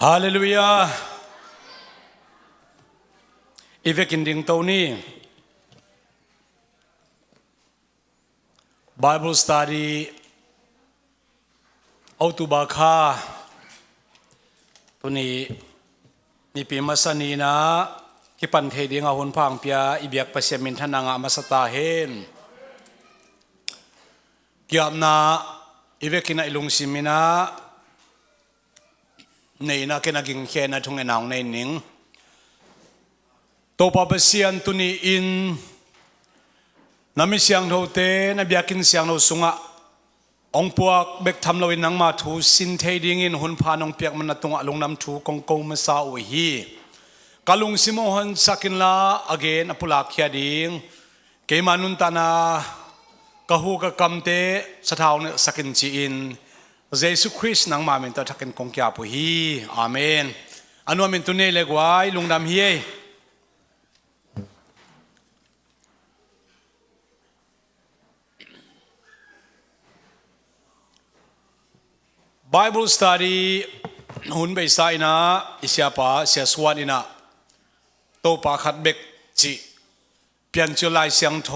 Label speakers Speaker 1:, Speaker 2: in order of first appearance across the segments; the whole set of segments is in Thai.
Speaker 1: ฮาเลลูยาอีเวกินดิ่งตัวนี้ Bible Study เอาตุบาคาตัวนี้นี่ปีมาสนีนะที่ปันเทดิ่งอาหุนพังเปียอีเบียกเปเสมินทนางามาสตาเฮนเกี่ยมนาอีเวกินอิลุงซิมินะในนักกินเขียนทุ่งเงินเอาในหนิงตัวปอบเสียนตุนีอินน้ำมีเสียงโทเตนบียกินเสียงโทสุงะองพวกเบกทำเราอินนังมาทูสินเทดิ่งอินหุ่นพานองเปียกมันตุงะลงน้ำทูกงโกมาซาอุฮีกาลุงซิโมฮันสักินลาอเกนอปุลาคียดิ่งเกมานุนตานากะฮูกะกัมเตสถาวเนสักินจีอินเยซูคริสต์นังมาเมนต์ทักกันคงแก่ปุฮีอาเมนอันว่าเมนตุเนเลกไว้ลุงดำเฮีย Bible study หุ่นไปใส่นะอิสยาปาเสียสวรรค์นะโตปาขัดเบกจีเปลี่ยนจุลายเสียงโท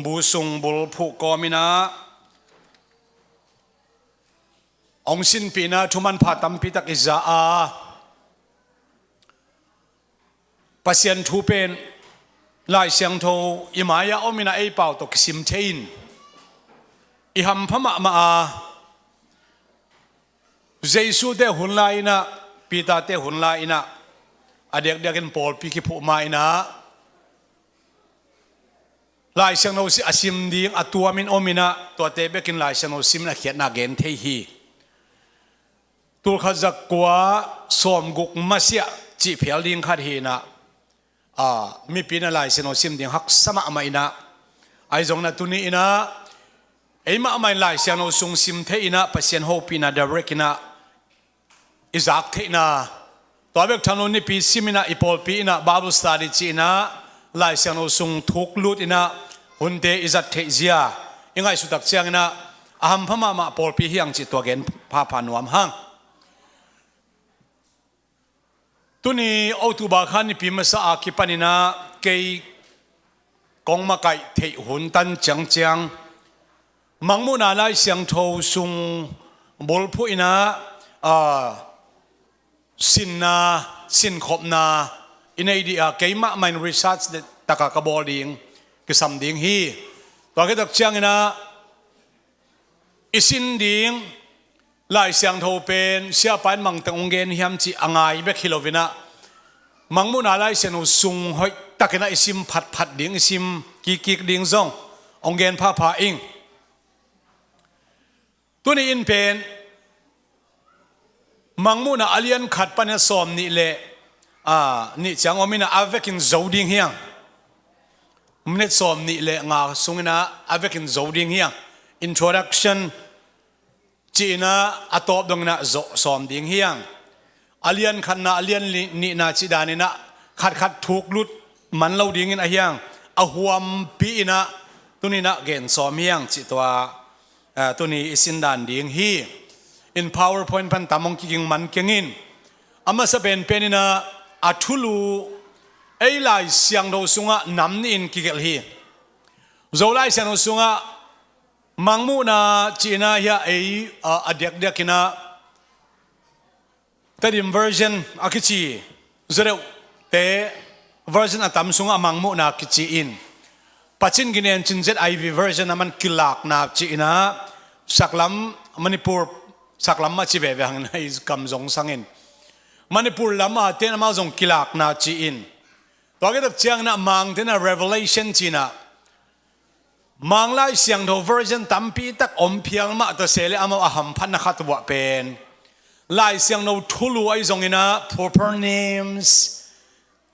Speaker 1: บูซุงบุลผู้กอมินะองสินปีนะทุมันพาตัมพิตักอิจาอาปัสยันทูเป็นลายเสียงโทอิมายาอมินะไอเป่าตกสิมเทนอิฮัมพมะมาเยซูเตหุนลายนะปีตาเตหุนลายนะอเด็กเด็กกันปอลปีกิพุมาอินะลายเสียงโนสิอาซิมดีอัตัวมินอมินะตัวเตเบกินลายเสียงโนซิมนะเขียนนาเกนเทฮีตัวข้าจักกัวสวมกุกมาเสียจีเพียลิงขัดฮีนะมีปีนลายเสียงโนซิมดีหักสมาไม่นะไอจงนะตุนี้นะไอมาไม่ลายเสียงโนซุงซิมเทอินะปัสยันโฮปีนะเดเรกินะอิซักเทนะตัวเบกทางโนนี่ปีซิมินะอีพอลปีนะบาบุสตาดิจีนะลายเสียงโนซุงทุกลุดอินะหุ่นเตอิซักเทเซียยังไงสุดตักเสียงนะอาหัมพม่ามาพอลปีเฮียงจิตตัวเกนพาพานวมหังตัวนี้เอาตุบาขันนี่ปีมาสอาคิปันินะเกยกองมาไก่เทหุ่นตันจังจังมังมุนาไลเสียงโทซุงบอลพูอินะสินนาสินขบนาอินไอเดียเกยมะมันรีซัชเดตะกะกะบอลดิงกิสัมดิงฮีตัวก็ตักเชียงนะอิสินดิงไลเสียงโทเป็นเสียไปมังตังองเกนฮิมจีอ่างไอเบคิโลวินะมังมุนาไลเสียงซุงหอยตะกินะอิซิมผัดผัดดิงอิซิมกิกิกดิงซององเกนพาพาอิงตัวนี้อินเป็นมังมุนาอเลียนขัดปัญหาสมนี่แหละนี่จังว่ามินะอาเวกินโจดิงเฮียงมันเนี่ยสมนี่แหละงาสุงนะอาเวกินโจดิงเฮียง introduction จีนะอัตอบดงนะสมดิงเฮียงอเลียนขัดนะอเลียนนี่นะจีดานี่นะขัดถูกลุดมันเล่าดิงอินอะเฮียงอาหวมปีนะตัวนี้นะเกณฑ์สมเฮียงจิตว่าตัวนี้อิสินดานดิ่งฮี in PowerPoint พันตามองกิ่งมันเก่งอินอามาสเป็นนี่นะอัทุลูไอไลเสียงโดสุงะน้ำนี่อินกิเกลฮีโจไลเสียงโดสุงะมังมูนาจีน่าเฮียไอเด็กเด็กนะแต่ดิม version อาคิจีเจเรเต version อัตามสุงะมังมูนาคิจีอินปัจจินกินเองจินเจ็ด IV version นั้นมันกิลากนาจีนะสักลำมณีปูร์สักลำมาจีเวหังในคำจงสังอินมณีปูร์ลำมาเต้นมาจงกิลากนาจีอินตัวก็ตักเชียงนะมังเต้น Revelation จีนะมังไล่เสียงโท version ตั้มปีตักอมเพียงมาตัวเสลีอามาอาหัมพันนักตัวเป็นไล่เสียงโนทุลุไอจงอินะ proper names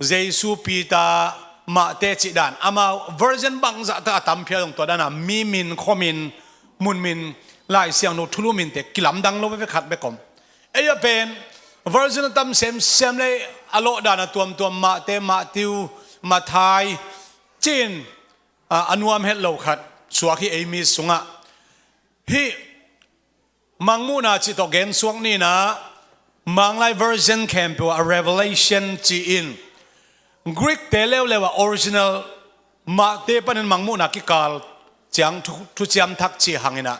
Speaker 1: เยซูปีตามาเตจิดานอามา version บางจะตั้มเพียงตัวด้านมีมินคอมินมุนมินไล่เสียงโนทุลุมินเตกิลำดังโลไปขัดไปก่อนไอ้เป็น version ตั้มเซมเลยอโลดานตัวมาเตมาติวมาไทยจีนอนุวามเฮลโลขัดสวากีเอมิสุงะฮิ มังมูนาจิตเกนสวงนี่นะ mang lai version camp a revelation chi in Greek te lewa original ma te panin mangmu na ki kal chang thu chiam thak chi hangina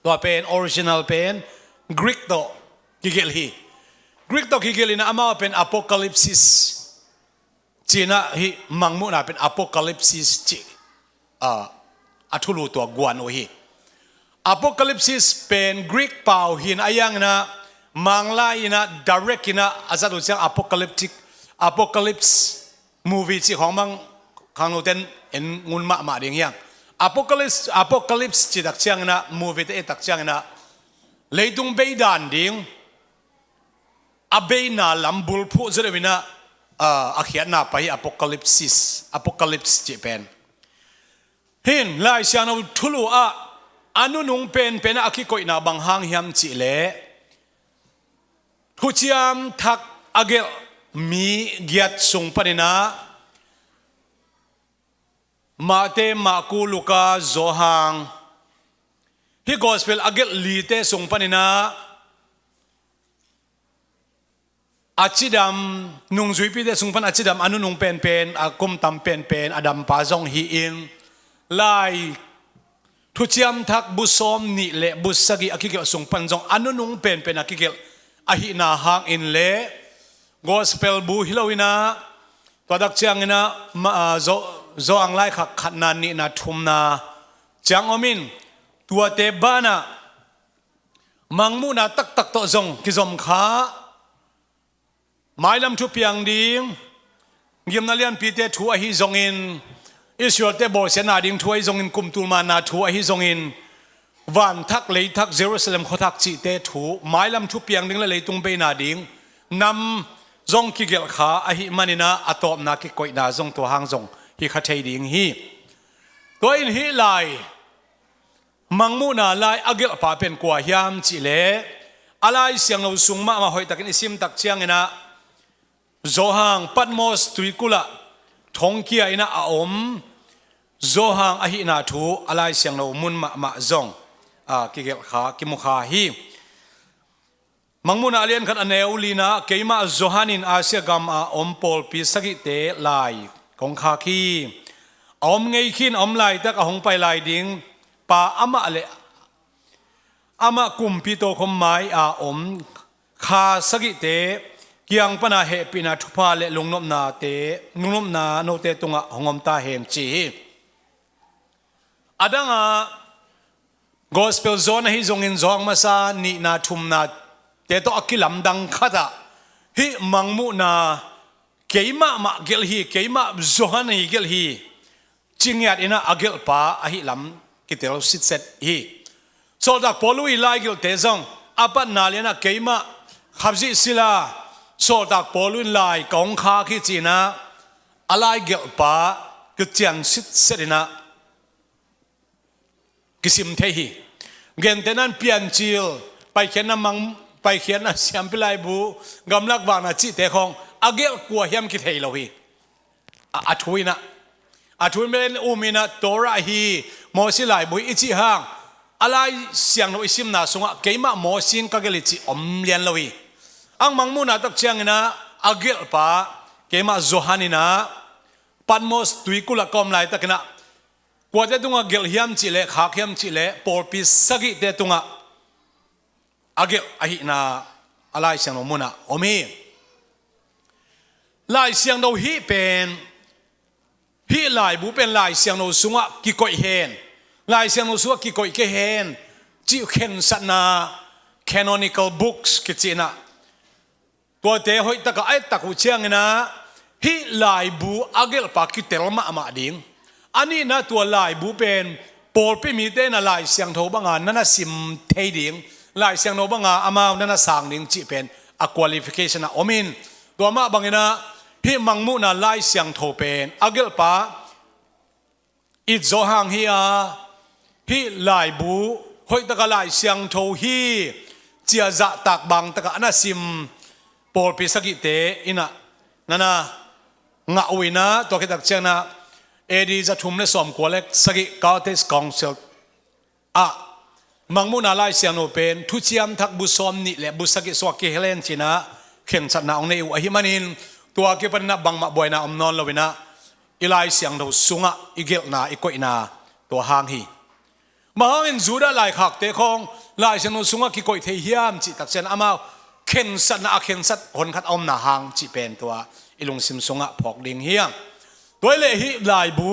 Speaker 1: to pen original pen Greek to kigel hi Greek to kigelina ama pen apocalypse china hi mangmu na pen apocalypse chi athulu to gwan o hi apocalypse pen Greek pau hin ayang na mangla ina direct ina azadu chang apocalypse movie chi khong mang khang ten en ngun ma ding yang apocalypse chi dak chang na movie te tak chang na leitung be dan ding abe na lambul phu zerewina akhiat na pai apocalypse chi pen hin lai sian au thulu a anu nung pen akikoi na bang hang hiam chi le thu chiam thak agel mi giat sung panina mate maku luka zohang hi gospel agel li te sung panina achidam nung zui pi te sung pan achidam anu nung pen akum tam pen adam pa zong hi in lai thu chiam thak bu som ni le bu sagi akikel sung pan zong anu nung pen akikel ahi na hang in le gospel bu hilowina todak chiang ina zo ang lai khak khatna ni na thumna chang omin tua te bana mangmu na tak to zong ki zom kha mailam thu piang ding ngim na lian pi te thu a hi zong in Israel te bol sena ding thu a hi zong in kumtul ma na thu a hi zong in van thak lei thak Jerusalem khothak chi te thu mailam thu piang ding la leitung be na ding nam zong ki gel kha a hi manina atop na ki koi na zong to hang zong hi kha thei ding hi to in hi lai mangmu na lai agel pa pen kwa hiam chi le alai siang lo sung ma hoi takin isim tak chiang ina zohang patmos tuikula thongkia ina aom zohang a hi na thu alai siang lo mun ma zong ki gel kha ki mu kha hi mangmuna alian khat aneulina keima zohanin asia gam a ompol pi sagi te lai kong kha ki om ngei khin om lai tak a hong pai lai ding pa ama le ama kumpi to khom mai a om kha sagi te kiang pana he pina thupa le lungnom na te nungnom na no te tunga hongom ta hem chi adanga gospel zone hi zongin zong masa ni na thum na te to akilam dang khata hi mangmu na keima ma gel hi keima zohan hi gel hi chingyat ina agel pa a hi lam kitel sit set hi so dak polui lai gel te zong apat na lena keima khabji sila so dak polun lai kong kha khi china alai gel pa kichian sit serina kisim the hi gen tenan pian chil pai khen mang pai khian na siam pilai bu gamlak wa na chi te khong agel kwa hiam ki thei lo hi athui men umina tora hi mosi lai bu ichi hang alai siang no isim na sunga keima mosin ka geli chi om lian lo hi ang mangmu na tak chiang ina agel pa keima zohanina panmos tuikula kom lai takina kwa te tunga gel hiam chi le khak hiam chi le por pi sagi te tunga agel ahi na alai siang no muna omi lai siang do hi pen hi lai bu pen lai siang no sunga ki koi hen lai siang no sunga ki koi ke hen chi khen satna canonical books ki china to te hoi taka ai taku chiang na hi lai bu agel pa ki telma ma ding ani na to lai bu pen por pi mi te na lai siang tho banga nana sim thei ding lai siang no banga ama nana sang ding chi pen a qualification a omin to ma bangina hi mangmu na lai siang tho pen agel pa it zo hang hi a hi lai bu hoi taka lai siang tho hi chia za tak bang taka ana sim por pi sagi te ina nana nga uina to ke tak chana edi za thum le som ko le sagi Catholic council a มังมุนาไลเสียงโนเป็นทุเชียมทักบุษอมนี่แหละบุษกิสวกิเฮเลนจินะเข็นสัตนาองในอหิมันินตัวเก็บนะบังมาบ่อยนะอมนอนลวินะอีไลเสียงเราสุงะอีเกลนาอีกอยนาตัวหางฮีมาหางจูดาไลขักเตะของไลเสียงเราสุงะกิกอยเทียมจิตักเซนอามาเข็นสัตนาเข็นสัตคนขัดอมนาหางจิเป็นตัวอีลุงซิมสุงะพอกดิ่งเฮียงตัวเลหิไลบู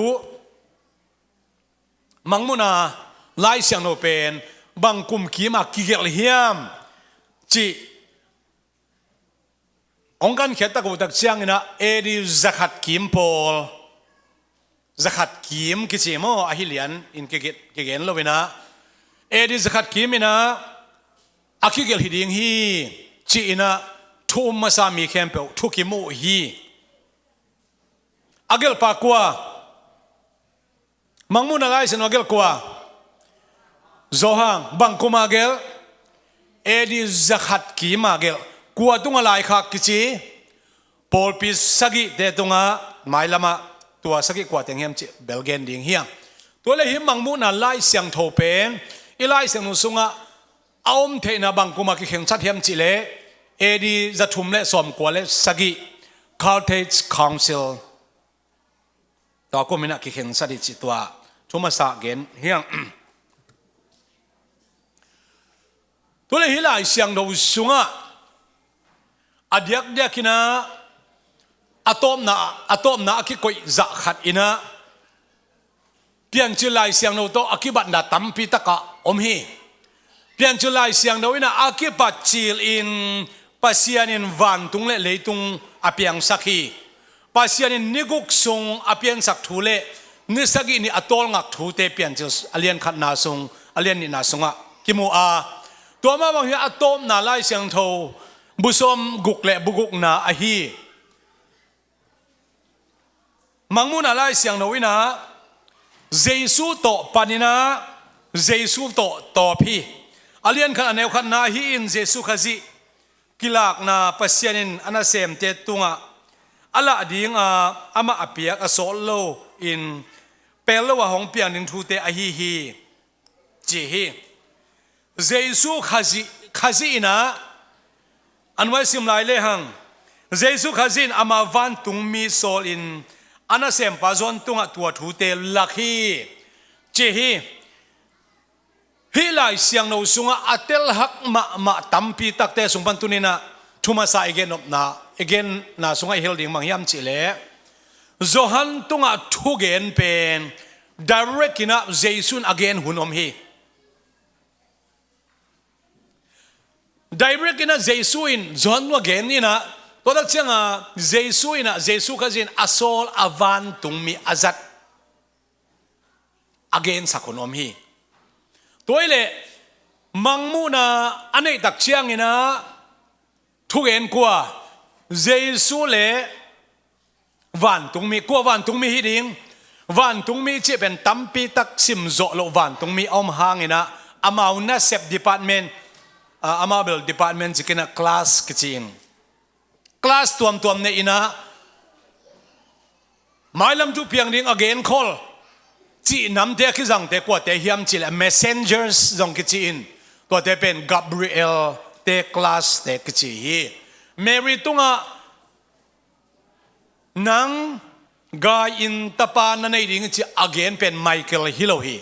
Speaker 1: มังมุนาไลเสียงโนเป็นบังกุมขีมากิเกลเฮียมจีองกันเขียนตะกูตักเชียงนะเอดิจักรกิมโพลจักรกิมกิจิโมอหิเลียนอินเกเกนโลเวนะเอดิจักรกิมนะอากิเกลฮิดิงฮีจีนะทูมาสามีเข้มเปทุกิโมฮีอาเกลปากว่ามังมุนอะไรสินอาเกลกว่าZohang bang kumagel edi zakat ki magel kuwa tunga lai khak kichi polpis sagi de tunga mailama tua sagi kwa tenghem chi belgen ding hiang tole hi mangmu na lai siang tho pen ilai siang nu sunga aum the na bang kuma ki kheng chat hem chi le edi zathum le som kwa le sagi Carthage Council to ko mina ki kheng sadi chi tua thuma sa gen hiangตัวเลหิลายเสียงดูสุงะอดียกเดียกินะอะตอมนาคิกอยจะขัดอินะเปลี่ยนจุลายเสียงดูโตอคิบัตนาตัมปิตะกะอมฮีเปลี่ยนจุลายเสียงดูอินะอคิบัตจิลอินปัสยานินวันตุงเลเลยตุงอเปียงสักฮีปัสยานินนิกุกทรงอเปียงสักทูเลนิสกินี่อตอลงักทูเตเปลี่ยนจุลอเลียนขัดนาทรงอเลียนนี่นาทรงะกิมูอาตัวมาบางทีอะตอมนาไลเสียงโทบุษมกุกเละบุกุกนาอหีมังมุนาไลเสียงโนวินะเจสุโตปานินะเจสุโตต่อพี่อเลียนขันแนวขันนาฮีอินเจสุขจิกิลากนาปัสยานินอนาเซมเตตุงะอัลละดิงอามาอเปียกอโซโลอินเปลวะหงเปียงนิงทูเตอหีฮีจีฮีเจสุขจินะอันว่าสิมลายเลหังเจสุขจินอามาวันตุงมีโซลินอันนั้นเสียมปาจอนตุงะตัวทูเตลักฮีเจฮีฮิลายเสียงโนสุงะอัตเตลหักมาตัมปีตักเตสุงปันตุนินะทุมาสายเกนอบนาเอเกนนาสุงะเฮลดิงมังยามจิเลโจฮันตุงะทุเกนเป็น direct กินะเจสุนอเกนหุนอมฮีdirect กินะเจสุอินโจฮันว่าเกนนี่นะตัวนักเชียงเจสุอินะเจสุขจินอโซลอวันตุงมีอาจัดอเกนสักคนอมฮีตัวเล่มังมูนาอันนี้ตักเชียงนะทุกเอ็นกว่าเจสุเล่วันตุงมีกว่าวันตุงมีฮิดิงวันตุงมีเจเป็นตัมปีตักซิมโจโลวันตุงมีอมหางนะอามาอุนาเซปดีพาร์ตเมนต์อามาเบลดีพาร์ตเมนต์จิกินะคลาสกิจิงคลาสตัวเนี่ยอินะหมายลำจุเพียงดิ่งอเกนคอลจีน้ำเตะขึ้นจังเตะกว่าเตะเฮียมจีละ messengers จังกิจีนตัวเตะเป็น Gabriel เตะคลาสเตะกิจีเมรีตุงะนังกาอินตาปานันในดิ่งจีอเกนเป็นไมเคิลฮิโลฮี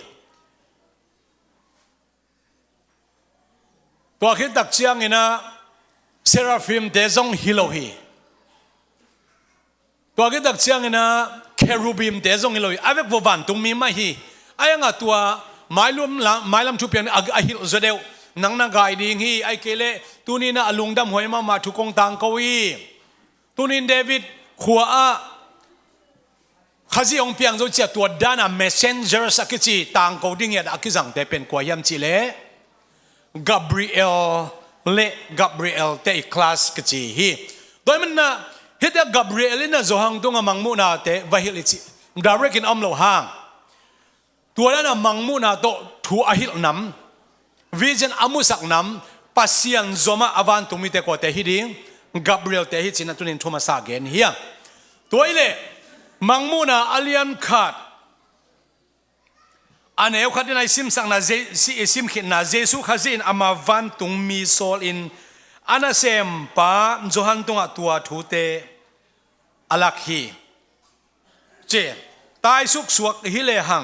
Speaker 1: ตัวคิดตักเชียงอินะเซราฟิมเตะจงฮิโลฮีตัวคิดตักเชียงอินะเครูบิมเตะจงฮิโลฮีอาเวกวันตุงมีมาฮีไอ้ยังตัวไม้ลำชุบเพียงอาฮิลเจเดวนังนากายดิ่งฮีไอเกเลตุนีน่ะลุงดำหวยมาทุกงตังกวีตุนินเดวิดขัวข้าจีองเพียงจะเจตัวด้าน messenger สักจีตังกวดิ่งยัดอากิจังเตเป็นกว่ายามจีเลGabriel เตะคลาสกจีฮีโดยมันนะเฮตกับ Gabriel น่ะโจฮังตุงมังมุนาเตวะฮิลิจิดาร์กินอมโลฮังตัวนั้นน่ะมังมุนาโตทูอาฮิลนัมวิจันอามุสักนัมปัสยันโจมาอวันตุมิเตกว่าเตฮิดิง Gabriel เตฮิจินะตุนินโทมาสาเกนเฮียตัวเล่มังมุนาอเลียนขาด อันเอวขัดในซิมสังนาเจซิมขินนาเจสุขัดจินอามาวันตุงมีโซลอินอันเซมปาจหันตุงตัวทูเตอลักฮีเจตายสุกสวกฮิเลหัง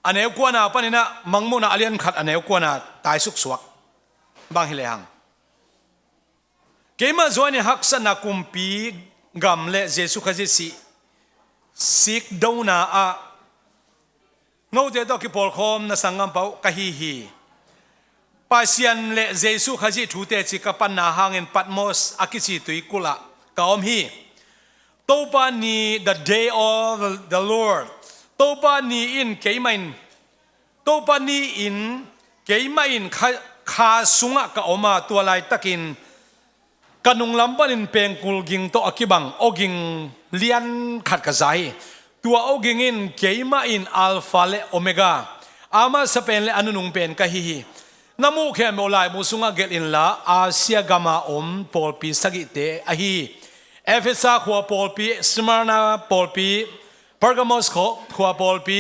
Speaker 1: อันเอวกวนาปนินะมังมุนาอเลียนขัดอันเอวกวนาตายสุกสวกบางฮิเลหังเกมาจวนนี่ฮักษณะกุมปีกำเละเจสุขัดจิสิกดาวนาอะเงาเจดอกกิปอลคอมนะสังกัมเปากะฮีปัสยันเละเจสุขัดจิทูเตจิกปันนาหางเงินปัตมอสอากิจิตุยกุละกาอมฮีโตปานี the day of the Lord โตปานีอินเกยมาอินโตปานีอินเกยมาอินคาสุงะกะอมาตัวลายตะกินกันุงลำปันินเป็นกุลกิงโตอกิบังโอกิงเลียนขัดกระใจตัวโอกิงอินเกยมาอินอัลฟาเลโอเมกาอามาสเปนเลอนุนุงเป็นกะฮีนามูเข้มโอลายมุสุงะเกลินละอาเซียกามาอมปอลปีสกิเตอฮีเอเฟซัสขัวปอลปีสมาร์นาปอลปีปาร์กามอสขัวปอลปี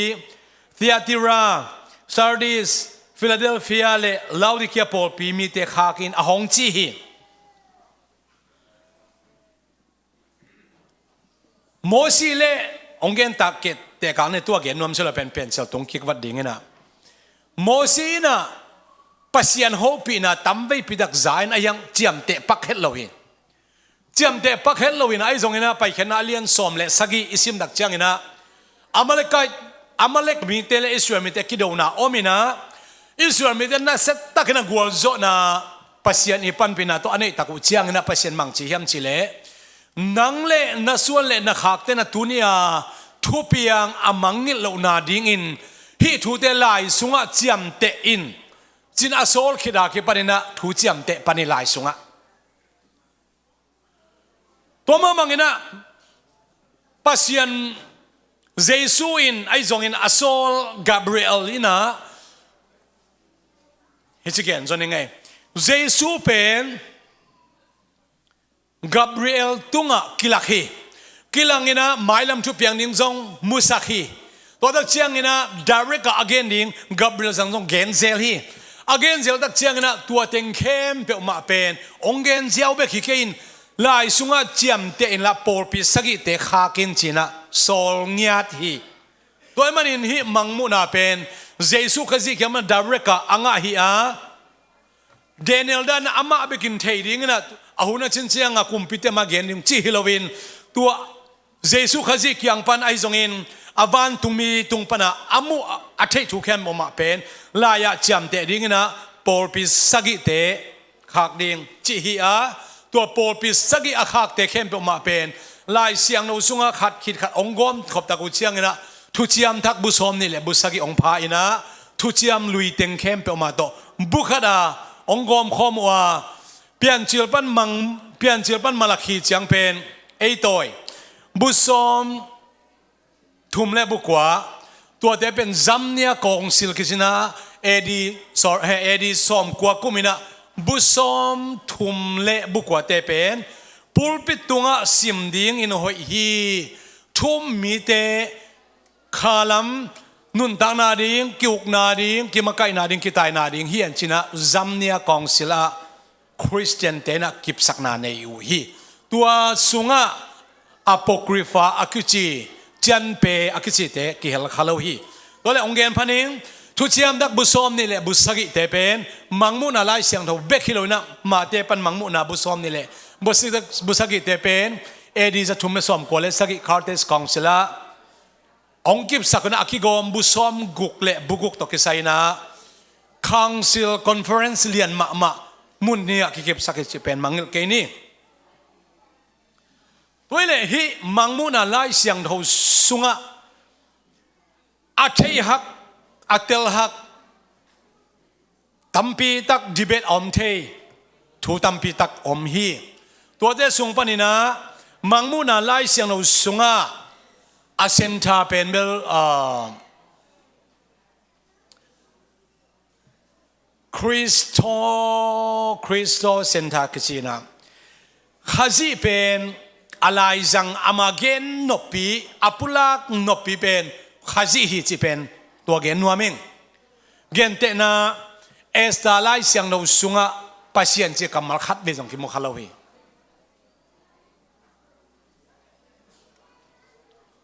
Speaker 1: เทียติราซาร์ดิสฟิลาเดลฟิอาเลลาวดิเคียปอลปีมีเตขากินอหงจีฮีโมซีเล่องเกนตักเกตแต่การในตัวเกนนวมเชลเป็นเชลตรงคิกวัดดิ่งนะโมซีนะปัสยันโฮปีนะตั้มไว้ปิดักใจนะยังเจียมเตะปักเฮลโลวินเจียมเตะปักเฮลโลวินไอ้ตรงนี้นะไปเห็นอาเลียนสอมเลสกีอิสิมดักจังนะอามาเลกมีเตเลอิสราเอลมีเตกิโดนาโอมินะอิสราเอลมีเตนะเซตตักนะกัวโจนะปัสยันอีปันปีนะตัวอันนี้ตักอุจังนะปัสยันมังจีเฮียมจิเลนังเล่นส่วนเล่นขากเตนะตุนียทุเปียงอามังนิลนาดิ่งอินฮิทุเตลายสุงะเจียมเตอินจินอาโซลคิดาคิปานินะทุเจียมเตปานิลายสุงะตัวมังอินะปัสยันเจสุอินไอจงอินอาโซลกาเบรีเอลอินะเฮ้ยจิเกนจนยังไงเจสุเป็นกาเบรีเอลตุงะกิลักฮีกิลังอินะหมายลำทุเปียงนิ่งจงมุสักฮีตัวตักเชียงอินะ direct กับ again นิ่งกาเบรีเอลจงเกนเซลฮี again เซลตักเชียงอินะตัวเต็งเข้มเปอมาเป็นองเกนเซลเบกิเกินลายสุงะเจียมเตอินละปอลปิสกิเตขากินจีนะโซลเงียดฮีตัวมันอินฮีมังมุนาเป็นเจสุขจิเกี่ยมัน direct กับอ่างฮีอาเดนิเอลด้านอามาเบกินเทดิ้งนะอาหุนชินเชียงกุมพิเตมาเกนิมจีฮิโลวินตัวเจสุขจิกยังปันไอจงอินอวันตุมีตุงปนะอามุอาเททุเข้มออกมาเป็นลายะจำเตดิ้งนะปอลปิสกิเตขากดิ้งจีฮิอาตัวปอลปิสกิอาขากเตเข้มออกมาเป็นลายเสียงโนสุงะขัดขิดขัดองกอมขอบตะกุเชียงนะทุเจียมทักบุษอมนี่แหละบุษกิองพาอินะทุเจียมลุยเต็งเข้มออกมาโตบุคดาองกอมข้อมัวเปลี่ยนจิลปันมาลักขีจังเป็นไอตัวบุษอมทุ่มเล็บุกว่าตัวเดเป็นจัมเนียกองสิลกิจนะเอดีสอมกว่ากุมินะบุษอมทุ่มเล็บุกว่าเตเป็นปุลปิตุงะสิมดิ่งอินหอยฮีทุ่มมีเตขาลัมนุนตานาดิ่งกิวกนาดิ่งกิมกายนาดิ่งกิตายนาดิ่งเฮียนจินะจัมเนียกองสิละคริสเตียนเตนะกิบสักนาในอูฮีตัวสุงะอโปกริฟาอากิจิจันเปอากิจิเตกิเฮลคาโลฮีตัวเลองเกนพันิงทุเชียมดักบุษอมนี่แหละบุษกิเตเป็นมังมุนาไลเสียงเท่าเบกฮิโลนะมาเตปันมังมุนาบุษอมนี่แหละบุษกิเตเป็นเอดีจะทุ่มสอมกว่าเลสกิคาร์เตสกองสิละองกิบสักนาอากิกอมบุษอมกุกเละบุกุกตกิไซนะคังซิลคอนเฟอเรนซ์เลียนมามุนเนี่ยกิเก็บสักจิเป็นมังเกนี่ตัวเล่ฮีมังมุนาไลเสียงเท่าสุงะอาเทฮักอาเตลฮักตัมปีตักดีเบตอมเททูตัมปีตักอมฮีตัวเดสุงปนินะมังมุนาไลเสียงเท่าสุงะอาเซนทาเป็นเบลคริสโตเซนทาคิชินะข้าจีเป็น อะไรจังอามาเกนนปีอปุลักนปีเป็นขาจิฮิจิเป็นตัวเกนนัวมิงเกนเตนะเอสตาไลเสียงเราสุงะปัสยันจิกำมัลขัดเบจงกิมุขลาวี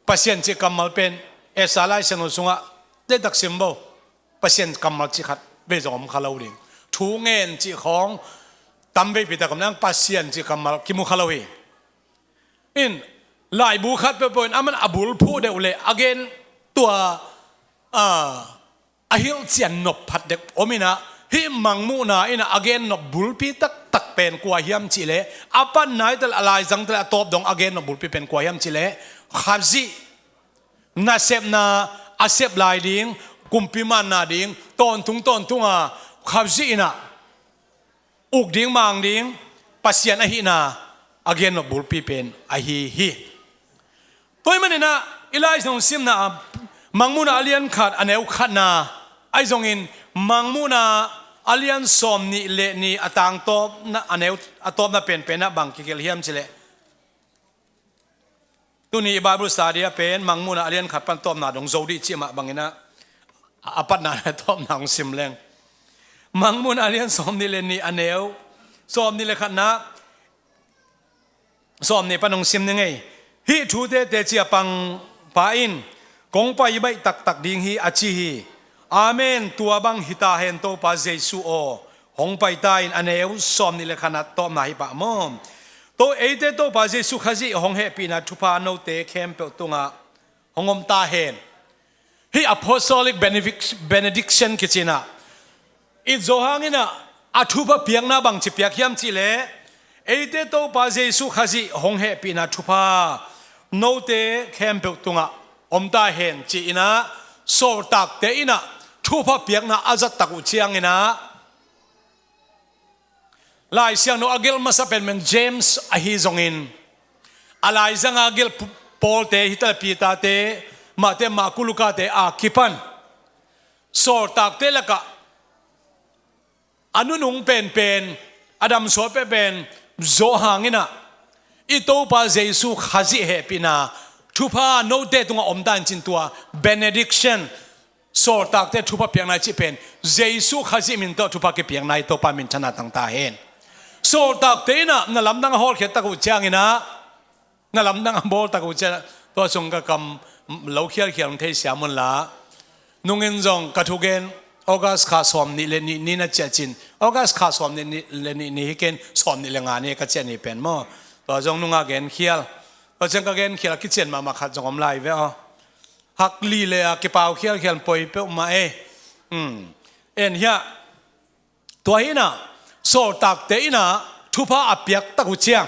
Speaker 1: ปัสยันจิกำมัลเป็นเอสตาไลเสียงเราสุงะเด็ดดักซิมโบปัสยันกำมัลจิขัดเบจงกิมุขลาวีทูเงินจิของตั้มเบปิตากำลังปัสยันจิกำมัลกิมุขลาวีอินหลายบุคคลเป็นอามันอบุลพูดเดวเลย again ตัวอาฮิลเจียนนบพัดเด็กโอมินะฮิมังมูนาอินะ again นบบุลปีตักเป็นกว่าเฮียมจิเลอาปันไหนแต่อะไรจังแต่ตบดง again นบบุลปีเป็นกว่าเฮียมจิเลขับซีนาเซบนาอาเซบลายดิ้งกุมพิมันนาดิ้งต้นทุงขับซีนะอุกดิ้งมังดิ้งปัสยันอหินา again นบบุลปีเป็นอหิฮิตัวมันนะอีไลซ์นงซิมนะมังมูนาอเลียนขาดอันเอวขัดนาไอซงอินมังมูนาอเลียนสมนี่เลนี่อตังโตนะอันเอวอตบนะเป็นนะบางกิเกลเฮียมสิเลตัวนี้บาบรุสตาเดียเป็นมังมูนาอเลียนขัดปันตบนาดงโจดีจิมาบางนะอปัตนาตบนาของซิมเลงมังมูนาอเลียนสมนี่เลนี่อันเอวสมนี่เลขัดนะสมนี่ปันงซิมยังไงฮิทูเตเตจิปังปาอินกงไปใบตักดิ่งฮีอาชีฮีอาเมนตัวบังฮิตาเห็นโตปาเจสุโอหงไปตายอันเอวสอมนี่เลขนาดโตมาฮิปะมอมโตเอเตโตปาเจสุขจิหงเฮปีนาทุพาโนเตเข้มเปตุงะหงอมตาเห็นฮี apostolic benediction กิจินะอิโจฮังินะอาทุพะเปียงนาบังจิเปียกยามจิเลเอเตโตปาเจสุขจิหงเฮปีนาทุพาโนเตเข้มเปตุงะอมตาเห็นจีนะโซตักเตอินะทุพะเปียกนะอาจัตตักอุเชียงอินะลายเสียงโนอาเกลมาสเป็นเหมือนเจมส์อฮิซงอินอะไรจังอาเกลปอลเตฮิตาปีตาเตมาเตมาคุลุกาเตอาคิปันโซตักเตละกะอนุนุงเป็นอดัมโซเป็นโจฮังอินะอิโตปาเจสุขจิเฮปินาทุพาโนเตตุงอมตันจินตัว benediction โซตักเตทุพาเปียงนายจิเป็นเจสุขจิมินโตทุพาเกเปียงนายโตปามินชนะตั้งตาเห็นโซตักเตนะนั่นลำดังฮอลเขตตะกุเจียงอินะนั่นลำดังบอลตะกุเจียตัวทรงกะกำเหลาเขียลเทเสียมุนละนุ่งเงินจงกะทุเกนออกัสข้าสอมนี่เลนี่น่าเจจินออกัสข้าสอมนี่เลนี่ฮิเกนสอมนี่เลงานนี่ก็เจนี่เป็นมั้งตัวจงนุ่งอาเกนเขียลเราจะกันเขียนคิดเช่นมาขัดจงอมไล่เว้ยฮักลีเลยอะกี่เปล่าเขียนปอยเปมาเอ็นเฮียตัวนี้นะโซตักเตอินะทุพาอภิยักตะกุเชียง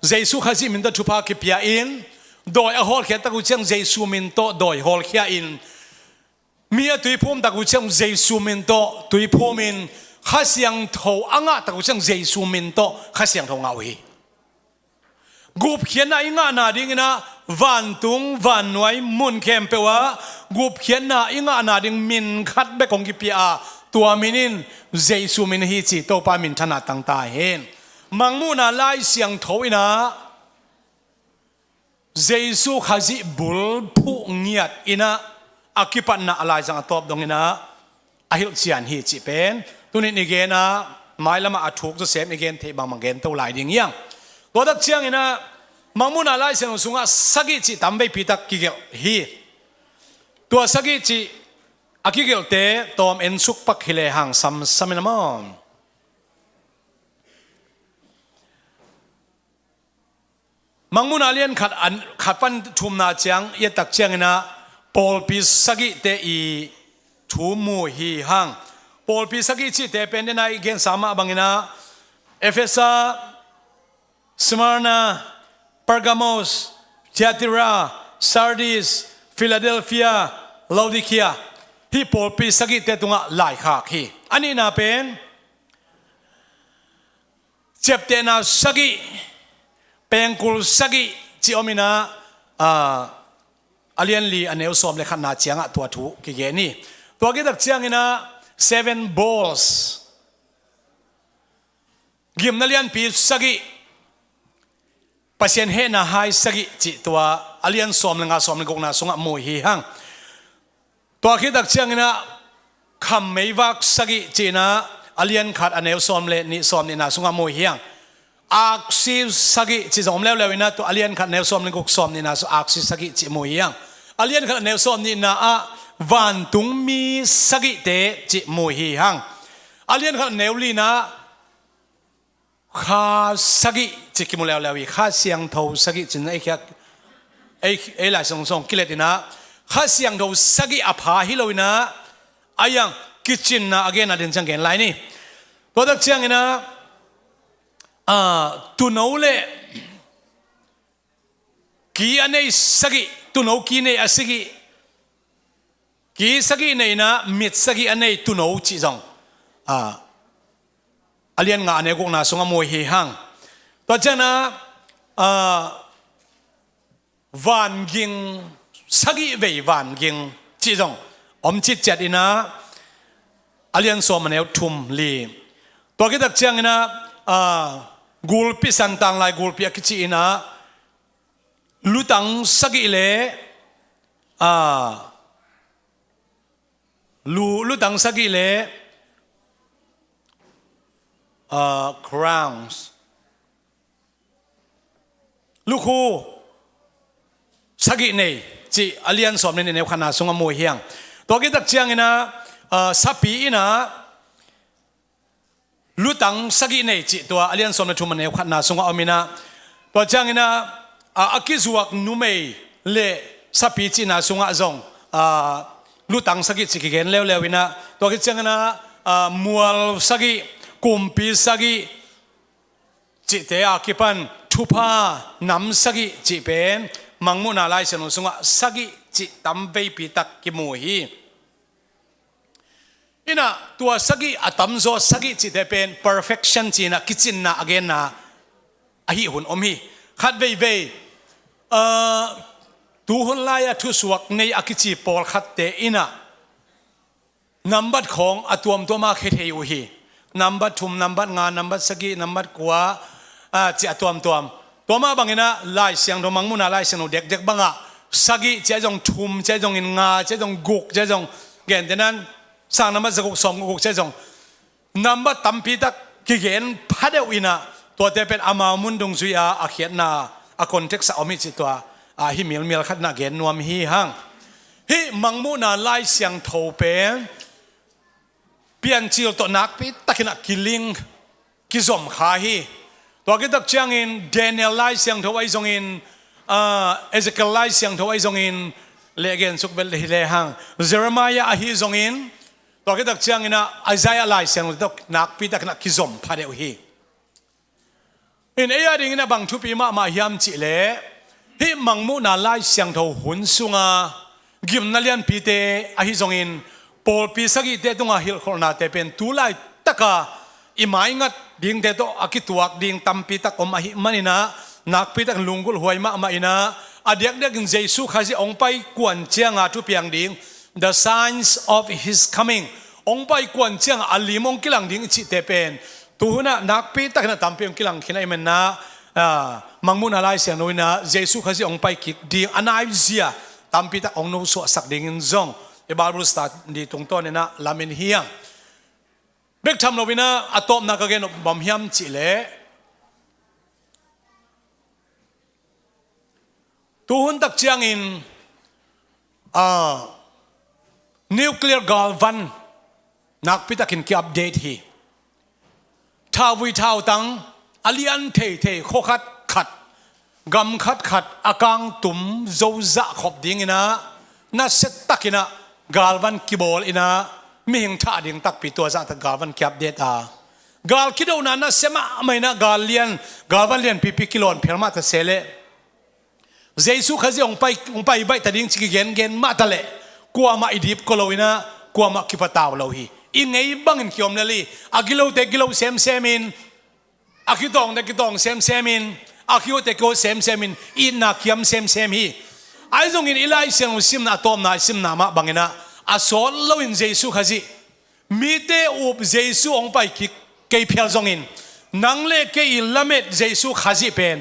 Speaker 1: เจสุขจิมินโตทุพาคิพิยาอินโดยอโหลเขียนตะกุเชียงเจสุมินโตโดยฮอลเขียอินมีตุยพูมตะกุเชียงเจสุมินโตตุยพูมินข้าเสียงโถอ่างตะกุเชียงเจสุมินโตข้าเสียงโถเงาฮีกูเขียนอะไรงานาดิ่งนะวันตุงวันไว้มุนเข้มเปวะกูเขียนอะไรงานาดิ่งมินขัดเบกงกิปีอาตัวมินินเจสุมินฮิจิโตปามินธนาตั้งตาเห็นมังมูนาไล่เสียงโถอินะเจสุขจิบุลผู้เงียดอินะอากิปันนาอะไรจังตอบดงอินะอาฮิลเซียนฮิจิเป็นตัวนี้นิเกนะไม่ละมาถูกจะเสพนิเกนเทบังมังเกนตัวไหลดิ่งยังตัวดักเชียงอินะมังมุนาไล่เสียงสุงะสักิจิตั้มไปพิทักกิเกลฮีตัวสักิจิอากิเกลเตตอมเอ็นสุกปักฮิเลหังซัมมินามอนมังมุนาเลียนขัดปันทุมนาเชียงเยตักเชียงอินะปอลปิสักิเตอีทุมูฮีหังปอลปิสักิจิเตเป็นเดนายเกนสามาบังอินะเอเฟซาSmyrna, Pergamos, Thyatira, Sardis, Philadelphia, Laodicea. Hi Paul pi sakit te tunga lai khak hi. Ani na pen chapter na sagi pengkul sagi chi omina alian li aneu som le khan na chianga tua thu ki ge ni. Tua ki dak chiang ina 7 balls. Gim na lian pi sagi pasien he na hai sagi chi tua alian som langa som ngok na sunga mo hi hang to khi dak chiang ina kham mei wak sagi chi na alian khat aneu som le ni som ni na sunga mo hi hang aksi sagi chi zom lew lewina to alian khat neu som ngok som ni na so aksi sagi chi mo hi hang alian khat neu som ni na a van tung mi sagi te chi mo hi hang alian khat neu li naข้าสักจิกิมุเลวเลวีข้าเสียงทูสักจินไอ้แค่ไอ้หลายส่งกิเลสนะข้าเสียงทูสักอภาฮิโลวินะไอ้ยังกิจินนะอเกนนะเดินจังเกนไลนี่ตัวตักเชียงนะตุนเอาเลยกีอันนี้สักตุนเอากีเนี่ยสักกีสักเนี่ยนะมิดสักอันนี้ตุนเอาจิจงalian nga ane kong na sunga mo hi hang to chana van ging sagi vei van ging chi jong om chit chat ina alian so maneu thum li to ki dak chang ina gul pi san tang lai gul pi ki chi ina lutang sagi le lutang sagi le crowns ลูกคูสักนี่จีอเลียนสอบในแนวขนาดสงมวยเฮียงตัวกิตักเชียงนะสับปีนะลูตังสักนี่จีตัวอเลียนสอบในทุ่มแนวขนาดสงอมินะตัวเชียงนะอากิจวักนุ่มเล่สับปีจีนะสงจงลูตังสักจีกิเกนเลวๆนะตัวกิเชียงนะมัวสักกุมปีสักจิตเตอาคิปันทุพานำสักจิเป็นมังมุนาไลเสนุสงะสักจิตำเวปีตักกิมูฮีอินะตัวสักอัตมโซสักจิตเป็น perfection จีนะกิจินนะ again นะอหิหุนอมฮีขัดเวตูหุนไลายทุสวกในอคิจิปอลขัดเตอินะนับบัดของอตัวมตัวมาเขตเฮยูฮีนับบัดทุมนับบัดงานนับบัดสกีนับบัดกัวจีตัวมาบางนะไล่เสียงตัวมังมุนาไล่เสียงเด็กบางอ่ะสกีเจ้าจงทุมเจ้าจงงาเจ้าจงกุกเจ้าจงเก่งแต่นั้นสร้างนับบัดสกุกสมกุกเจ้าจงนับบัดตั้มปีตักกิเกนพัดเอาอินะตัวเตเป็นอามามุนดงซุยอาเขียนนาอาคนเท็กซ์อมิจิตัวฮิมิลขัดนาเกนนวมฮีฮังฮิมังมุนาไล่เสียงโทเป็นเปลี่ยนจิลตัวนักปีตักนักกิลิงกิจอมขาฮีตัวกิตักเชียงอินเดนิเอลไลเสียงทวายจงอินเอเซเคิลไลเสียงทวายจงอินเลเกนสุกเบลฮิเลหังเจเรมายาอหิจงอินตัวกิตักเชียงอินะไอซายาไลเสียงตัวนักปีตักนักกิจอมพาเดวฮีอินเอียดิ่งนะบางทุปีมาฮิมจิเลฮิมังมุนาไลเสียงทวหุนสุงากิมนาเลียนปีเตอหิจงอินปอลปีสักเตตุงาฮิลโคนาเตเป็นตุไลตะกาอิมายงัดดิ่งเตโตอากิตวักดิ่งตัมปีตักอมอหิมันอินะนักปีตักลุงกุลหวยมาอินะอเดียกเด็กเจสุข้าสิองไปกวนเชียงอาทุเปียงดิ่ง the signs of his coming องไปกวนเชียงอัลลิมองกิลังดิ่งจิเตเป็นตัวน่ะนักปีตักน่ะตัมเปียงกิลังขินไอมันนะมังมุนอะไรเสียงโน้นนะเจสุข้าสิองไปกิดิ่งอันไอเซียตัมปีตักองโนสวสักดิ่งอินซงเอบารุสตาดีตรงต้นเนี่ยนะลามินเฮียงเบกทำเราวินะอะตอมนักเกณฑ์บอมฮิมจิเลตูหุนตักเจียงอินนิวเคลียร์กาลวันนักพิทักษ์กินอัปเดตฮีท้าวิท้าตังอลิอันเทโคขัดขัดกำขัดอากังตุ่มโจจะขบดิ่งนะน่าเสตตักินะกาลวันกิบอลอินะมีหิงท่าดิ่งตักปีตัวจากกาลวันกิอัปเดตกาลคิดเอานั้นนะเสมาไม่นะกาลวันเลียนปีกิโลนเพียงมาแต่เสเลเจสุข้าจะองไปใบตัดดิ่งจิกเกนมาตะเล่กลัวมาอิดิบก็เลยนะกลัวมาคิปตาวเราฮีอิงไงบังอินคิอมเนลี่อากิโลเตกิโลเซมอินอากิตองเซมอินอากิโอเตโกเซมอินอินนักคิมเซมฮีไอ้ตรงอินอิไลเสียงซิมนาตอมนาซิมนามาบังอินะอาสอนเราอินเจสุข้าจิมีเตอุบเจสุองไปคิเกย์เพียลจงอินนังเล่เกย์ละเม็ดเจสุข้าจิเป็น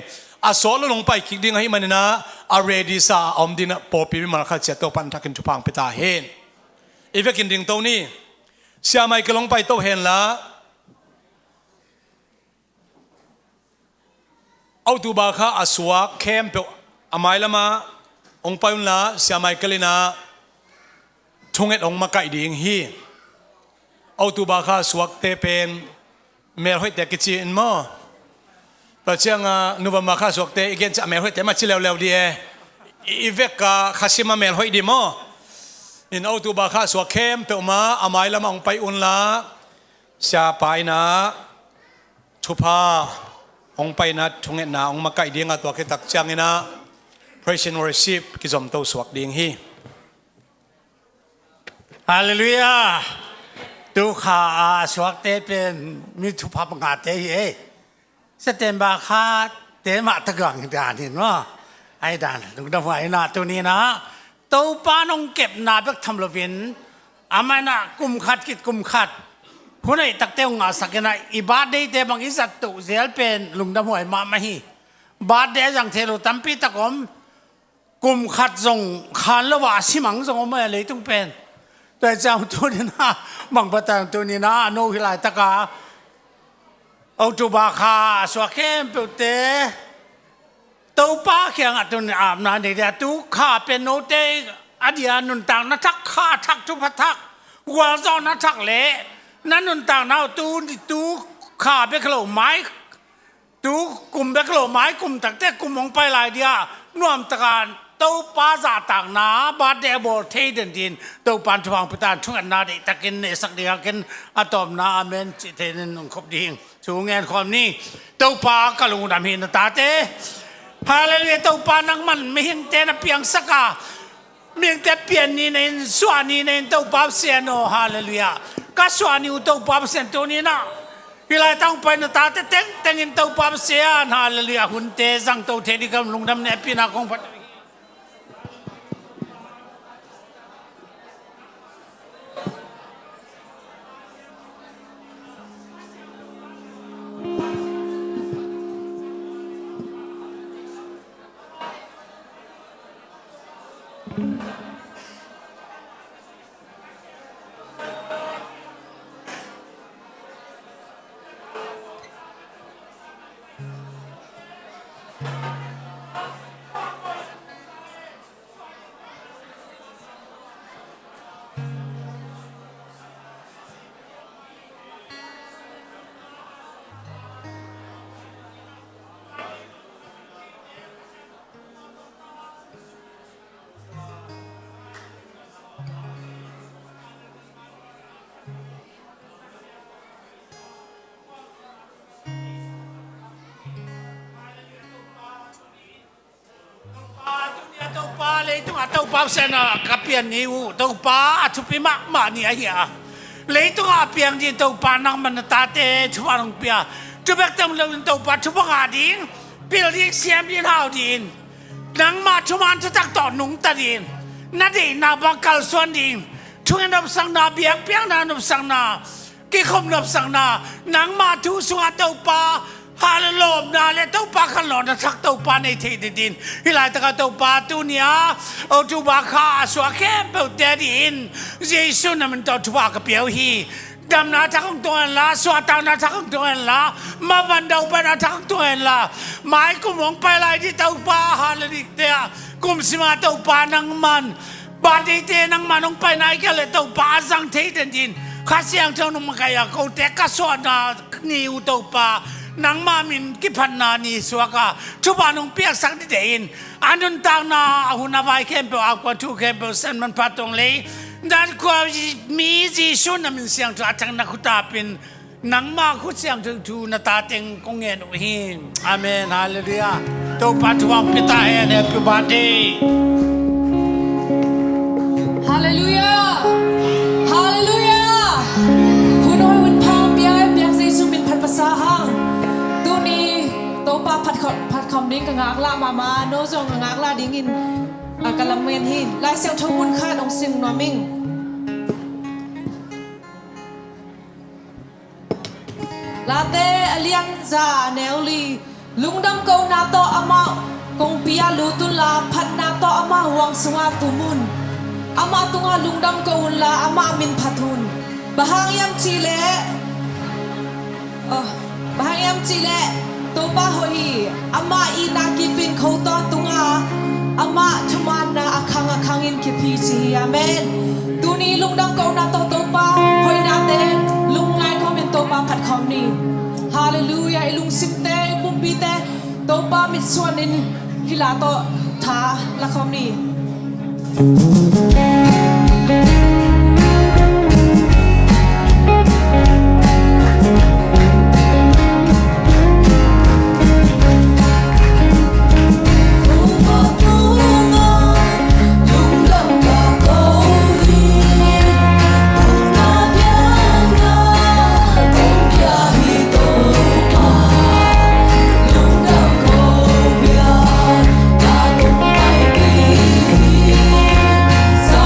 Speaker 1: อาโซลลงไปคิดดิ้งให้มันนะอาเรดิซาอมดินะปอปีมันขัดเสียตัวปันทักินทุพังไปตาเห็นอีเวกินดิ้งตัวนี้เสียไม่ก็ลงไปตัวเห็นละเอาตัวบาข้าอาสวะเข้มเปอามายละมาองไปอุ่นละเสียไม่ก็เลยนะทงเอ็ดองมาไก่ดิ้งฮีเอาตัวบาข้าสวกเตเป็นเมลห้อยแต่กิจอินมอแต่เชียงนูบมาข้าสวกเตอีกจะเมลห้อยแต่มาชิเลวเลวดีอีเวกข้าชิมาเมลห้อยดีมออินเอาตัวบาข้าสวกเข้มเปอมาอามายละมาองไปอุ่นละเสียไปนะทุพาองไปนะทงเอ็ดนะองมาไก่ดิ้งตัวคิดตักจังนะ praise and worship กิจอมตัวสวกดิ้งฮี
Speaker 2: ฮาเลลูยาดูข่าสวกเตเป็นมีทุพงาเตยสเตมบาคาเตมาตะกังดานเห็นว่าไอ้ดานลุงดำไว้นาตัวนี้นะตัวป้านงเก็บนาเบกทำละวินอามานะกุมขัดกิดกุมขัดผู้ใดตักเตงอาสักนะอิบาดได้เตบังอิสัตตุเสียเป็นลุงดำไว้มาไม่ฮีบาดเดจังเทโลตัมปีตะกอมกุมขัดทรงขันละว่าสิมังทรงไม่เลยต้องเป็นแต่เจ้าตัวนี้นะบางประการตัวนี้นะโนฮิลายตะกาเอาตัวบาคาสวะเข้มเปิดเตะตัวป้าเขียงอัตุนอาบน้ำเดียตัวข้าเป็นโนเตอดียนุนต่างนักทักข้าทักทุพทักวัวซ้อนนักทักเละนั่นนุนต่างน่าตัวข้าเป็นขลุ่มไม้ตัวกลุ่มเป็นขลุ่มไม้กลุ่มตักแต่กลุ่มมองไปหลายเดียน่วมตะการตัวป้าจ่าต่างนาบาดเดบเทเดนดินตัวปันทวังพิตาช่วงนาเดตะกินเนสักเดียกินอะตอมนาอเมนจิเทนนงคบดิ่งชูเงินความนี้ตัวป้ากะลุงดำหินตาเตฮาเลลูยาตัวป้านังมันไม่เห็นเตนเปียงสักาเมียงแต่เปลี่ยนนี่ในส่วนนี้ในตัวป้าเสียโนฮาเลลูยาก็ส่วนนี้ตัวป้าเสียตัวนี้นะเวลาต้องไปนตาเตเต็งอินตัวป้าเสียฮาเลลูยาหุ่นเตสังตัวเทดิกำลุงดำเนปีนาคงพัดตัวป้าเลยตัวตัวป้าเสนากับเปียนนิวตัวป้าทุพิมะมาเนี่ยเหี้ยเลยตัวเปียงจีตัวป้านังมันตาเตชัวร์ลงเปียจุดเบกตำเรื่องตัวป้าชุบงาดินเปียเรียกเสียมยินหาวดินนังมาชุมันจะตักต่อหนุ่งตาดินนาดีนาบังกัลส่วนดินช่วยนับสังนาเบียงเปียงนานับสังนากี่คมนับสังนานังมาทุสวาตัวป้าฮาเลโลมนาเลตัวป้าขันหลอนทักตัวป้าในที่ดินฮิลายตะกตัวป้าตัวเนี้ยเอาตัวบ้าข้าสวะเข้มเปิดเดดินเยซูนั่นมันตัวบ้ากับเปียวฮีดำนาทักของตัวเองละสวะตานาทักของตัวเองละมาวันเดาไปนาทักของตัวเองละหมายกุมองไปลายที่ตัวป้าฮาเลลิกเดียกุมสิมาตัวป้านังมันบาดเตนังมันองไปไหนกันเลยตัวป้าสังเทดินข้าเสียงเจ้านุ่มกายเขาเตะกสวนานิวตัวป้านังมามินกิพันนานีสวกาชุบานุงเปียกสักดิเดนอันนุนตางนาหุนาไวเข้มเปอากว่าทุกเข้มเปอเซนมันพัดตรงเลยดันกว่ามีจีชุนมันเสียงตัวจังนักขุตาเป็นนังมาขุเสียงถึงทูนาตาเต็งกงเงินอุหินอาเมนฮาเลลูยาตัวปัจจุบันพิตาเอ็นเอพิบาดี
Speaker 3: ฮาเลลูยาฮาเลลูยาคุณน้อยวันพามเปียเปียกใจสุมินพันภาษาห้างตัวนี้ตัวป้าพัดคำดิ้งกับงากละมาโนจงกับงากละดิ้งอินกะละเมนหินลายเซลทงมุนค่าองซิงนอมิงลาเตอเลียงจาเนลลี lungdam ko na to ama kung pia lutula phat na to ama huang sunga tumun ama tunga lungdam ko la ama min phathun bahangyam chile bahangyam chile to pa hoi ama i na kipin khauta tunga ama thuman na akhangin kipi chi amen tuni lungdam ko na to pa hoi na te lungai ko min to pa phat khom ni hallelujah ilung simte pumpite to pa mit suanin hila to tha la khom ni
Speaker 4: Sa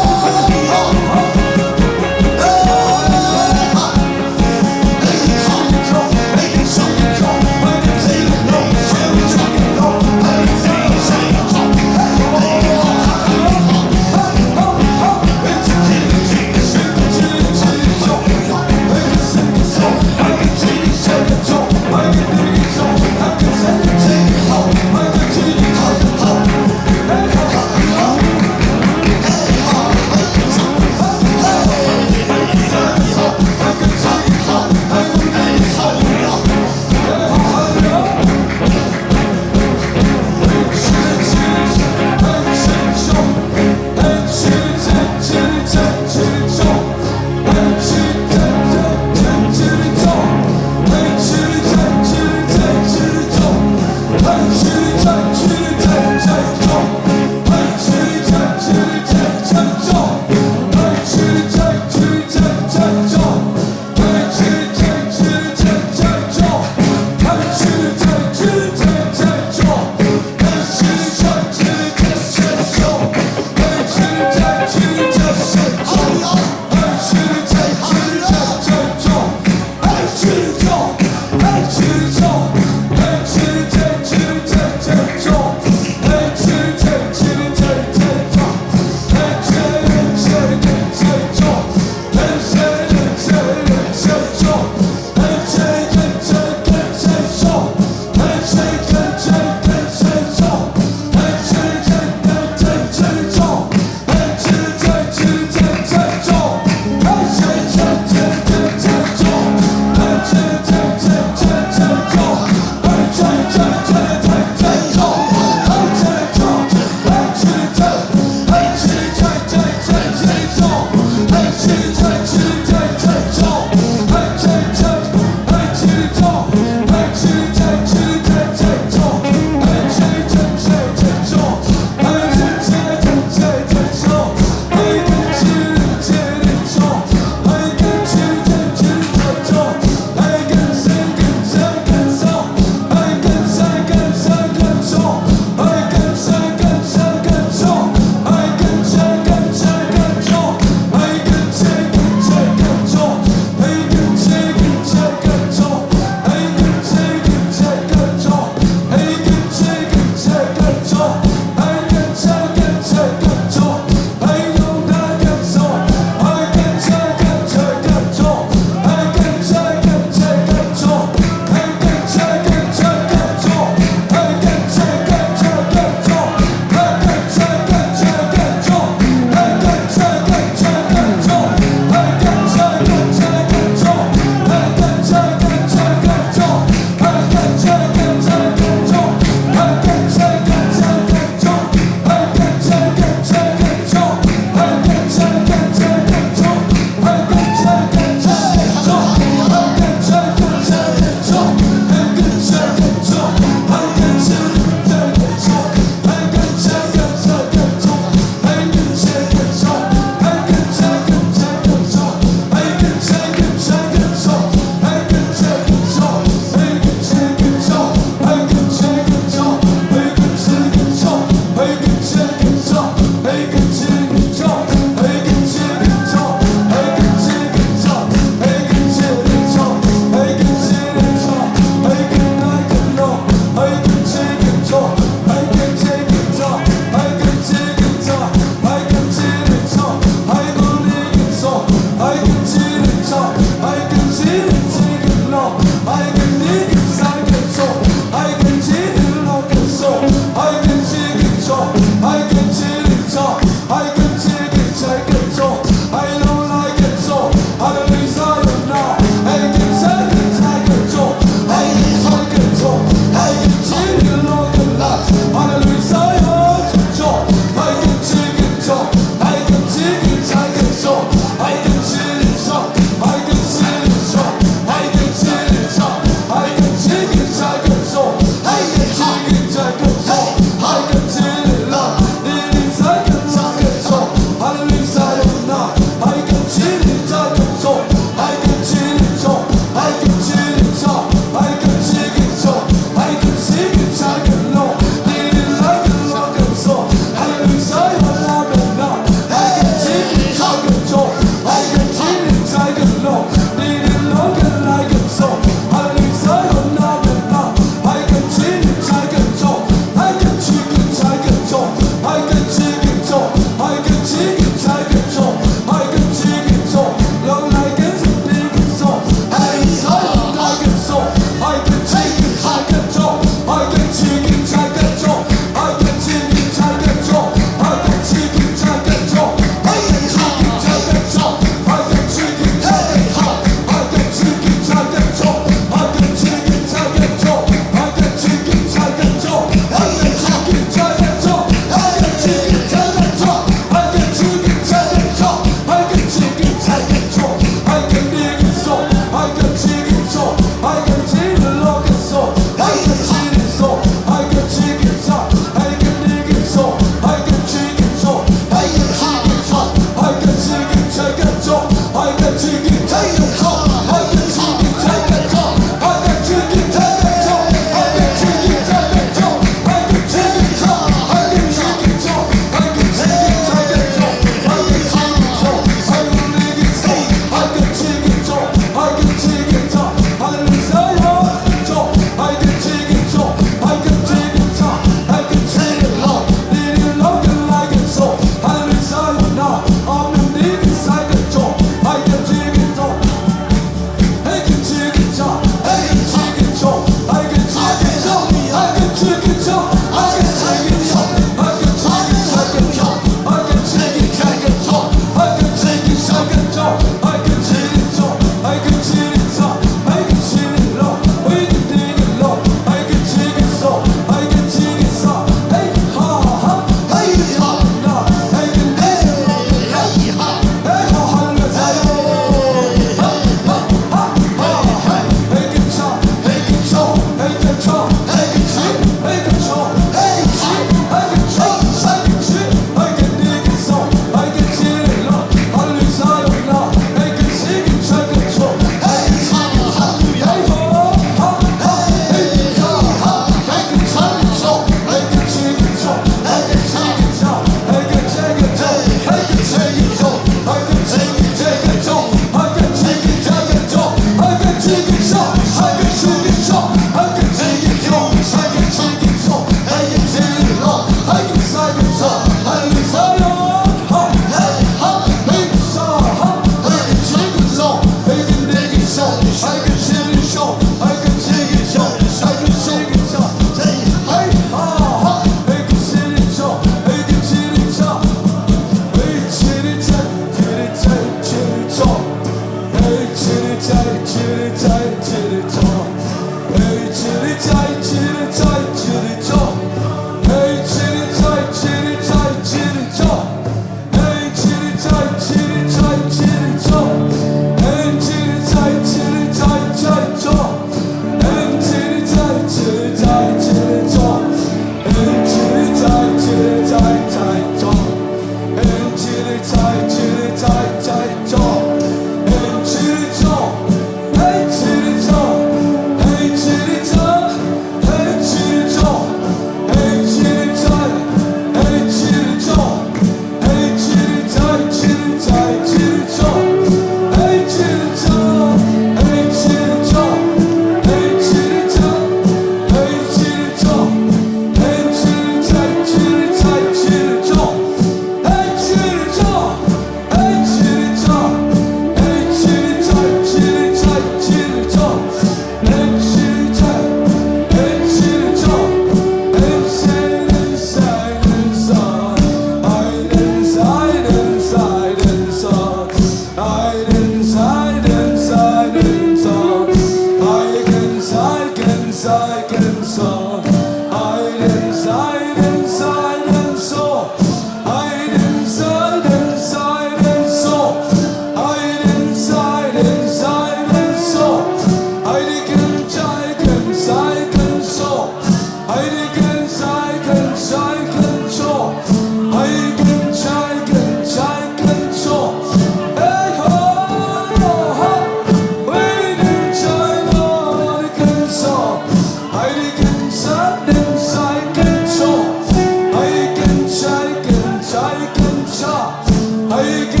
Speaker 4: Hey,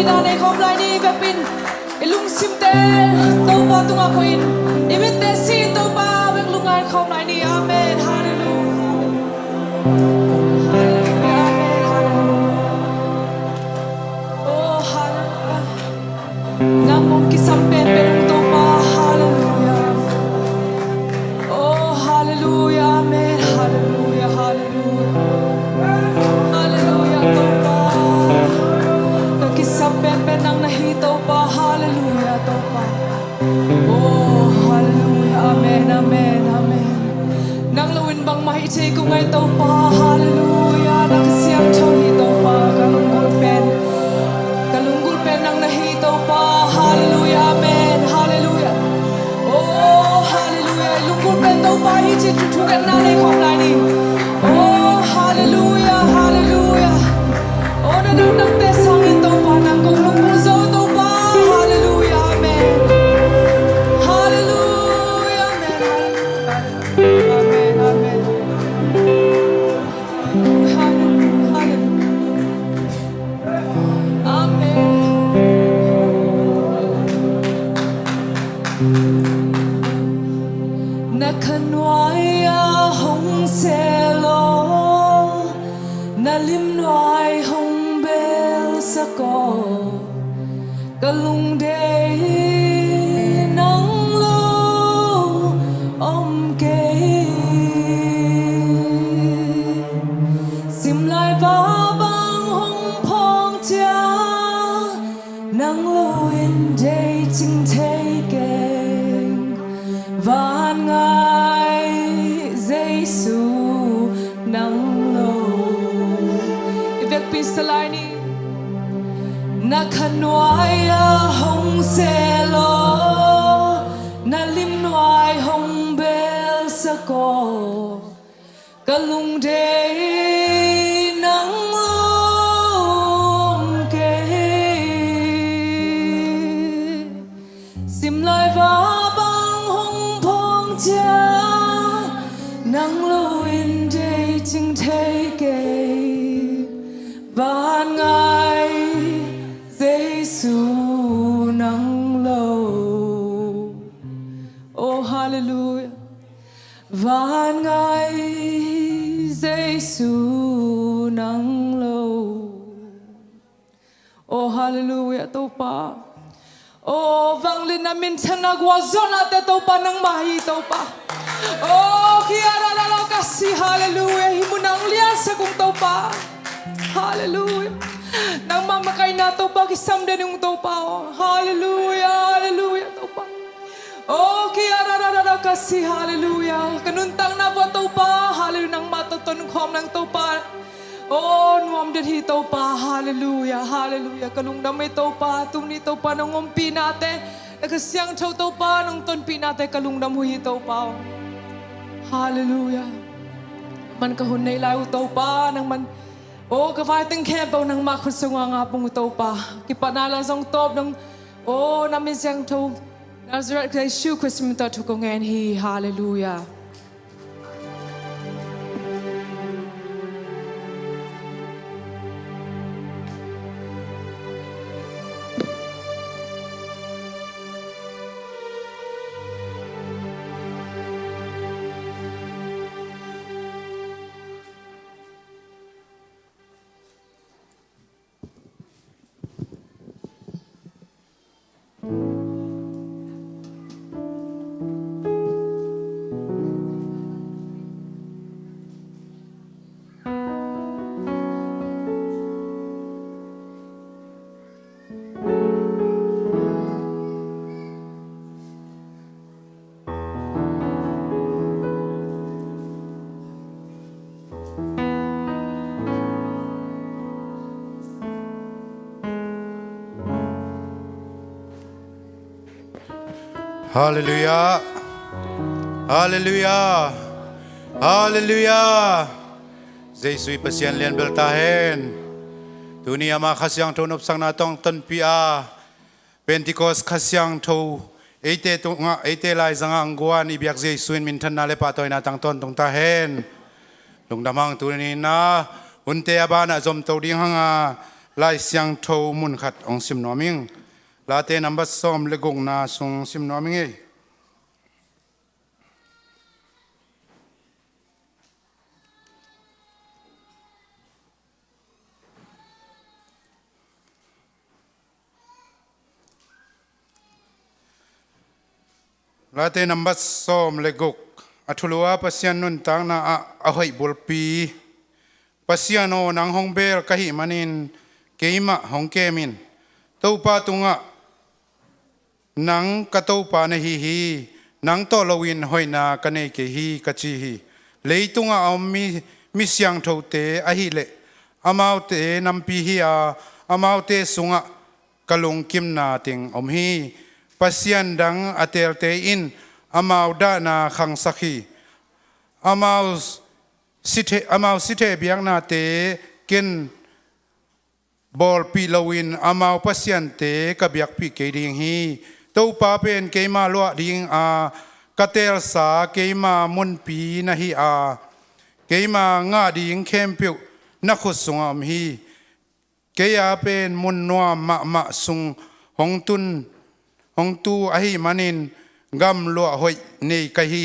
Speaker 3: na nei khom lai ni ve pin ilung sim te to pa tunga koin imin te sin to pa ve lungai khom lai ni amen hallelujah hallelujah amen hallelujah oh hallelujah nang mong kisampen penung to pa hallelujah oh hallelujah amen hallelujah hallelujah hallelujah to pa kisampen penang nahito pa hallelujah to pa oh hallelujah amen amen amen nang luwin bang mahitay ko ngay to pa hallelujah nakasiyang choy to pa kalunggol pen nang nahito pa hallelujah amen hallelujah oh hallelujah lunggol pen to pa hichit tutugan na nay khom lai ni oh hallelujah hallelujah oh nanang nang tesangin to pa nang kong lungkuzo to pa hallelujah amen hallelujah amen hallelujah amen amen hallelujah amen nakanwaya hong selo nalim noai hong bel sako kalung day nang lo om ke sim lai ba bang hong phong cha nang lo in day ching tay keng van ngai Giêsu nang lo ivek pisalani nakanwaya hong selo nalim noai hong bel sako kalung day nang lom ke sim lai va bang hong phong cha nang lo in day ching tay ke van ngai Giêsu nang lo oh hallelujah van ngai Giêsu nang lo oh hallelujah to pa oh vang lin namin sanagwa zona te to pa nang mahi to pa oh kiara la la kasi hallelujah himunang lian sa kung to pa hallelujah nang mamakay na to pa kisam din yung to pa oh hallelujah hallelujah to pa oh kiara la la kasi hallelujah kanuntang na po to pa hallelujah nang matuton kom nang to pa oh nuam din hito pa hallelujah hallelujah kanung damay to pa tumni to pa nang umpi nate nagkasyang chow to pa nang tonpi nate kalung damu hito pa hallelujah man kahunay lao to pa nang man oh kafateng kebaw nang makusunga nga pong to pa kipanalang sang top nang oh namin siyang to Nazareth kay shu kusminta tukongen hi hallelujah
Speaker 4: Hallelujah. Hallelujah. Hallelujah. Giêsu pasian lian beltahen. Dunia ma khasyang tonop sang natong tonpia. Pentecost khasyang tho ete tunga ete lai zanga angguan ibyak Giêsu min than na le patoy na tang ton tung tahen. Lungdamang tunina unte abana zom to ding hanga ลายเสียงโทมุนขัดองสิมนอมิงลาเตนัมบัสซอมเลกงนาทรงสิมนอมิงลาเตนัมบัสซอมเลกกอัทุลัวปัสยานุนตังนาอะหอยบุลปีปัสยาโนนังฮงเบลกะหิมันินเกยมะฮงเกมินตูปาตุงะนังกะตูปาเนฮีฮีนังโตลวินหอยนากะเนเกฮีกะจีฮีเลยตุงะเอามิเสียงโทเตอะหิเลอามาวเตนัมปีฮีอามาวเตสุงะกะลุงกิมนาติงอมฮีปัสยันดังอเตลเตอินอามาวดานาขังสักฮีอามาวสิเทเบียงนาเตกินบอลปีลวินอามาวปัสยันเตกะเบียกปีเกดิงฮีตูปาเป็นเกมาลวดิงกะเตลสาเกมามุนปีนะฮีเกมางาดิงเข้มปิวนักขุดสงอมฮีเกียเป็นมุนนัวมะสุงหงตุนหงตูอหิมันินกำลัวหอยในกะฮี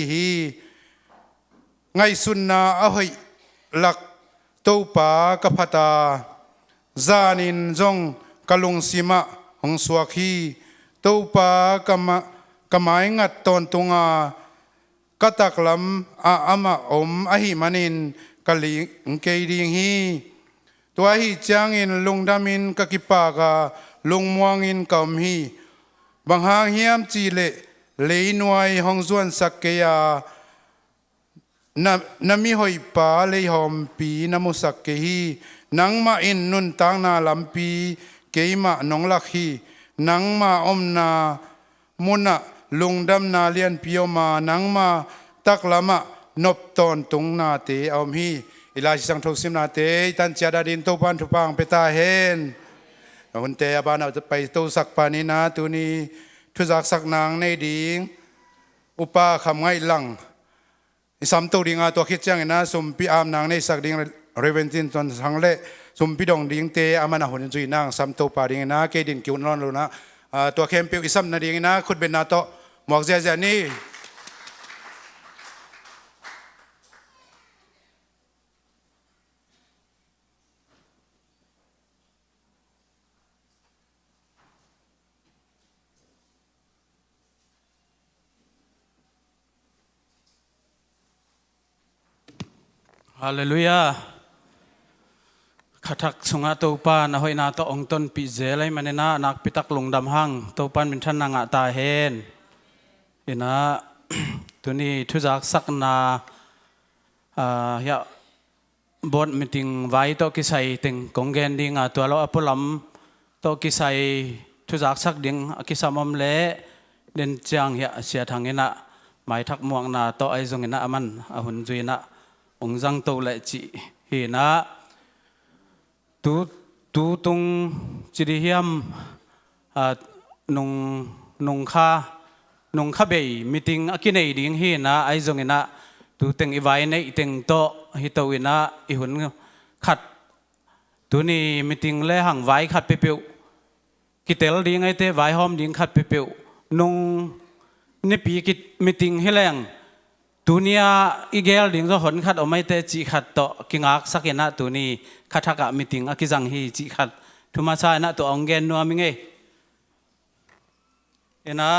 Speaker 4: ไงสุนนาอหอยหลักตูปากะพตาจานินจงกะลุงสิมะหงสวกฮีตูปากะไมงัดตอนตุงกะตักลำอามะอมอหิมันินกะลิงเกดิงฮีตัวฮีจางอินลุงดามินกะกิปากะลุงมวงอินกำฮีบางหางเฮียมจีเลเลยนวยหงส่วนสักเกียนามีหอยป่าเลยหอมปีนามุสักเกฮีนังมาอินนุนตังนาลำปีเกยมะนองลักฮีนังมาอมนามุนะลุงดำนาเลียนพิโยมานังมาตักละมะนบตอนตุงนาเตอมฮีอิลาสังทุสิมนาเตตันเจดาดินตุปันทุปังเปตาเฮนคนเตยบานเอาจะไปตู้สักปานินาตัวนี้ทุจักสักนางในดิงอุปาคำไงหลังสามตัวดิงตัวคิดจังนะสมปีอามนางในสักดิงเรเวนตินตอนสังเล่สมปีดองดิงเตอามันหุ่นจุยนางสามตัวปาดิงนะเกดินกิวนร้อนรู้นะตัวเข้มเปียวอิสัมนาดิงนะคุณเป็นนาโตหมอกเจนี่
Speaker 2: ฮาเลลูยาขัดสุงาตูปานะหอยนาตองต้นปีเจลัยมันนานักปิตักลงดำหังตูปานเป็นท่านนางตาเฮนเห็นนะตัวนี้ทุจักสักนาบทมีติงไว้โตกิไซติงกงเกนดิงตัวเราอภุลัมโตกิไซทุจักสักดิงกิสามอมเล่เดินจางเสียทางเงินะหมายทักม่วงนาโตไอจงเงินะมันหุ่นจุยนะองจังโตเลจิเห็นนะตูตุงจิริยมนงข้าเบยมีติงอากินเอดิงเห็นนะไอจงเงินะตูเต็งอีไว้ในเต็งโตฮิตวินะอีหุ่นขัดตัวนี้มีติงเล่หังไว้ขัดเปียวกิเตลดิงไอเตไว้หอมดิงขัดเปียวนงนี่ปีกิมีติงเฮแรงตัวนี้อีเกลดิงก็หนขัดเอาไม่เตจีขัดโตกิงักสักนะตัวนี้ขัดทักมีติงอากิจังฮีจีขัดทุมาใช่นะตัวองเกนนัวมิงเอ็นะ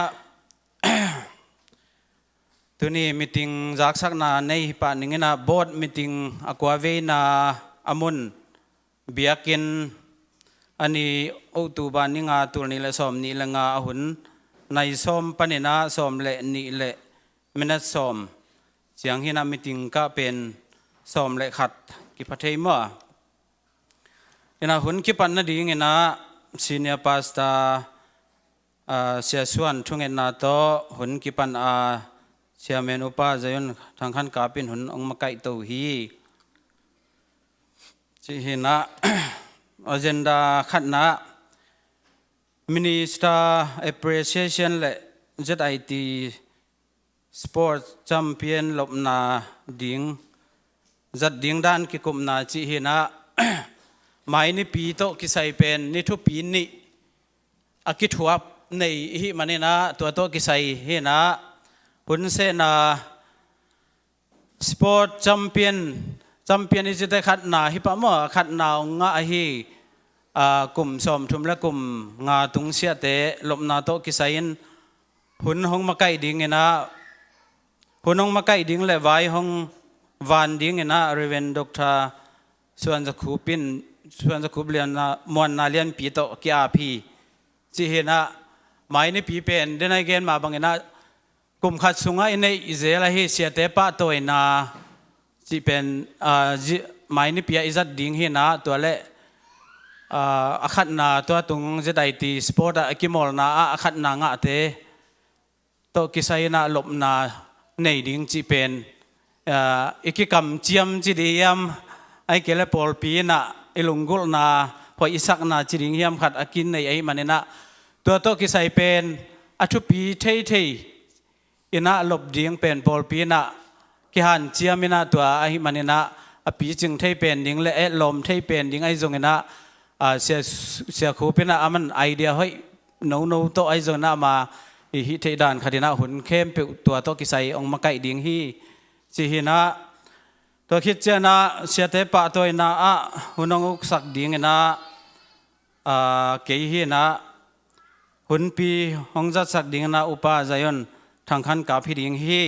Speaker 2: ตัวนี้มีติงจากสักนาในป่านิ่งนะบอดมีติงอควาเวนาอมุนเบียกินอันนี้อุตุบานิงาตัวนี้ละสมนี่ละงาหุ่นในสมปนินาสมเละนี่เละมินัสสมเสียงที่นำมีติงก็เป็นสมเละขัดกิพัทเทมัวเอ็นะหุ่นกิปันนาดีเงินะซีเนียปาสตาเสียส่วนทุ่งเงินนาโตหุ่นกิปันเชียเมนุปาใจยนทางขันกาเป็นหุ่นองมาไก่ตัวฮีจีเห็นนะagenda ขัดนะ Minister Appreciation และ ZIT Sport Champion ลบนาดิ่งจัดดิ่งด้านกิกุมนาจีเห็นนะ
Speaker 5: mai ni pi to kisai pen ni thu pi ni akithuap nei hi manina to kisai he na hun se na sport champion is the khat na hi pa mo khat na nga hi kum som thum la kum nga tung sia te lop na to kisain hun hong ma kai ding ena hun hong ma kai ding le vai hong van ding ena reven doctor suan za khu lian na mon na lian pi to kya phi chi he na mai ni pi pen den ai gen ma bang ena kum khat sunga ine izela hi sia te pa to ina chi pen mai ni pia izat ding hi na to le akhat na to tung zedai ti sport a kimol na akhat na nga te to kisai na lop na nei ding chi pen ikikam chiam chi diam ai kele pol pi na ilungul na poi isak na chi ding hiam khat akin nei ai manena to kisai pen athu pi thei ina lop ding pen pol pi na ki han chiamina to ai manena api ching thei pen ding le lom thei pen ding ai zongena sia khu pena aman idea hoi no to ai zona ma hi thei dan khadina hun khem pe to kisai ong makai ding hi chi hi na to khit chena sia te pa to ina hunong uk sak ding ina ke hi na hun pi hong zat sak ding na upa zayon thang khan ka phi ding hi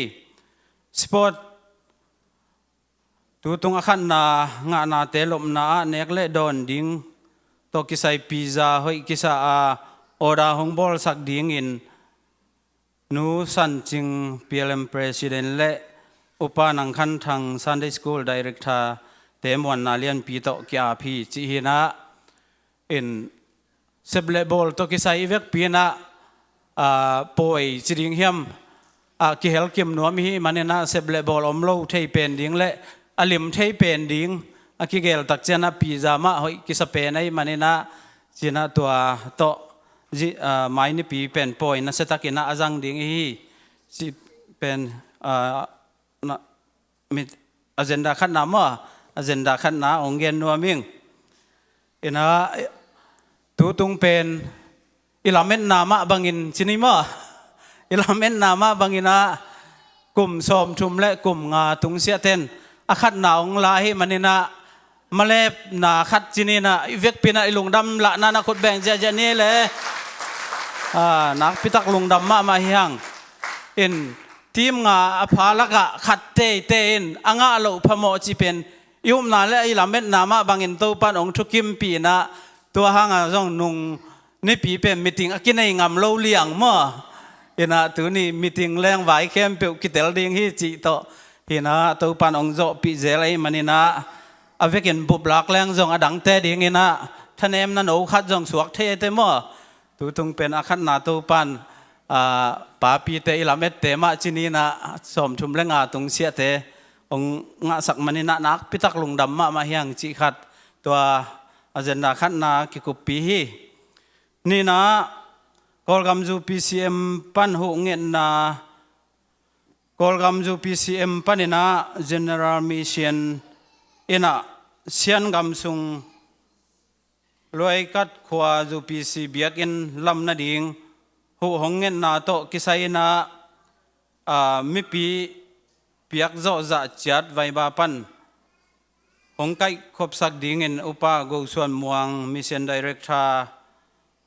Speaker 5: sport tu tung akhan na nga na te lom na nek le don ding to kisai pizza hoi kisa ora hong bol sak ding in nu san ching PLM president le upa nang khan thang Sunday school director te mon na lian pi to kya phi chi hi na in seble bol to kisai vek pi na poi chiring hiam ki hel kim nuam hi manena seble bol omlo thei pen ding le alim thei pen ding akigel tak chena pizza ma hoi kisape nai manena china tua to ji mai ni pi pen poi na setakina azang ding hi si pen na mit agenda khan na ma agenda khan na ongen nuaming ina tu tung pen ilamen nama bangin chini ma ilamen nama bangina kum som thum le kum nga tung sia ten akhat na ong la hi manina malep na khat chini na vek pina ilung dam la na khot beng ja ni le nak pitak lung dam ma hiang in team nga aphalaka khat te in anga lo phamo chi pen yum na le ilamen nama bangin to pan ong thukim pi na to hanga jong nung ni pi pen meeting akinai ngam lo liang mo ina tu ni meeting leng vai kem pe kitel ding hi chi to hina to pan ong zo pi zelai manina avekin bublak leng jong adang te ding ina thanem na no khat jong suak the te mo tu tung pen akhat na to pan pa pi te ilamet te ma chini na som thum lenga tung sia te ong nga sak manina nak pitak lung dam ma hiang chi khat to agenda khat na ki ku pi hi ni na kolgam ju PCM pan hu ngen na kolgam ju PCM panina general mission ina sian gam sung loi kat khwa ju PC biak in lam na ding hu hong ngen na to kisai na mi pi piak zo za chat vai ba pan hong kai khop sak ding in upa go suan muang mission director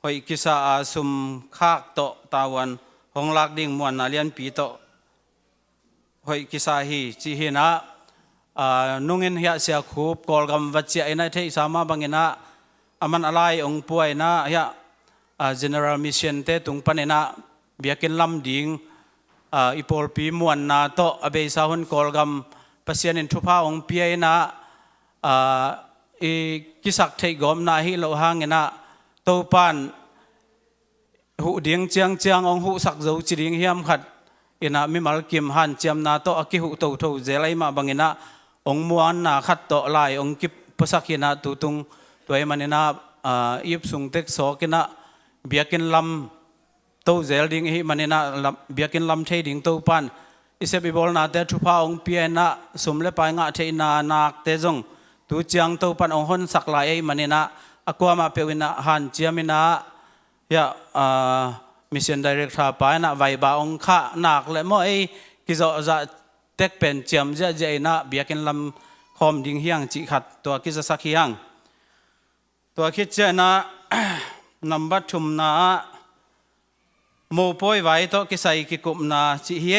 Speaker 5: hoi kisa sum khak to tawan hong lak ding muan na lian pi to hoi kisa hi chi hi na nungin hiya sia khup kolgam wachia ina thei sama bangina aman alai ong puai na ya general mission te tung panena biakin lam ding ipol pi muan na to abe sa hun kolgam pasien in thupa ong pi na kisak thei gom na hi lo hangena to pan hu ding chiang ong hu sak zo chi ding hiam khat ina mi mal kim han chiam na to aki hu to tho zelai ma bangina ong muan na khat to lai ong kip pasakina tu tung toy manina ip sung tek so kina biakin lam to zel ding hi manina biakin lam thei ding to pan ise bi bol na te thupa ong pi na sumle pa nga thei na nak te jong tu chiang to pan ong hon sak lai ai manina akwa ma pewina han chiamina ya mission director pa na vai ba ong kha nak le mo ai ki zo za tek pen chiam ja je na biakin lam khom ding hiang chi khat to ki za sak hiang to khit che na number thum na mo poi vai to ki sai ki kum na chi hi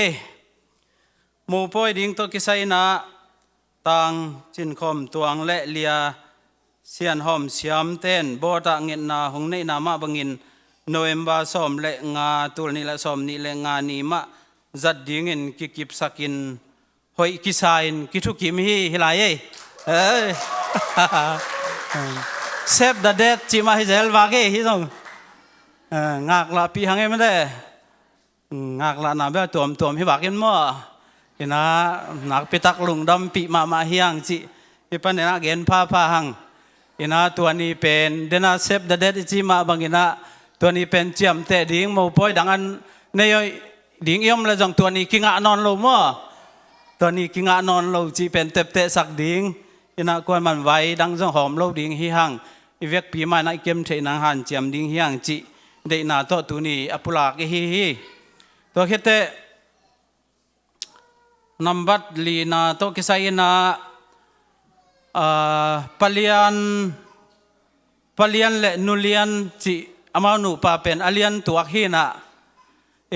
Speaker 5: mo poi ding to ki sai na tang chin khom tuang le lia sian hom siam ten bo ta ngin na hong nei na ma bangin November som le nga tul ni la som ni le nga ni ma zat ding in ki kip sakin hoi ki sain ki thu kim hi hilai ei save the date chi ma hi zel wa ge hi song ngak la pi hang em de ngak la na be tuom hi wa kin mo ina nak pitak lung dam pi ma hiang chi ipan na gen pa hang inaตัวนี้เป็นเดน่าเซฟเดเดดจิมาบางอินะตัวนี้เป็นเจียมแต่ดิ้งโมปอยดังอันในดิ้งยอมละจังตัวนี้กิงะนอนลงมั้งตัวนี้กิงะนอนลงจีเป็นเตะเตะสักดิ้งอินะกวนมันไว้ดังจังหอมลงดิ้งฮิฮังอีเวกปีมาในเกมเทนังหันเจียมดิ้งฮิฮังจีเดน่าตัวนี้อปุลากฮิตัวคิดเตนัมบัดลีนาตัวกิไซนาpalian le nulian chi amau nu pa pen alian tuak hi na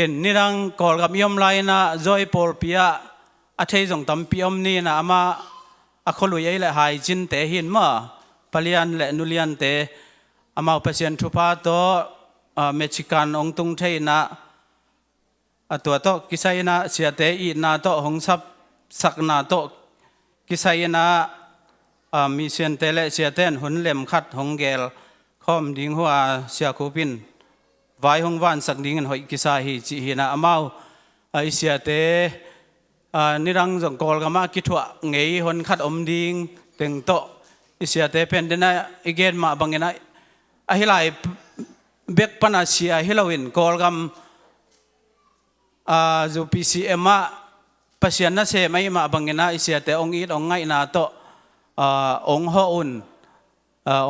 Speaker 5: en nirang kol gam yom lai na zoi pol pia a thei jong tam piom ni na ama a kholui ai le hai chin te hin ma palian le nulian te amau pasien thupa to mexican ong tung thei na atua to kisai na sia te i na to hong sap sak na to kisai naมีเสียนเตเลเสียเต้นหุ่นเล่มคัดหงเกลคอมดิ้งหัวเสียคูปินไว้หงวันสักดิ้งหอยกิสาฮีจีฮีนะอมาไอเสียเตนิรังจงกอลกามาคิดว่าเงยหนคัดอมดิ้งเต็งโตไอเสียเตเป็นเดนะอีเกนมาบางเงนะไอฮิไลเบกปนาเสียฮิลาวินกอลกามจูพีซีเอ็มมาปัศยานะเสไม่มาบางเงนะไอเสียเตองอีดองไงนาโตองค์ฮอุน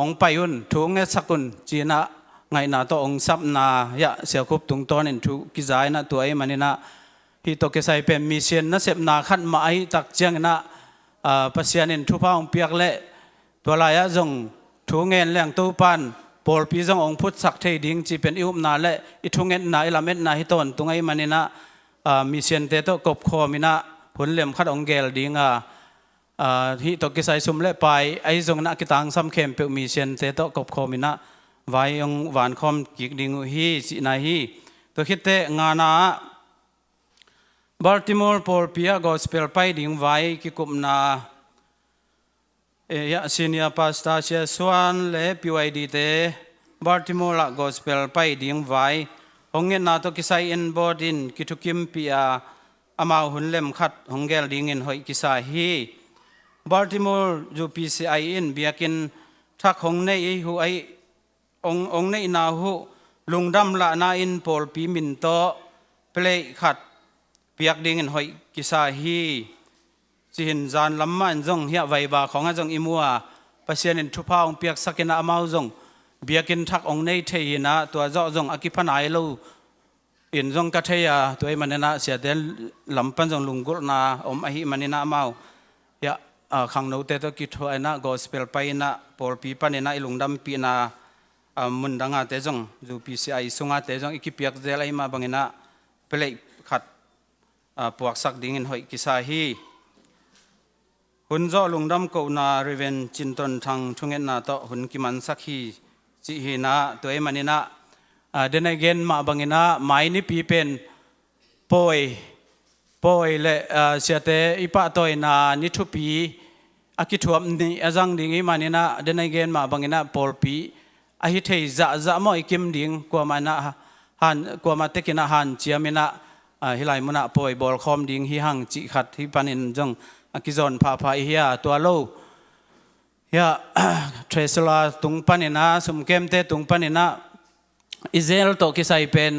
Speaker 5: องค์ไปอุนทุงเงสักุนจีน่ะไงน่ะตัวองค์ซับน่ะยะเสียคุบตุงตอนนินทุกิจายน่ะตัวไอ้มันนี่น่ะที่ตัวเกษายเป็นมิเชียนน่ะเสพน่ะขันมาไอ้ตักเจียงน่ะปัศยานินทุพาองเปียกเละตัวลายะจงทุงเงินแรงตู้ปันปอลปีจงองพุทธศักดิ์เทดิ้งจีเป็นอิวมน่ะเละอิทุงเงินน่ะอิลาเม็ดน่ะฮิตอนตุงไอ้มันนี่น่ะมิเชียนเตโตกบคอมิน่ะผลเหลี่ยมขัดองเกลดิ้งที่ตกิสายสุมเล่ไปไอ้จงนักกิตังซ้ำเข้มเปิมีเชนเตโตกบคอมินะไว้ยงหวานคอมกิกดิงฮีสินาฮีตัวคิดเตงานาบัลติมอร์พอลพิอากอสเปลไปดิงไว้กิกุมนายะซีเนียพาสตาเชียสวนเล่พิวไอดีเตบัลติมอร์ละกอสเปลไปดิงไว้หงเงินนาตกิสายอินบอดินกิทุกิมพิอาอามาหุ่นเล่มขัดหงเกลดิงอินหอยกิสาฮีBaltimore จู PCI อินเบียกินทักหงในหูไอองในนาหูลุงดำละนาอินปอลปีมินโตเปลยขัดเปียกดิ่งหอยกิสาฮีจีหินจานลำมันจงเฮียไวบาของจงอิมัวปัศยานินทุพาองเปียกสักินาอมาจงเบียกินทักองในเทียนะตัวเจาะจงอากิพันไอลูอินจงกัทเทียตัวไอมันนะเสียเดลลำปันจงลุงกุลนาอมอหิมันนะอมาขังโนเตโตกิทไอนะกอสเปลไปนะปอลปีปันนะอิลุงดำปีนะมุนดังอาเตจงจูพีซีไอสุงอาเตจงอิกิเปียกเจลไอมาบังนะเปลยขัดปวกสักดิ่งหอยกิสาฮีหุ่นจ่อลุงดำกูนาเรเวนจินตนทางทุ่งเงินนาโตหุ่นกิมันสักฮีจีฮีนะตัวไอมันนะเดนเกนมาบังนะไม้นี่ปีเป็นปอยเละเสียแต่อีป้าตัวน่ะนิทุปีอากิทวมนี่อาจังดิ่งอีมันนี่นะเดินเกนมาบางนะปอลปีอาฮิเทจะมอยกิมดิ่งกว่ามันนะหันกว่ามาเตกินะหันเจียมินะฮิไลมุนะปอยบอลคอมดิ่งฮิหังจิขัดฮิปันินจงอากิจอนพาเฮียตัวโลเฮียเทรสลาตุงปันินะสมเกมเตตุงปันินะอิเซลโตกิไซเป็น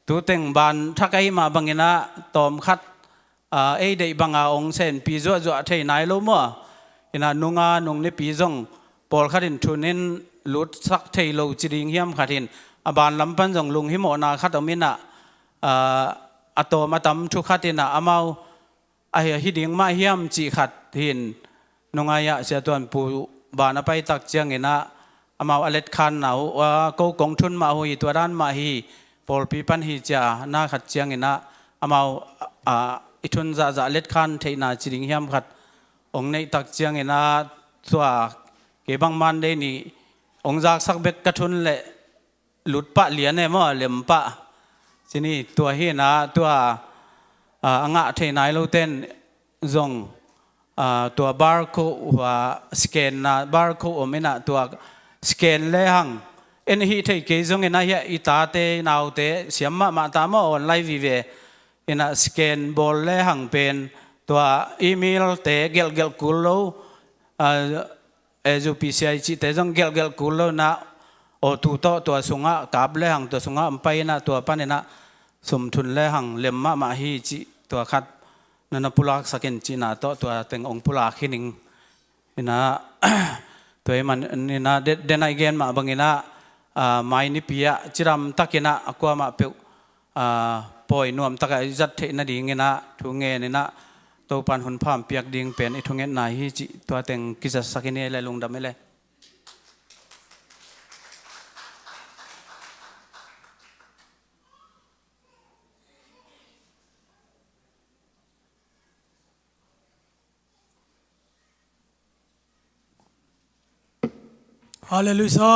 Speaker 5: ตัวเต็งบานทักไอมาบางนะตอมขัดไอเดบังอาองเซนปีจัวเทนายโลมัว อินานุงานุงนิปีจงปอลขัดินทุนินลุดสักเทโลจิริงเฮียมขัดินอบานลำพันจงลุงหิโมนาขัดอมินะอโตมาตำชุขัดินะอามาไอฮิดิงมาเฮียมจีขัดหินนุงายะเสียตัวนปูบานไปตักเจียงเงินะอามาอเล็ดคันเอาว่ากูกงทุนมาหุยตัวด้านมาฮีปอลปีปันฮีจานาขัดเจียงเงินะอามาอิทุนจะเล็ดคันเทนาจิริงเฮียมขัดองในตักเจียงเงินะตัวเก็บังมันได้นี่องจากสักเบกกระทุนเละหลุดปะเหลียนเนี่ยมั้งเหลี่ยมปะทีนี้ตัวเฮนะตัวงะเทนายเราเต้นจงตัวบาร์โคว่าสแกนนะบาร์โคอมินะตัวสแกนเลยหังเอ็นฮีเทเกจงเงินนะเฮียอิตาเตนาวเตเสียมมาตามออนไลน์วิเวเอ็นสแกนบอลเลยหังเป็นตัวอีเมลเตเกลกุลโลจูพีซีไอจีเตจงเกลกุลโลนะโอตูโตตัวสุงะกาบเลยหังตัวสุงะอัมไปนะตัวปันนะสมทุนเลยหังเล็มมาฮีจีตัวขัดนันปุลักสักเกนจีน่าตัวเต็งองปุลักหินิงนะตัวมันนี่นะเดนไอเกนมาบังเงินะไม่นิพิยะจิรำตักเนะอากว่ามาเปวปอยนวมตักจัดเทนดิ่งเงินะทุงเงินนี่นะตัวปันหุ่นพามเปียกดิ่งเป็นทุงเงินนายฮีจีตัวเต็งกิจสักเกนเลยลงดำไม่เลย
Speaker 6: ฮาเลลูยา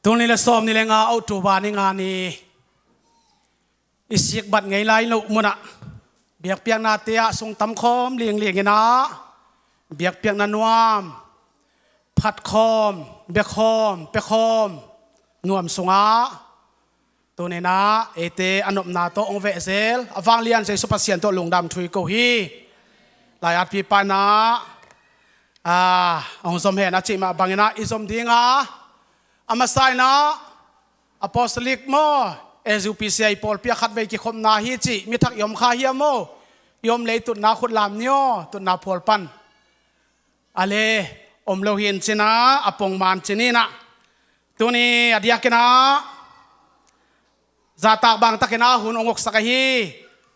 Speaker 6: ตรงนี้ละซ้อมนี่แหละงาเอาตัวบานในงานนี้อิสิกบัดไงไล่ลุมุนะเบียกเปียกนาเตียทรงตำคอมเลียงเงนะเบียกเปียกนันวามผัดคอมเบียกคอมเปียกคอมนวมสงาตัวนี้นะเอเตอนนบนาโตองเวเซลอวังเลียนใส่สุภาษิตตัวลงดำทุยโกฮีหลายอาทิตย์ปานะองสมเหตุนะจิมาบังนะอิสมดีงาอามาไซนะอพอสลิกโมเอซูพีซีไอปอลเปียขัดไปกิคมนาฮิจิมิทักยมข้าเฮียโมยมเลยตุนนาขุดลามเนียวตุนนาพอลปันอะไรอมโลหินเจนะอปงมันเจนี่นะตัวนี้อดียกินะซาตากบางตะกินะหุ่นองกสักฮี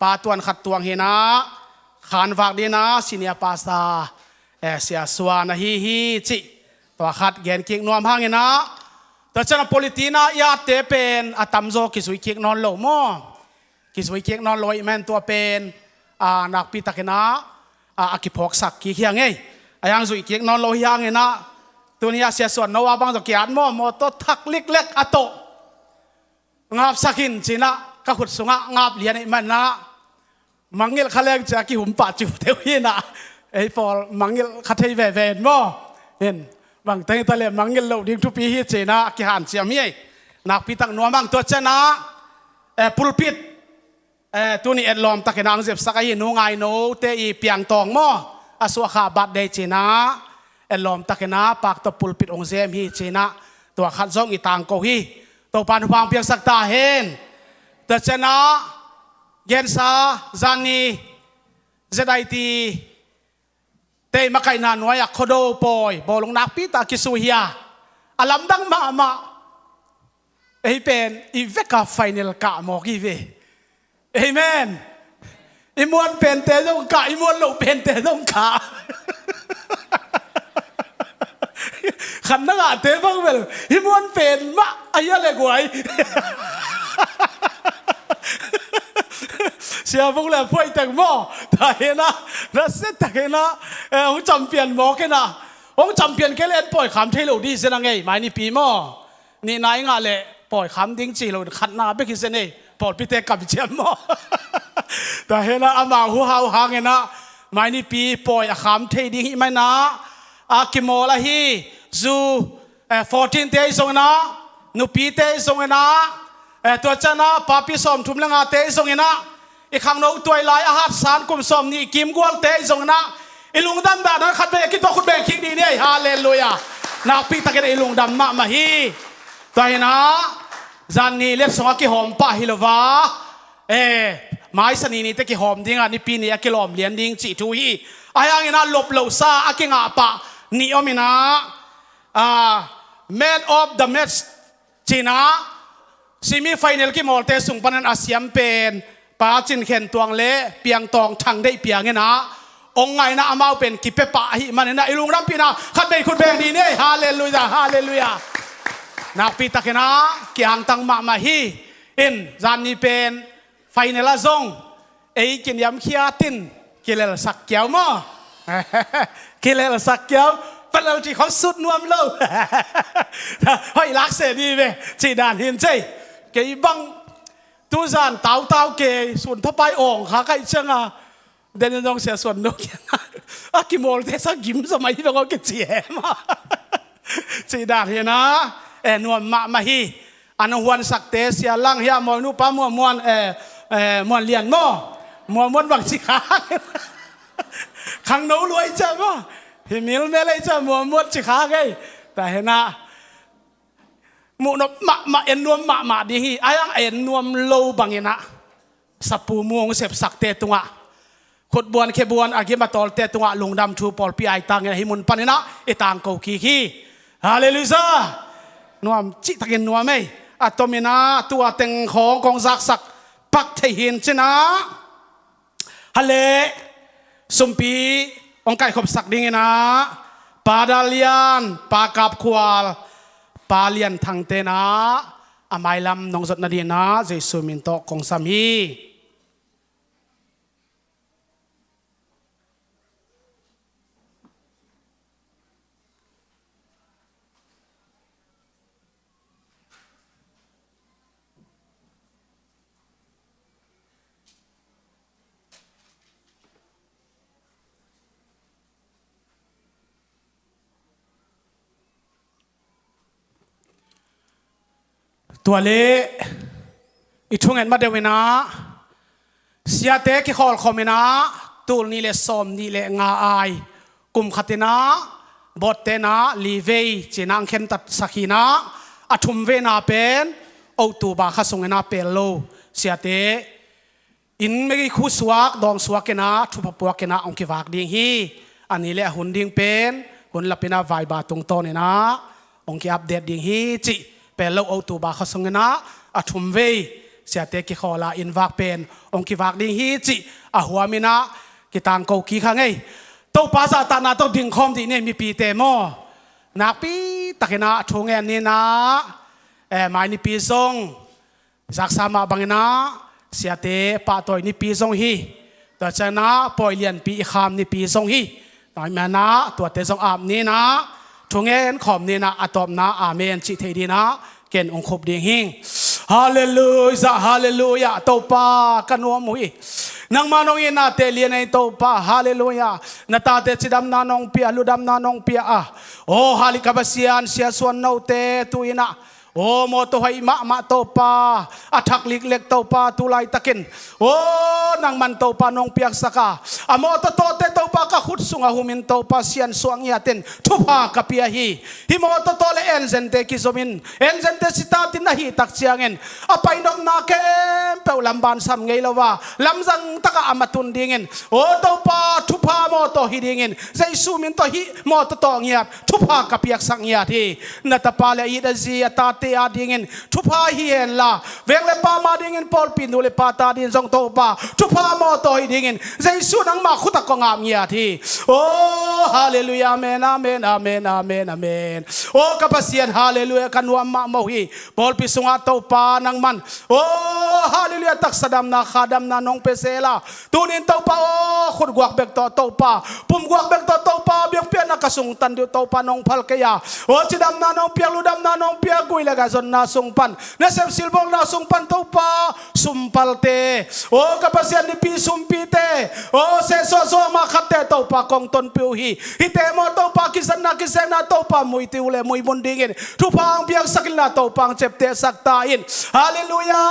Speaker 6: ปาตวนขัดตวงเฮนะขานฝากดีนะสิเนียปาซาเสียสวานะฮีจิตัวขัดเกณฑ์คิกนวมห้างนะแต่ฉันโพลิตีน่ายาเตเป็นอาตัมโซกิสุยคิกนอนโลโมกิสุยคิกนอนลอยแมนตัวเป็นนักปีตะกินะอากิพอกสักกิเฮียงไงยังสุยคิกนอนลอยยังไงนะตัวนี้เสียส่วนนว่าบางตัวเกียรติโมโตทักเล็กๆอโตงับสักินจีนะก็ขุดสุงะงับเลียนไอ้มันนะมังเงลขะเลงจากกิหุมป่าจิ๋วเทวีนะไอ้พอมังเงลขัดให้แหวนโมเห็นบางทีตะเลมังเงลเราดิ้งทุปีฮิเจนะกิหันเสียมีนักปีตักนัวบางตัวเจนะปุลปิดตัวนี้ลอมตะเกียงเจ็บสักยี่นูไงนูเตอีเปียงตองโมอสวขาบัดเดเจนะลอมตะเกียงปากตะปุลปิดองเซมฮิเจนะตัวขัดซองอีต่างโกฮีตัวปานฟังเพียงสักตาเห็นแต่เจนะเย็นซาจานีเจไดตีเตยมาไก่นานวยโคโดปอยบอลงนักปีตากิสุเฮียอลัมดังมาเอ้เป็นอีเวกาไฟเนลกะมอกีเวเอเมนอิมวนเป็นเตะต้องกะอิมวนโลเป็นเตะต้องกะขันนักเตะบ้างเวลอิมวนเป็นมะอายะเล็กไว้เสียพวกเราพูดแต่งหม้อแต่เห็นนะนั่นเสร็จแต่เห็นนะผมจำเปลี่ยนหม้อแค่นะผมจำเปลี่ยนแค่เล่นปล่อยคำเทโลดีเสียนะไงไม่นี่ปีหม้อนี่นายงานเลยปล่อยคำดิ้งจีเราขัดหน้าไปคิดเสน่ห์ปอดพิเตกับเชียมหม้อแต่เห็นนะอามาหัวหาวหางเห็นนะไม่นี่ปีปล่อยคำเทดิ้งไม่นะอาคิโมละฮีซู14เตยส่งนะนุปีเตยส่งนะตัวเจ้านะปาปิสอมทุ่มละงาเตยส่งนะอีกครั้งโน้ตัวลายอาหารสารกุมสมนี่กิมกวลเตยส่งนะอีลุงดำด่านะขัดเบกิตัวขุดเบกิกดีเนี่ยฮาเลลูยานักปีตะกันอีลุงดำมาฮีตัวเห็นนะจานนี่เล็บสงกิหอมปะฮิลวาไม้สนีนี่ตะกิหอมดิ้งอ่ะนี่ปีนี้กิหอมเลี้ยนดิ้งจีทูฮี ayang ina lop lo sa aking apa ni omina man of the match China semi final ki molte sung panan Asian pen pa chin khen tuang le piang tong thang dei piang ina ong ngai na amau pen ki pe pa hi man na ilung ram pina khat bei khut beng ni ne hallelujah hallelujah nak pi takena ki hang tang ma ma hi in zan ni pen final a zong ei kin yam khiatin kilel sak kiao mo kilel sak kiaoปัลลจีเขาสุดนวมเล่าเฮ้ยรักเสดีเว้จีดานเห็นใจเกยบังตูจานเต่าเกยส่วนทับไปอ่องขาใครเชื่อเดินน้องเสียส่วนนกอากิโมลเทสักกิมสมัยที่เราเกจีแหมาจีดานเห็นนะนวมมาฮีอันวันสักเตเสียลังเฮียมวยนุปามวยมวนเลียนมวยบังสิขาขังโน้รวยจ้ามั้งฮิมิลเมลัยจะมัวมดจิขาไงแต่เห็นนะมุนมาเอ็นนวมมาดีฮีอายังเอ็นนวมโลบังเงินะสับปูมวงเสพสักเตตุงะขดบวนเขบวนอากิมาตอลเตตุงะลงดำชูปอลปีไอตังเงินหิมุนปันนะไอตังกูคีฮาเลลูยานวมจิตะกินนวมไหมอะตอมินะตัวเต็งของสักปักเทหินชนะฮัลเลสุมปีองค์ไก่ขบสักดิ่งนะปาดาเลียนปากับควาลปาเลียนทางเตนะอามายลำนองสดนาดีนะเจสุมินโตกงสามีตัวเละอีทุ่งเงินมาเดวินะเสียเตะกี่ขอลคอมินะตูลนี่เลสอมนี่เลงาอายกุมขัดนะบทเตนะลีเวจีนังเข็นตัดสักีนะอัทุมเวนาเป็นเอาตูบาข้าส่งนะเป็นโลเสียเตะอินไม่กี่คู่สวกดองสวกกันนะทุบปัวกันนะองค์กิวากดิ่งฮีอันนี้แหละหุ่นดิ่งเป็นหุ่นลับเป็นนะไวบาตรงโตเนี่ยนะองค์กิอัปเดตดิ่งฮีจิเป็นเราเอาตัวบาข้าสงนะอัทุมเวเสียเตกิขอลาอินวักเป็นองค์กิวักดิ่งฮีจิอาหัวมินะกิตังกูกีขังไงตัวภาษาตานาตัวดิ่งคอมดีเนี่ยมีปีเตโมนักปีตะกินะทงเงินนี่นะไม่นี่ปีซงจากสามาบังนะเสียเตปะตัวนี่ปีซงฮีแต่ชนะปล่อยเลียนปีขามนี่ปีซงฮีตอนนี้นะตัวเตซงอาบนี่นะทงเงินขอมนี่นะอัตอมนะอาเมนจิเทดีนะเกณฑ์องค์ขบดิ่งหิงฮาเลลูยาฮาเลลูยาตัวป้ากันวมุยนังมานองอินาเตลียนไอตัวป้าฮาเลลูยานาตาเตจิดำนานองเปียลุดำนานองเปียโอ้ฮาลิกาบเซียนเสียส่วนนาเตตุยนะโอ้โมโตไฮมาโตปาอัทักลิกเล็กโตปาตุไลตะกินโอ้นางมันโตปานองเปียกสกาอโมโตโตเตโตปากะขุดสุงาหุมินโตปาเซียนสวงยาเต็นทุพากะเปียฮีฮิโมโตโตเลเอ็นเซนเตกิโซมินเอ็นเซนเตสิตาตินนาฮีตักเชียงเงินอไปนอมนาเกมเปวลำบานซ้ำไงละว่าลำจังตะกะอามาตุนดิงินโอ้โตปาทุพาโมโตฮิดิงินใจซูมินโตฮิโมโตโตเงียบทุพากะเปียกสังเงียทีนาตาปาเลอีดาซีตาเตอาดิ่งทุพาฮีเอ็นละเวงเลปามาดิ่งปอลปินูเลปาตาดินซองโตปาทุพาโมโตฮิดิ่งใจสูนังมาขุตะกงามเงียทีโอ้ฮาเลลูยาเมนอาเมนอาเมนอาเมนอาเมนโอ้กัปเซียนฮาเลลูยากันวามมาโมฮีปอลปิสุงาโตปานังมันโอ้ฮาเลลูยาตักสดามนาขาดามนานองเปเซลาตูนินโตปาโอ้ขุดกวกเบกโตปาปุ่มกวกเบกโตปาเบียงเปียนักสุงตันดิโตปานองพัลเกียโอ้จิดามนานองเปียลุดามนานองเปียกุยเลกาซอนนาสงปันเนเซมซิลบองนาสงปันโตปาสุมพัลเตโอ้กัปเซียนดิปีสุมปีเตโอ้เซโซโซมาขัดเตโตปากองตนปิวฮีฮิเตโมโตปากิสันนากิเซนาโตปามุยติวเลมุยมุนดิงินทุพางเปียงสักนาโตปางเจ็บเตสักตาอินฮาเลลูยา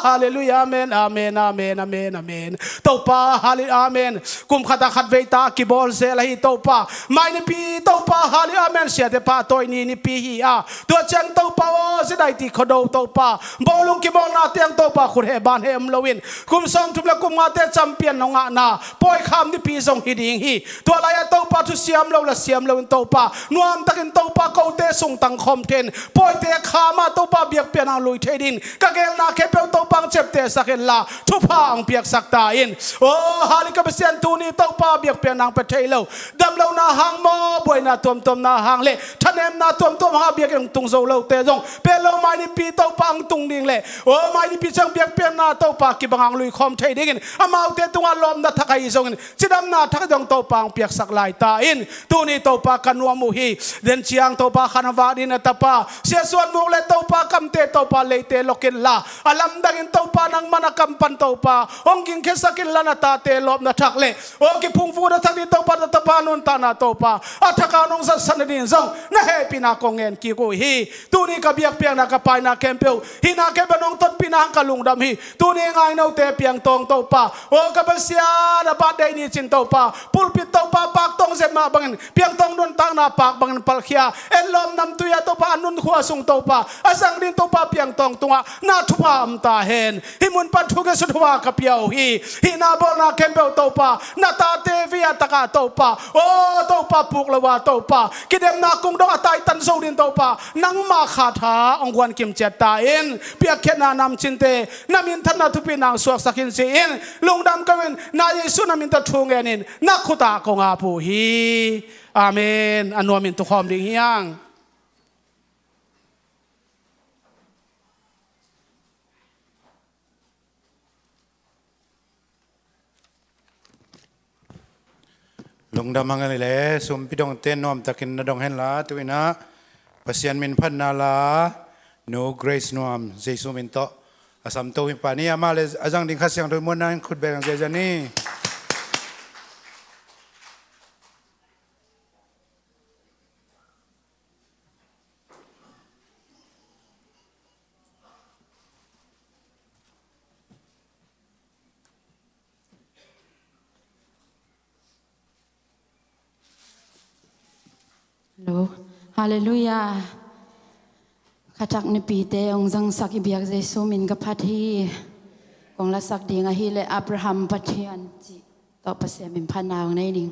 Speaker 6: ฮาเลลูยา ลีอาเมนอาเมนอาเมนอาเมนอาเมนโตปาฮาลีอาเมนกุมขัดขัดเวตากิบอลเซลฮีโตปาไม่นิปีโตปาฮาลีอาเมนเสียเตปาตัวนี้นิปีฮีอาตัวเจงโตปาโอสิได้ติขดโตปาบอลุงกิบอลนาเตียงโตปาขุดเฮบานเฮมโลวินกุมซองทุบละกุมงาเตจัมเปียนนงานาปอยคำนิปีซองฮิดิงฮีตัวลายโตปาทุเสียมโลละเสียมโลวินโตปานวมตะกินโตปาเขาเตส่งตังคอมเทนปอยเตขามาโตปาเบียกเปียนางลุยเทดินกะเกลนาเคเปลโตปังเจ็บเตสักเฮลาทุพาอังเปียกสักตาอินโอ้ฮาลิกะเปเซียนตูนี่โตปาเบียกเปียนางเปเทโลดำโลนาหางมอบวยนาตวมนาหางเล่ทันเอ็มนาตวมหาเบียกยังตุงโซโลเตจงเปโลไมนิปีโตปังตุงดิงเล่โอ้ไมนิปีจังเบียกเปียนนาโตปากิบังอังลุยคอมเทดินอามาเอาเตตุงอารมณ์นาทักไอซงจิดำนาทักดงโตปังเปียกสักลายตาอินตูนี่โตปากันวมุฮีเดนเชียงโตปาขันวาดินตาปาเสียส่วนมุกเลโตปากัมเตโตปาเลเตโลกินลาอลัมดังอินโตปานังมานักำปันโตปาองกิงเคสักินลานาตาเตลบนาทักเลโอกิพุงฟูนาทักดิโตปาตาปานุนตานาโตปาอัฐกานงสัสนดินซงนะเฮปินาคงเงินกิโกฮีตูนี่กับเบียกเปียงนักไปนาเคมเปียวฮีนาเคบนงต้นปินากัลุงดำฮีตูนี่ไงนาเตเปียงตองโตปาโอกับเสียนาบาดเดนี่จินโตปาปุลปิโตปาปากตองเซมาบังเปียงตองนุนตังนาปากบังปัลเขียเอลลอมนำตุยาโตปานุนขัวสุงโตปาอาสังดินโตปาเปียงตองตัวนาทุพามตาเห็นฮิมุนปันทุกสุดว่ากับเปียวฮีนาบอนาเคมเปียวโตปานาตาเตวิอาตกาโตปาโอโตปาปุกละวาโตปากิเดมนากุงดงอตายตันโซดินโตปานังมาขาถาองควันกิมเจตาเอ็นเปียกเขนานำจินเตนามินทันนาทุปีนางสวกสักินเซอินลุงดำกวินนายเยซูนามินตะทุงเอนินนักขุตากงอาปูฮีอาเมนอนุมินตุคอมดิงฮิยัง
Speaker 4: ลงดามังอะไรเลยสมพิดงเต้นนอมตะกินนดงเห็นละตัวนะปัสยันมินพันนาลา no grace นอมเจสุมินโตอาสัมโตหิปานีอามาเลอาจังดิงขัสยังโดยมวลนั้นขุดแบงเจจานี
Speaker 7: โลฮาเลลูยาขจักในปีเตองจังสักอิบยากเยซูมินกับพัทีกองละสักดิงอหิเลอับราฮัมพัทีอันจิต่อประเสมินพานาวในดิ่ง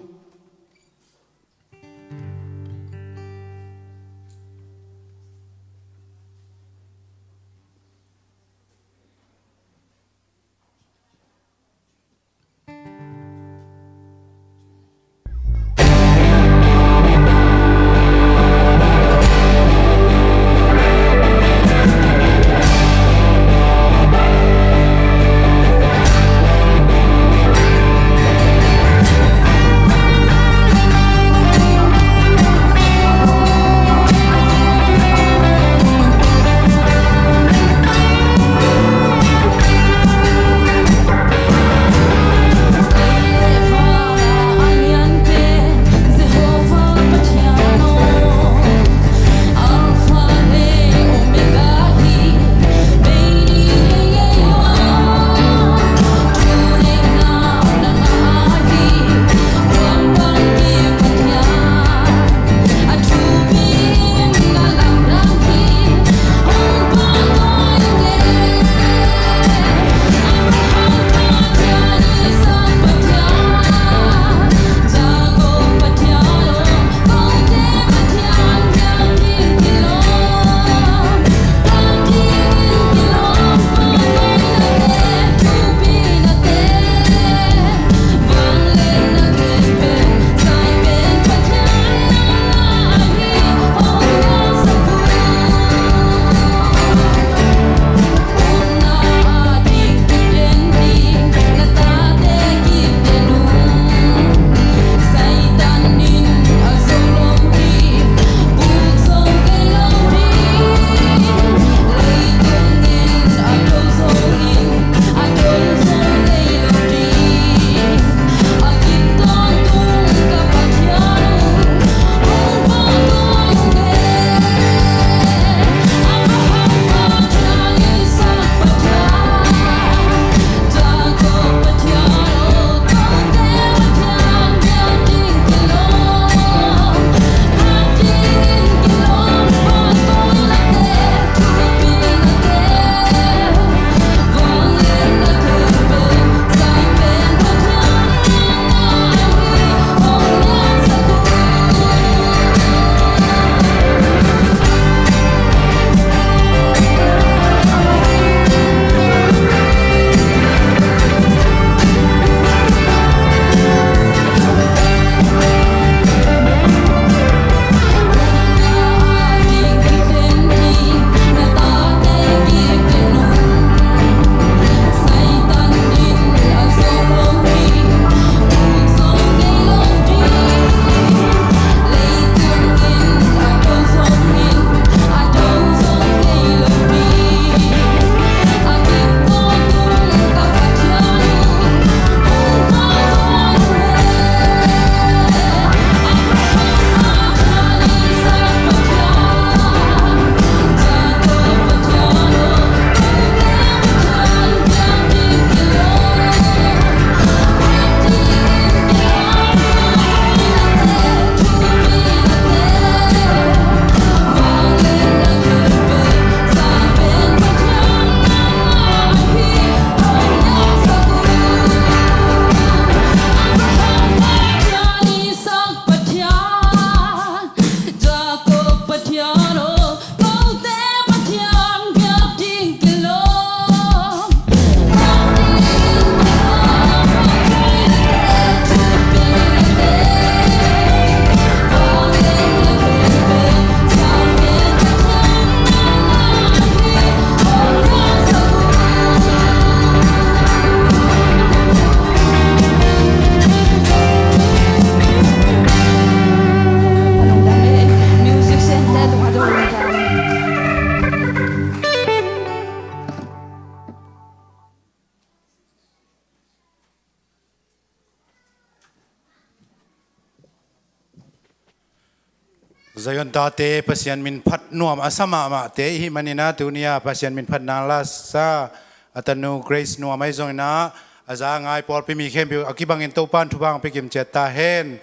Speaker 4: Zayon tate pasien min phat nuam asama ma te hi manina tunia pasien min phat nala sa atanu grace nuam ai zong na aza ngai por pi mi khem pi akibang in to pan thu bang pi kim chet ta hen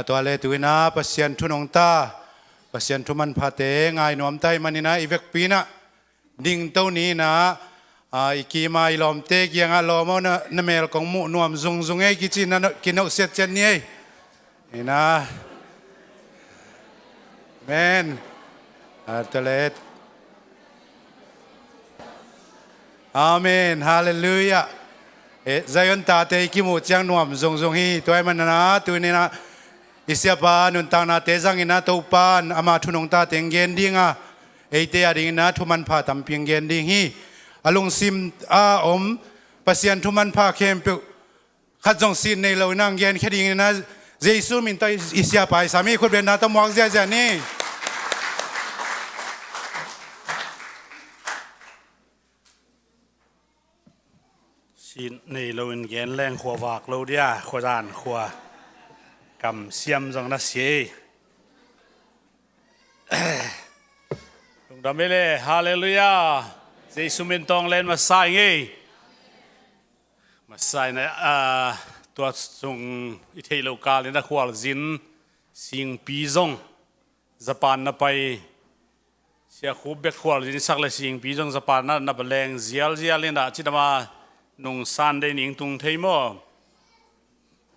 Speaker 4: to ale tuina pasien thunong ta pasien thuman phate ngai nuam tai manina ivek pina ding to ni na iki mai lom te kiang a lomo na mel kong mu nuam zung zung ei ki chin na kinok set chen ni ei ina Amen. Artelet. Amen. Hallelujah. Zayon tate kimu chiang nuam zong zong hi toy man na tu ni na isya pa nun tang na te zang ina to pan ama thunong ta teng gen dinga eite ading na thuman pha tam piang gen ding hi alung sim a om pasian thuman pha khem pe khat jong sin nei lo nang gen khading na Jesus min tay isya pa sami khut ben na tam wang ja ja ni
Speaker 2: xin này lâu in gen leng khua vạc lâu dia khua đàn khua cầm xiêm rằng nó xế đúng đó mới lệ hallelujah Jesus min tông lên mà sai nghe mà sai này tuột dùng ít hay lâu cả lên đã khua zin xing pi zong Japan na bay sẽ khu bek khua zin sắc là xing pi zong Japan na baleng zial lên đã chỉ mà nung san đây nín tung thấy mò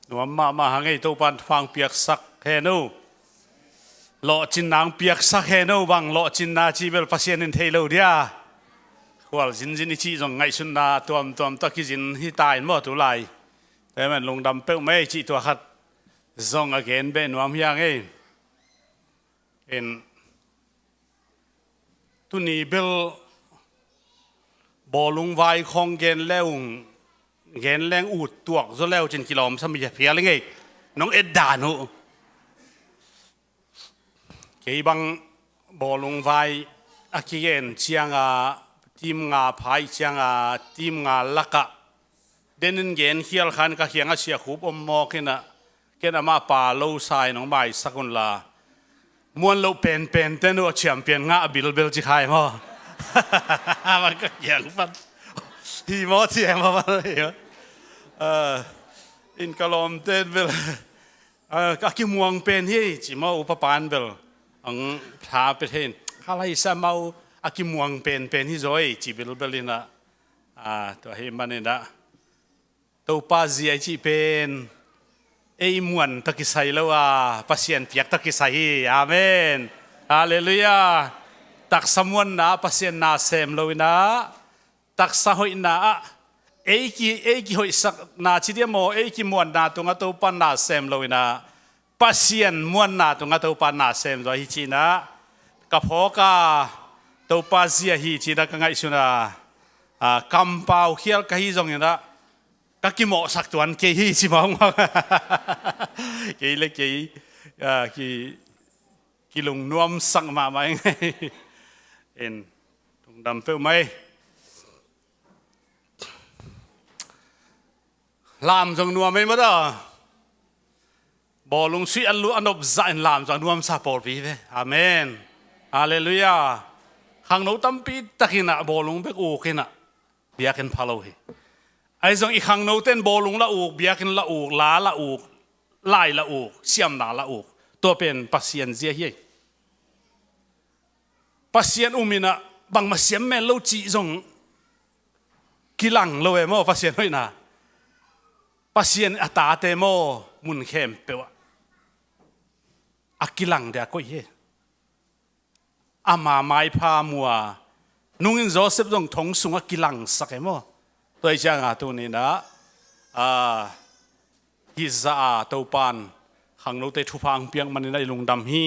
Speaker 2: nó mà hàng ngày tàu pan phang piak sắc hè nô lọ chín nang piak sắc hè nô bằng lọ chín na chi bel pasien in thấy lâu dia khoal zin chi dòng ngày xuân na tuam ta ki zin hi tai mò tu lại thế mà lùng đầm pêu mấy chi tua khát dòng again bên nuam hiang ấy en tu ni bel bò lung vai không gen leng ụt tuộc rồi leo trên kilom sao bây phía lên ngay nông ết đàn hộ cái bằng bò lung vai akigen chiang tim nga phai chiang tim nga laka denin gen hial khan ka hiang sia khup mo kena ma pa lo sai nong bai sakun la muan lo pen ten no champion nga bil chi khai moมันก็อย่างมันฮีมอเทียงมาเลยอินกลอมเต้นเบลก็คิดมวงเป็นที่จิมาอุปปานเบลอังพาไปเห็นข้าไรสมาอาคิมวงเป็นที่จอยจิเบลเบลินะตัวเฮมันนี่นะตัวป้าเสียจิเป็นไอ้มวนตะกิไซแล้วปัสเซียนเปียกตะกิไซอาเมนฮาเลลูยาตักสมวนนะปัสเซียนนาเซมโลวินะตักสะหอยนะเอกีหอยสักนาชิเดียโมเอกีมวนนาตุงตัวปันนาเซมโลวินะปัสเซียนมวนนาตุงตัวปันนาเซมโดยฮิจินะกับพอกาตัวปัสเซียฮิจินะกังไงสุนะคำเป่าเขียลกะฮิจงอย่างนั้นก็กิโมสักตัวนั้นเกี่ยฮิจิมองว่าเกี่ยเล็กเกี่ยลงนวมสังมาไหมเอ็นตรงดำเปรี้ยวไหมลามจงนัวไม่มาด้บอลงสุยอันลุอันอบใจลามจงนัวมซาปอร์ปีเวอาเมนฮาเลลูยาข้างโน้ตั้มปีตะกินะบอลงเบกอูกินะเบียกินพาโลฮีไอ้จงอีข้างโน้เต้นบอลงละอูเบียกินละอูลาละอูไล่ละอูเสียมนาละอูตัวเป็นปัสเซียนเจียฮีปัสเซียนอุมินะบางมาเสียมแม่เราจีจงกิลังเราเอโมปัสเซียนไว้นะปัสเซียนอัตาเตโมมุนเข้มเปวะอักกิลังเดียก็เย่อามาไม้พามัวนุ่งอินโจเซฟจงทงสุงอักกิลังสักเอโมตัวเจ้าตัวนี้นะฮิซาตัวปานขังโนเตทุพังเปียงมันในลุงดำฮี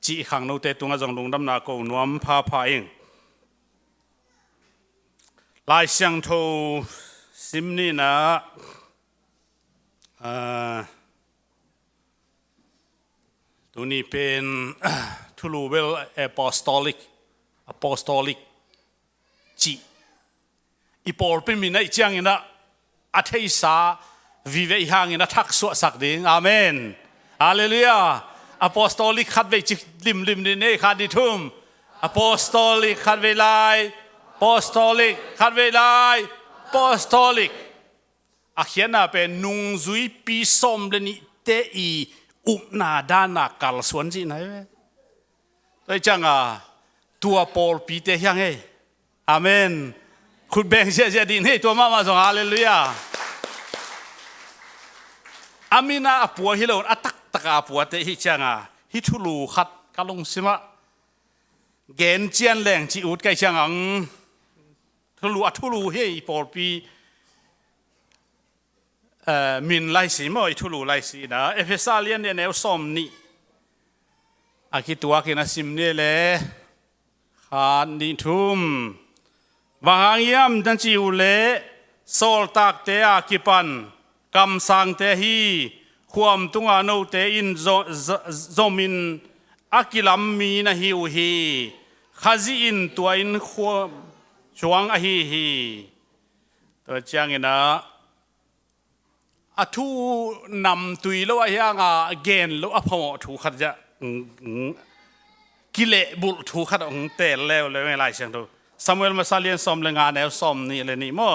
Speaker 2: จีขังโนเตตุงจงลุงดำนาโกนวมพาเองลายเสียงโทซิมนี่นะตัวนี้เป็นทูลูเวลอพอสตอลิกจีอีปอร์เป็นมินัยจังอินะอัฐอิสาวิเวหางอินะทักษะสักดิ่งอาเมนฮาเลลูยา
Speaker 8: apostolic khat ve chik lim ni ne khat di thum apostolic khat ve lai apostolic khat ve lai apostolic akhiana pe nung zui pi som le ni te I na dana kal suan ji nai ve toi changa tua Paul pi te hyang he amen khut beng sia din he tua mama song hallelujah amina apua hilon atak taka apua te hi changa hi thulu khat kalung sima gen chian leng chi ut kai changang thulu he Paul pi min lai si mo thulu lai si na efesalian ne neu som ni akitua kina sim ne le khan ni thum wang yam dan chi u le sol tak te akipan kam sang te hi khuam tunga no te in zomin akilam mi na hi u hi khazi in tua in khuam chuang a hi to chang ina a thu nam tui lo a hianga again lo a phaw thu khat ja kile bul thu khat ong tel le lai chang do Samuel Masalian som le nga ne som ni le ni mo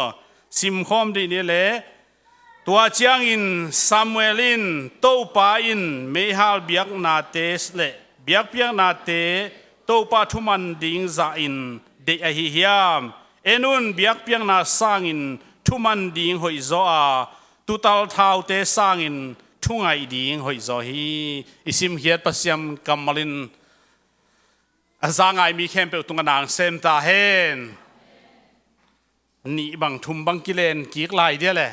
Speaker 8: sim khom di ni le tua chiang in Samuelin to pa in mehal biak na tes le biak piang na te to pa thuman ding za in de a hi hiam enun biak piang na sang in thuman ding hoi zo a tutal thau te sang in thungai ding hoi zo hi isim hiat pasiam kamalin azangai mi khem pe tunganang sem ta hen ni bang thum bang kilen kik lai dia le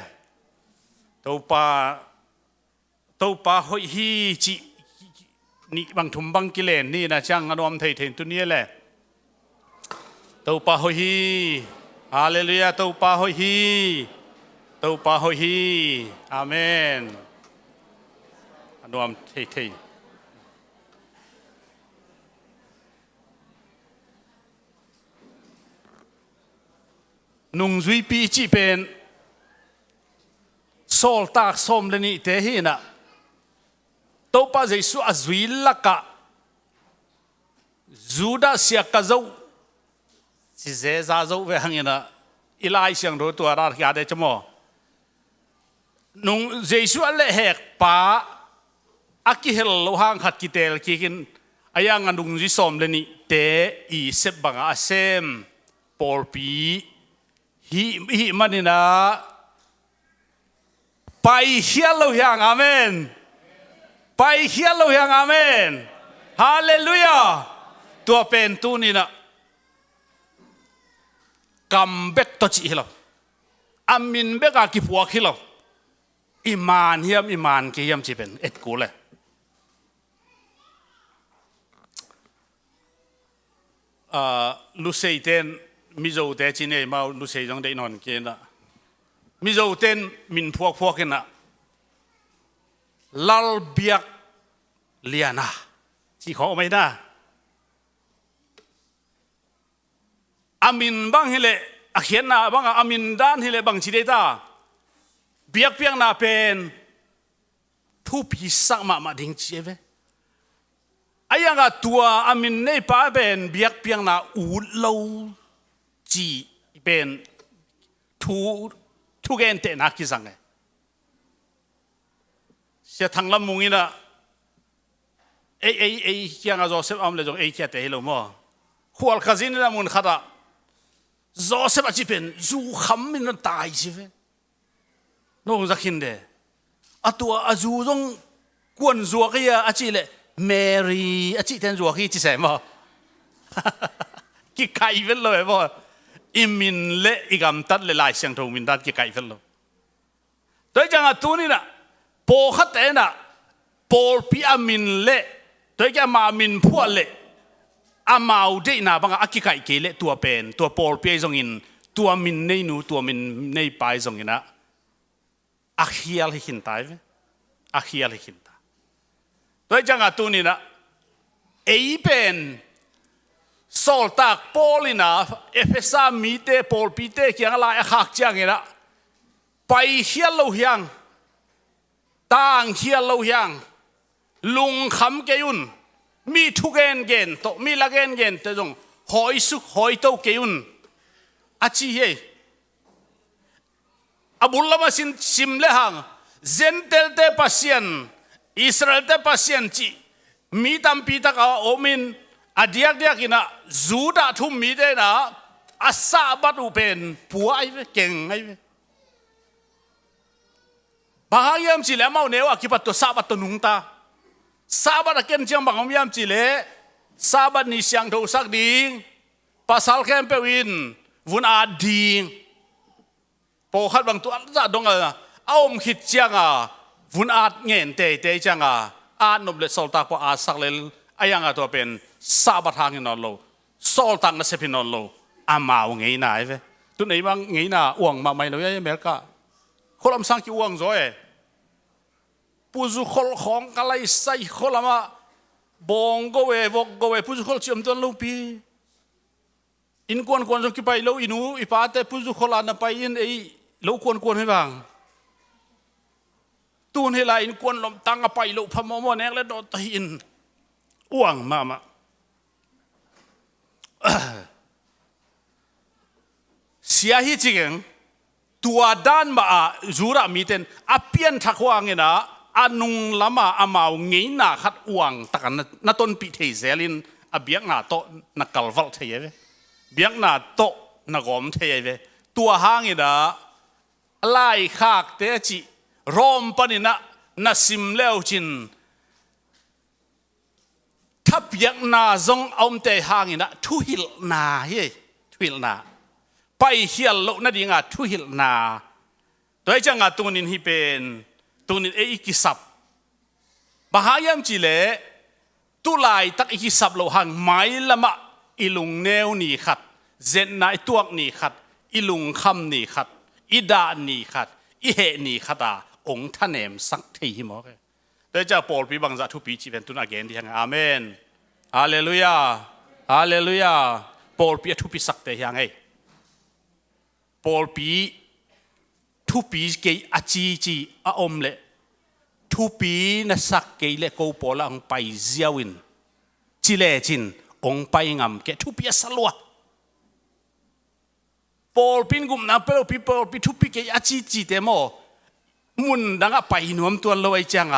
Speaker 8: to pa hoi hi chi ni bang thum bang kilen ni na chang anom thei thein tu nia le to pa hoi hi hallelujah to pa hoi hi amen anom thei nung zui pi chi pen sol tak som le ni te hi na to pa jesu a zui laka zuda sia ka zo si ze za zo ve hangina ilai siang ro tu ara ya de chmo nung jesu le hek pa aki hel lo hang khat ki tel ki kin ayang nung ji som le ni te I sep banga asem por pi hi manina pai hialo yang amen pai hialo yang amen hallelujah tua pen tu ni na comeback to chi hilo amin beka ki puak hilo iman hiam iman ki hiam chi pen et ku le lu sei ten mizo te chi nei mau lu sei jong de non ke na mizo ten min phuak ke na lal biak liana chi kho mai da amin bang hele akhian na bang amin dan hele bang chi de ta biak piang na pen thu pi sak ma ding chi ve ayanga tua amin nei pa ben biak piang na u lo chi ben thu gen te na ki sang e sia thang lam mungina ei kyang a Joseph am le jong ei kya te helo mo khwal khazin na mun khata Joseph a chi pen zu kham min na tai chi ve no zakhin de atua azu jong kwan zuwa kia a chi le Mary a chi ten zuwa ki chi sai mo ki kai vel lo e mo imin le igam tat le lai siang tho min dat ki kai vel lo toi jang a tu ni na po khat te na por pi amin le toi ka ma min phua le amau de na banga akikai ke le tua pen tua por pi zong in tua min nei nu tua min nei pai zong ina akhial hi hin tai akhial hi hin ta toi jang a tu ni na ei pen sol tak polina efesa mi te pol pi te kyang la a khak chang ina pai hial lo hyang tang hial lo hyang ลุงคำเกยุนมีทุกเกนเกนโตมีละเกนเกนแต่จงหอยสุขหอยโตเกยุนอาชีเฮอบุลลามาซิมเลหังเซนเตลเตปัสเซียนอิสราเอลเตปัสเซียนจีมีตัมปีตะกาโอมินอดียกเดียกินะจูดาทุ่มมีเดนะอาซาบัดอุเป็นผัวไอ้เก่งไอ้บางยามจีเลมาเนวอากิปัตตัวซาบัดตัวนุงตาซาบัดเก่งจังบางยามจีเลซาบัดนิเสียงทูสักดิงภาษาแคมเปวินวุนอาดิงพอขัดบางตัวจะดงเอาอมขิดจังวุนอาดเงินเตะจังอาดนบเลสโซลตาพออาสักเลอายังตัวเป็นซาบัดทางนอนโลโซลตังนัสเปนนอนโลอามาวไงน่ะไอ้เว้ยตัวไหนบางไงน่ะอ้วงมาไม่เลยอเมริกาคนลำสังกี่อ้วงจ้อยผู้จุขลของอะไรใส่คนละมาบงก็เววกก็เวผู้จุขลชิมตัวลูปีอินกวนจงกี่ไปลูอินูอีป้าแต่ผู้จุขลอันไปอินไอ้ลูกวนให้บ้างตูนให้ลายอินกวนลมตั้งไปลูพมอมอเนกและโดดตีนอ้วงมาเสียหิจริงตัวด้านมาจูระมีเต็นอเปียนทักว่างเงนะอนุงละมาอามาวเงยนาขัดอ้วงตะกันนัต้นปีเทเซลินอเบียกนาโตนักกลวัลเทียเวเบียกนาโตนักอมเทียเวตัวห้างเงนะไล่ขากเตจิรอมปนินะนัสิมเลวจินถ้าเบียกนาจงอมเตห้างเงนะทุหิลนาเฮ้ทุหิลนาไปเฮียลโลนั่นดีงาทุหิลนาโดยจังอาตุนินฮิเป็นตุนินเอกิสับบาหายามจีเลตุลายตักอิกิสับโลหังไม้ละมะอิลุงเนวนี่ขัดเจนนายตัวนี่ขัดอิลุงคำนี่ขัดอิดานี่ขัดอิเฮนี่ขัดองค์ท่านเอมสักทีหิมอกโดยจะปอลปีบังจะทุปีจีเป็นตุนอาเกนที่ยังอาเมนฮาเลลูยาฮาเลลูยาปอลปีทุปีสักแต่ยังไงปอลปีทุปีเกยอาจีอาอมเล่ทุปีนักสักเกยเล่กูปอลองไปเจียวินจิเลจินองไปงามเกทุปีสลัวปอลปีนกุมนาเปลปีปอลปีทุปีเกยอาจีเตโมมุนดังไปนวมตัวลอยจัง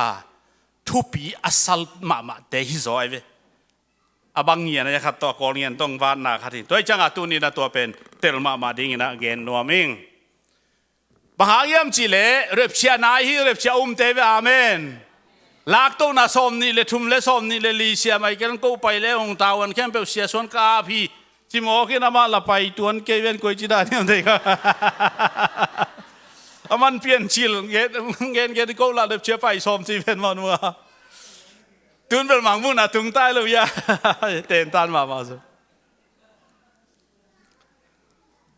Speaker 8: ทุปีอาสัลมาเตหิโซไอเวอาบังเงียนะครับตัวกอลเงียนต้องวานนาขัดตัวจังตัวนี้นะตัวเป็นเตลมาดิ่งนะเกนนัวมิงบางยามจีเลเรียบเชียนายฮีเรียบเชียเตวอาเมนลักตัวน่าสมนี่เลทุมเลสมนี่เลลีเชียไม่กันกูไปเลองตาวันแค่เปเชียส่วนกาพี่จิโมกินามาละไปตัวนั้นเกเวนกุยจิดาเนี่ยเด็กมันเปลี่ยนชิลเกตกูละเรียบเชียไปสมจีเป็นมันว่าตุนเป็นหมังมุนตุงใต้เลยยาเต็นตันมาสิ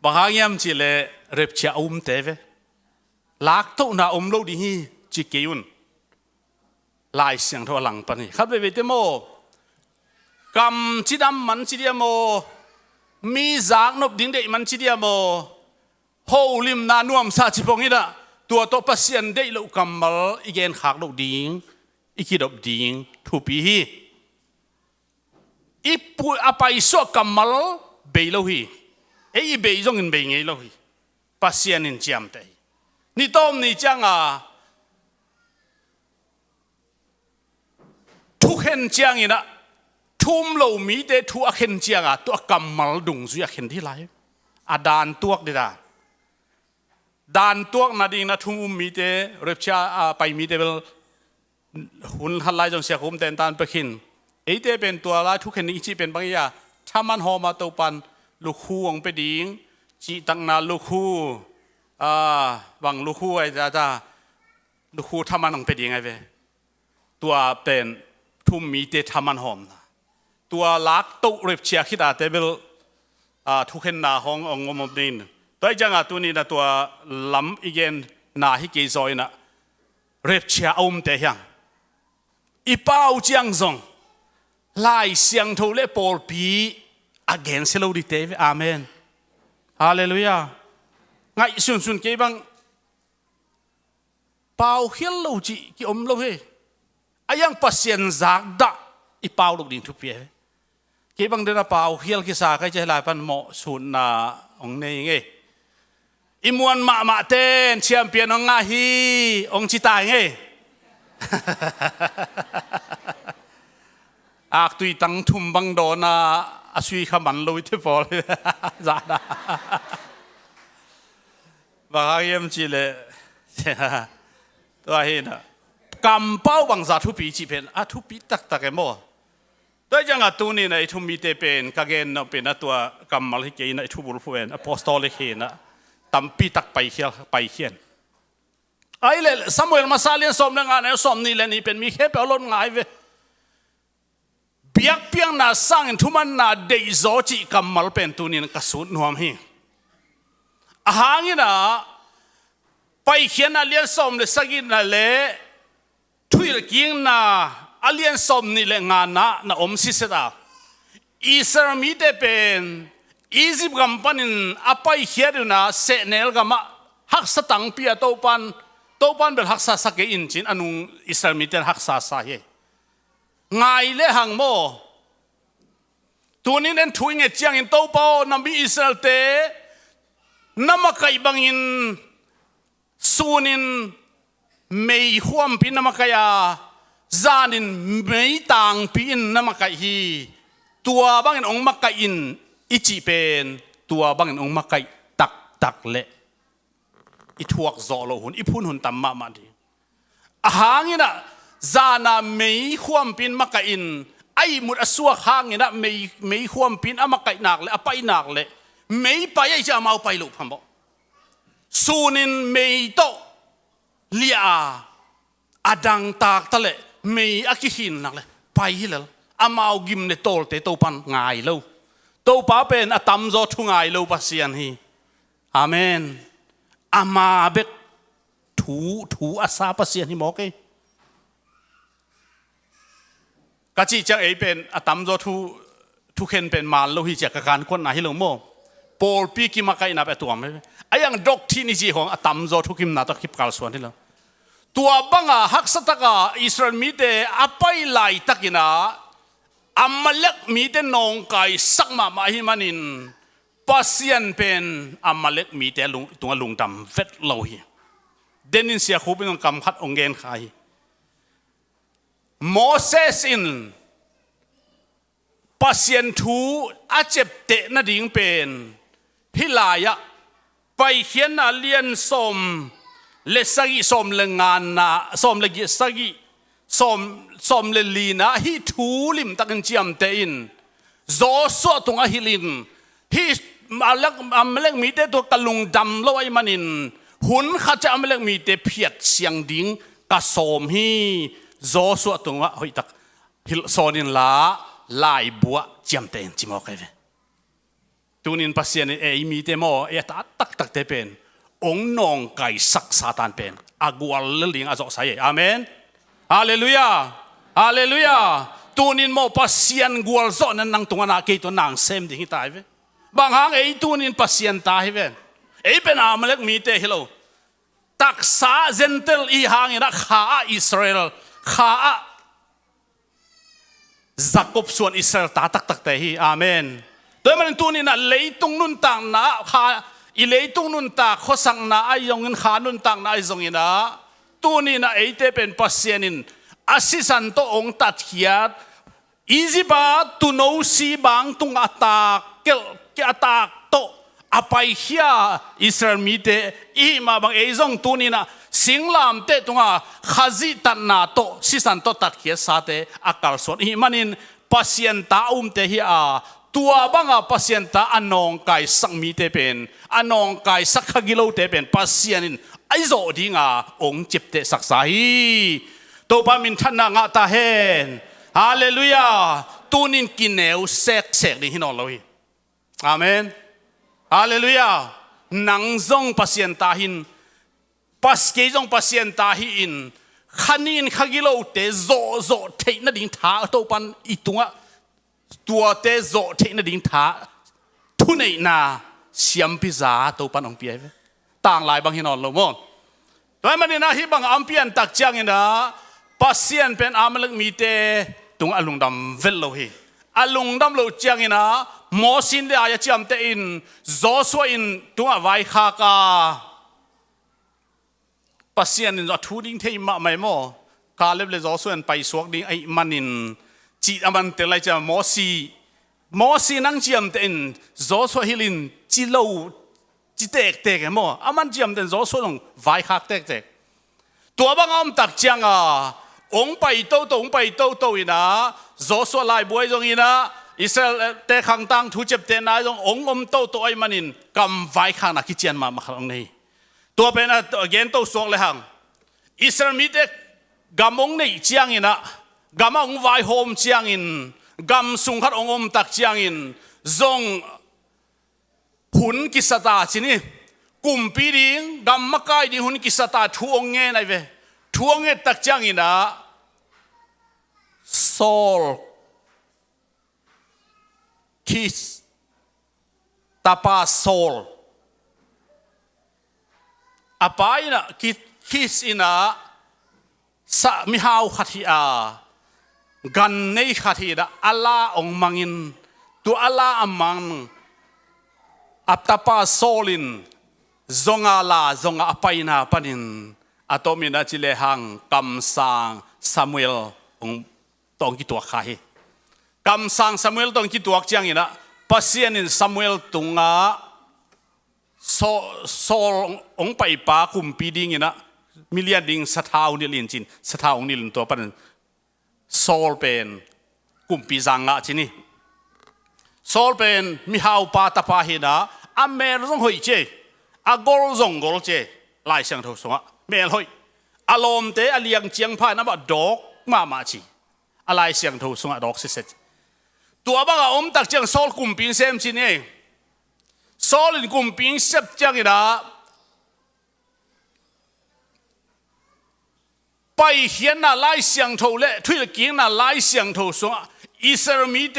Speaker 8: บางยามจีเลเรียบเชียเตวลักตัวน่าโลดีฮีจิเกยุนลายเสียงทั่วหลังปนี่ครับเวทโมกำจิดำมันจิเดียโมมีจากนบดิ้งเดมันจิเดียโมโฮลิมนานวมซาจิปงนี่นะตัวโตปัสเซียนเดลูกำมัลอีเกนขากดดิ้งอีกิดบดิ้งทุปีฮีอีปุยอภัยสวกำมัลเบยโลฮีเออีเบยจงอินเบยเงยโลฮีปัสเซียนอินเจียมเตนี่ต้มนี่จังทุกเห็นจังอีนะทุ่มโลมีเดทุกเห็นจังตัวกำมัลดุงสุยเห็นที่ไรดานตัวเดียดานตัวนาดีนะทุ่มมีเดเรียบชาไปมีเดเบลหุ่นฮัลไลจงเสียคุมเต็นตานไปขินไอเดเป็นตัวละทุกเห็นนี้จีเป็นบางอย่างถ้ามันหอมาตัวปันลูกคู่องไปดิ้งจีตั้งนาลูกคู่บางลูกคู่ไอ้จ้าลูกคู่ทำมันต้องเป็นยังไงเว้ตัวเป็นทุ่มมีเตทำมันหอมตัวลักตุเรียบเชียคิดอาเตเบลทุกเห็นหน้าห้ององงมดินตัวจังตัวนี้นะตัวล้ำอีเกนหน้าฮิเกซอยนะเรียบเชียอมเตยังอีเป้าจังซงไล่เสียงทูเล่ปอลปีอาเกนเซลูดิเตวอาเมนฮาเลลูยาไงสุนเก็บังเป่าเฮียโลจีกี่อมโลเฮ ayang pasien zak da ipau luk ding thu pie ki bang dena pau hial ki sa kai che lai pan mo sun na ong nei nge imuan ma ten champion ong nga hi ong chi tai nge ak tui tang thum bang do na asui khaman loi the pol za da ba yem chi leตัวเห็นอ่ะกำเป้าบังซาทุปีจีเป็นทุปีตักตักเอโม่ตัวยังอ่ะตัวนี้นะทุมีเตเป็นกางเกนเป็นตัวกำมาลิเกนทุบุรุษเป็นอพอสตอลิเกนตั้มปีตักไปเขียนไอ้เลยซามูเอลมาซาเลียนสมเรื่องงานเนี่ยสมนี่แหละนี่เป็นมีแค่เปล่าล้นง่ายเว้ยเบียกเพียงน่ะสร้างทุมันน่ะเดย์โซจิกำมาลเป็นตัวนี้กระสุนหวมหิหางนี่นะไปเขียนอาเลียนสมเลยสักินนั่นเลยทุยกิงนะอาเลียนสมนี่เลยงานนะอมสิเสดาอิสรามีเตเป็นอียิปต์กัมปันินอาไปเขียนนะเสเนลกัมฮักสตังเปียโตปันเป็นฮักษาสักอินจินอนุอิสรามีเตฮักษาสาเหไงเลยหังโมตัวนี้เน้นทุยเงจียงอินโตปานบีอิสราเอลเตน้ำมาไก่บังอินสูนินไม่ห่วมพินนามกายาจานินไม่ต่างพินนามกายฮีตัวบางเงินองค์มักกอินอิจิเป็นตัวบางเงินองค์มักกายตักเละอิทวกโซโลหุนอิพุนหุนตัมมาดีหางนี่นะจานาไม่ห่วมพินมักกอินไอมุดอสวกหางนี่นะไม่ห่วมพินอามักกายนักเลยอไปนักเลยไม่ไปไอจะมาไปลุกพัมบสูนินไม่โตเลียอาดังตากทะเลไม่อากิหินนักเลยไปแล้วอามาเอากิมเนโตลเตโตปันง่ายแล้วโตป้าเป็นอาตัมโจทุง่ายแล้วปัสยันฮีอาเมนอามาเบ็ดถูอาซาปัสยันฮีหมอกกะจีจังเอเป็นอาตัมโจทุเข็นเป็นมาแล้วฮิจากการคนไหนให้ลงโมโปลปีกิมาไกนับตัวไม่ไอ้ยังดอกที่นี่จีของอาตัมโจทุกิมนาตะคิบกาลส่วนที่แล้วตัวบังฮักสตกาอิสราเอลมีเตอไปไล่ตักินาอามาเล็กมีเตนองไก่สักมาหิมันินปัสยันเป็นอามาเล็กมีเตตัวลุงดำเวทโลหิเดนินเสียคูเป็นกำคัดองเกนใครโมเสสอินปัสยันทูอาเจ็บเตะนาดิ่งเป็นฮิลายะไปเขียนอาเลียนสมเลสกิสมเลงานนะสมเลกิสกิสมเลลีนะฮิทูลิมตักันจียมเตอินโซโซตรงอฮิลินฮิมาเล็กมีเตตัวกะลุงดำลอยมันินหุนข้าจะมาเล็กมีเตเพียดเสียงดิ้งกะสมฮิโซโซตรงหอยตักฮิลโซนินลาลายบัวจียมเตอินจิมโอเคตูนินปัสยันมีเตโมตักเตเป็นองนองไก่สักซาตานเป็นอากวลลิงอาจจะใส่อาเมนฮาเลลูยาฮาเลลูยาตูนินโมปัสยันกวลโซนันนังตัวนาเกตัวนางเซมดิ่งตายเวบางครั้งตูนินปัสยันตายเวเป็นอามาเล็กมีเตฮิโลตักษาเซนเตลอีหางนะข้าอิสราเอลข้าจักบส่วนอิสราเอลตักเตฮีอาเมนโดยมันตัวนี้นะเลยตรงนุนต่างนะข้าอีเลยตรงนุนตาข้อสั่งนะไอยงเงินขานุนต่างนะไอซงอินะตัวนี้นะไอเตเป็นปัสยานินอาศิสันโตองตัดเขียดอีจิบาตุโนซีบางตุงอัตาเกลอัตาโตอภัยเขียอิสราเอลมีเตอีมาบางไอซงตัวนี้นะสิงลามเตตุงาขาจิตันนาโตศิสันโตตัดเขียสาเตอากาลสวนอีมันินปัสยันตาเตฮิอาตัวบางปัสยันตาอนองไก่สักมีเตเป็นอนองไก่สักขกิโลเตเป็นปัสยันินไอโซดิงาองจิบเตสักสายตัวปามินท่านนางตาเฮนฮาเลลูยาตูนินกินเนวเสกนี่ฮินอลเลยอาเมนฮาเลลูยานังซงปัสยันตาหินปัสเกจงปัสยันตาหินขันินขกิโลเตโซเทนดิ่งท้าตัวปันอีตัวเตโซเทนดิ่งท้าทุนไอนาเสียมพิซาตัวปันองเปียต่างหลายบางฮินอลโลมอนโดยมันนี่นะที่บางอัมเปียนตักจังนะ ปัสเซียนเป็นอามาลักมีเตตุงอลุงดำเวลโลฮีอลุงดำโลเจียงอินะโมสินเดียจะจำเตอินโจสวอินตุงอไวคากาปัสเซียนอินจะทูดิ้งเทยมาไม่โมกาเล็บเลยโจสวนไปสวกดิ้งไอมันอินจีอามันเตลัยจะโมซีนั่งจำเตอินโจสวฮิลินจีโลจีเตกเตกโมอามันจำเตอินโจสวนไวคากเตกตัวบางอมตักเจียงองไปโตองไปโตอินะโจสวลายบวยจงอินะอิสราเอลเตะขังตังทุจเจตนาจงองอมโตไอมันินกำไว้ข้างนักกิจยนมาครั้งนี้ตัวเป็นเกณฑ์โตสวงเลยหังอิสราเอลมีเตกำองนี่เจียงอินะกำองไว้โฮมเจียงอินกำสุงขัดองอมตักเจียงอินจงหุนกิสตาชินี่กุมปีดิงกำมักไก่ดิหุนกิสตาทวงเงนไอเวทวงเงตักเจียงอินะโซลคิสตาปาโซลอภัยนะคิสอินะสะมิฮาวขัดฮีอากันในขัดฮีนะอัลลาองมังอินตัวอัลลาอมังอัตปาโซลินจงอาลาจงอภัยนะปนินอัตมินาจิเลหังกำสังซามูเอลองตองกิตัวใครกำสังซามูเอลตองกิตัวเจียงอินะปัสเซียนินซามูเอลตุงาโซองไปปาคุมปีดิงอินะมิเลียดิงสถาวนิลินจินสถาวนิลินตัวปันโซลเป็นคุมปีจังะจินี่โซลเป็นมิฮาวปาตาปาหินะอเมรจงหอยเจอากอลจงกอลเจลายเสียงทุกสงะเมลหอยอารมณ์เตอเลียงเจียงพายนับดอกมาจีอะไรเสียงทุกสงะดอกสิเสร็จตัวบ้าอมตักเจียงโซลกุมปิงเซมจินี่โซลินกุมปิงเซบเจียงอินะไปเขียนน่ะลายเสียงทุเล่ทุยละกิงน่ะลายเสียงทุสงะอิสราเอลมีเต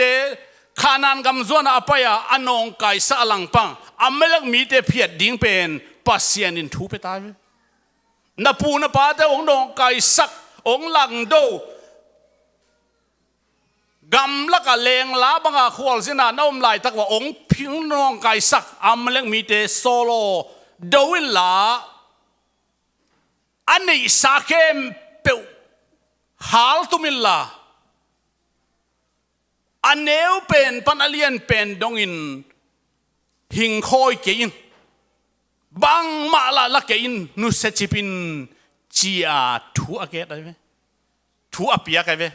Speaker 8: ขานันกำจวนอภัยอนองไก่สะลังปังอเมริกมีเตเพียดดิ้งเป็นปัสเซียนินทูไปตายนับปูนับปาเตองนองไก่สักองหลังโดกำลักเลงลาบังอาควอลสินาน้อมลายตักว่าองพิงนองไก่สักอเมริกมีเตโซโลดวิลลาอันนี้สักเข็มเปวฮาลตุมิลลาอันเนวเป็นปันอเลียนเป็นดงอินหิงคอยเกินบางมาละเกินนุสจิปินจีอาทูอาเกตอะไรไหมทูอาเปียกอะไรไหม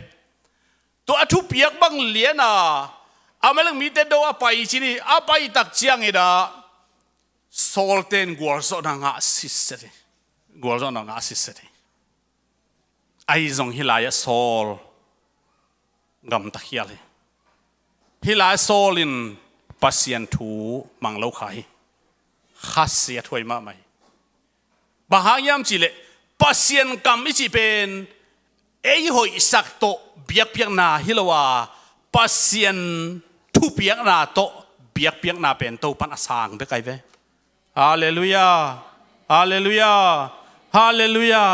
Speaker 8: ตัวทูเปียกบางเลียนะอาเมลังมีแต่โดอาไปชินีอาไปตักเชียงอีดาโซลเทนกัวร์โซนังอาสิสเตกัวร์โซนังอาสิสเตไอซงฮิลายโซลกำตักเฮียเลยฮิลาโซลินปัสเซียนทูมังเลวขายขัดเสียถวยมาไหมบางยามจีเลปัสเซียนกำมิจิเป็นหอยสักโตเบียกเปียกนาฮิลวาปัสเซียนทูเปียกนาโตเบียกเปียกนาเป็นโตปันอาสางไปไกลเวฮาเลลูยาฮาเลลูยาฮาเลลูยา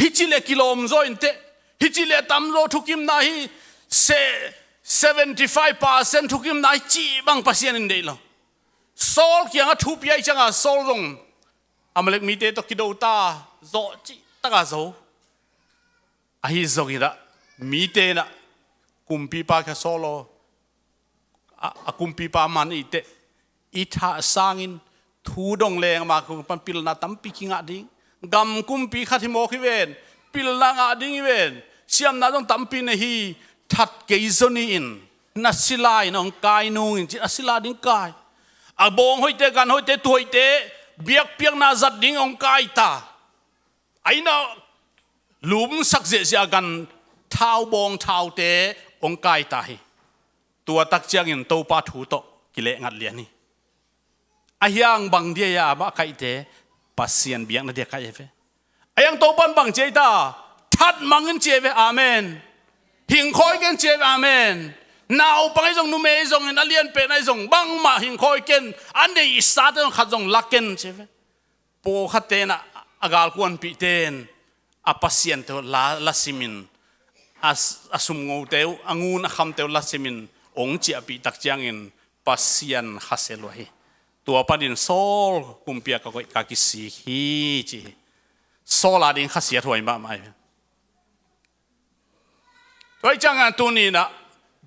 Speaker 8: ฮิจิเลกิโลมโซอินเตฮิจิเลตัมโซทุกิมนาฮิ75% ทุกยิมนายจีบังปัสยานินเดียร์โซลqui a tout piedจังอ่ะโซลรงอเมริกมีเตตกิโดตาโซจีตะกาโซไอโซกิระมีเตนะกุมปีปาแค่โซโลอะกุมปีปามันอีเตอีท่าสร้างอินทูดงแรงมาคุปันปิลนาตั้มปีกิงอ่ะดิ้งกำกุมปีขัดที่โมกิเวนปิลนางอ่ะดิ้งเวนเชื่อมนาต้องตั้มปีเนฮีทัดเกยซนีอินนัสซิลายน้องกายนูอินจินัสซิลาดิ้งกายอาบงหอยเตกันหอยเตตัวหอยเตเบียกเปียกนาจัดดิ้งองกายตาไอ้น่ะหลุมสักเสียกันเท้าบงเท้าเตองกายตาตัวตักเจียงอินโตปาถูโตกิเลงัดเลียนี่อายังบังเดียอาบ้าใครเตปัสเซียนเบียงนาเดียใครเฟอายังโตปันบังเจตาทัดมังเงินเจเวอาเมนหิงคอยกันเจวอาเมนนาวปังไอ้จงนุ่มไอ้จงนัเลียนเป็นไอ้จงบังมาหิงคอยกันอันนี้สาดต้องขัดจงลักกันเจวโปขัดเตนะอากาศควรปีเตน a pasien to la simin asum ngô teu angun a kham teu la simin ong chi api tak chiangin pasien khaselo hi tua padin sol kumpia ka ki si hi chi sol ading khasia thoi ma mai toi changan tu ni na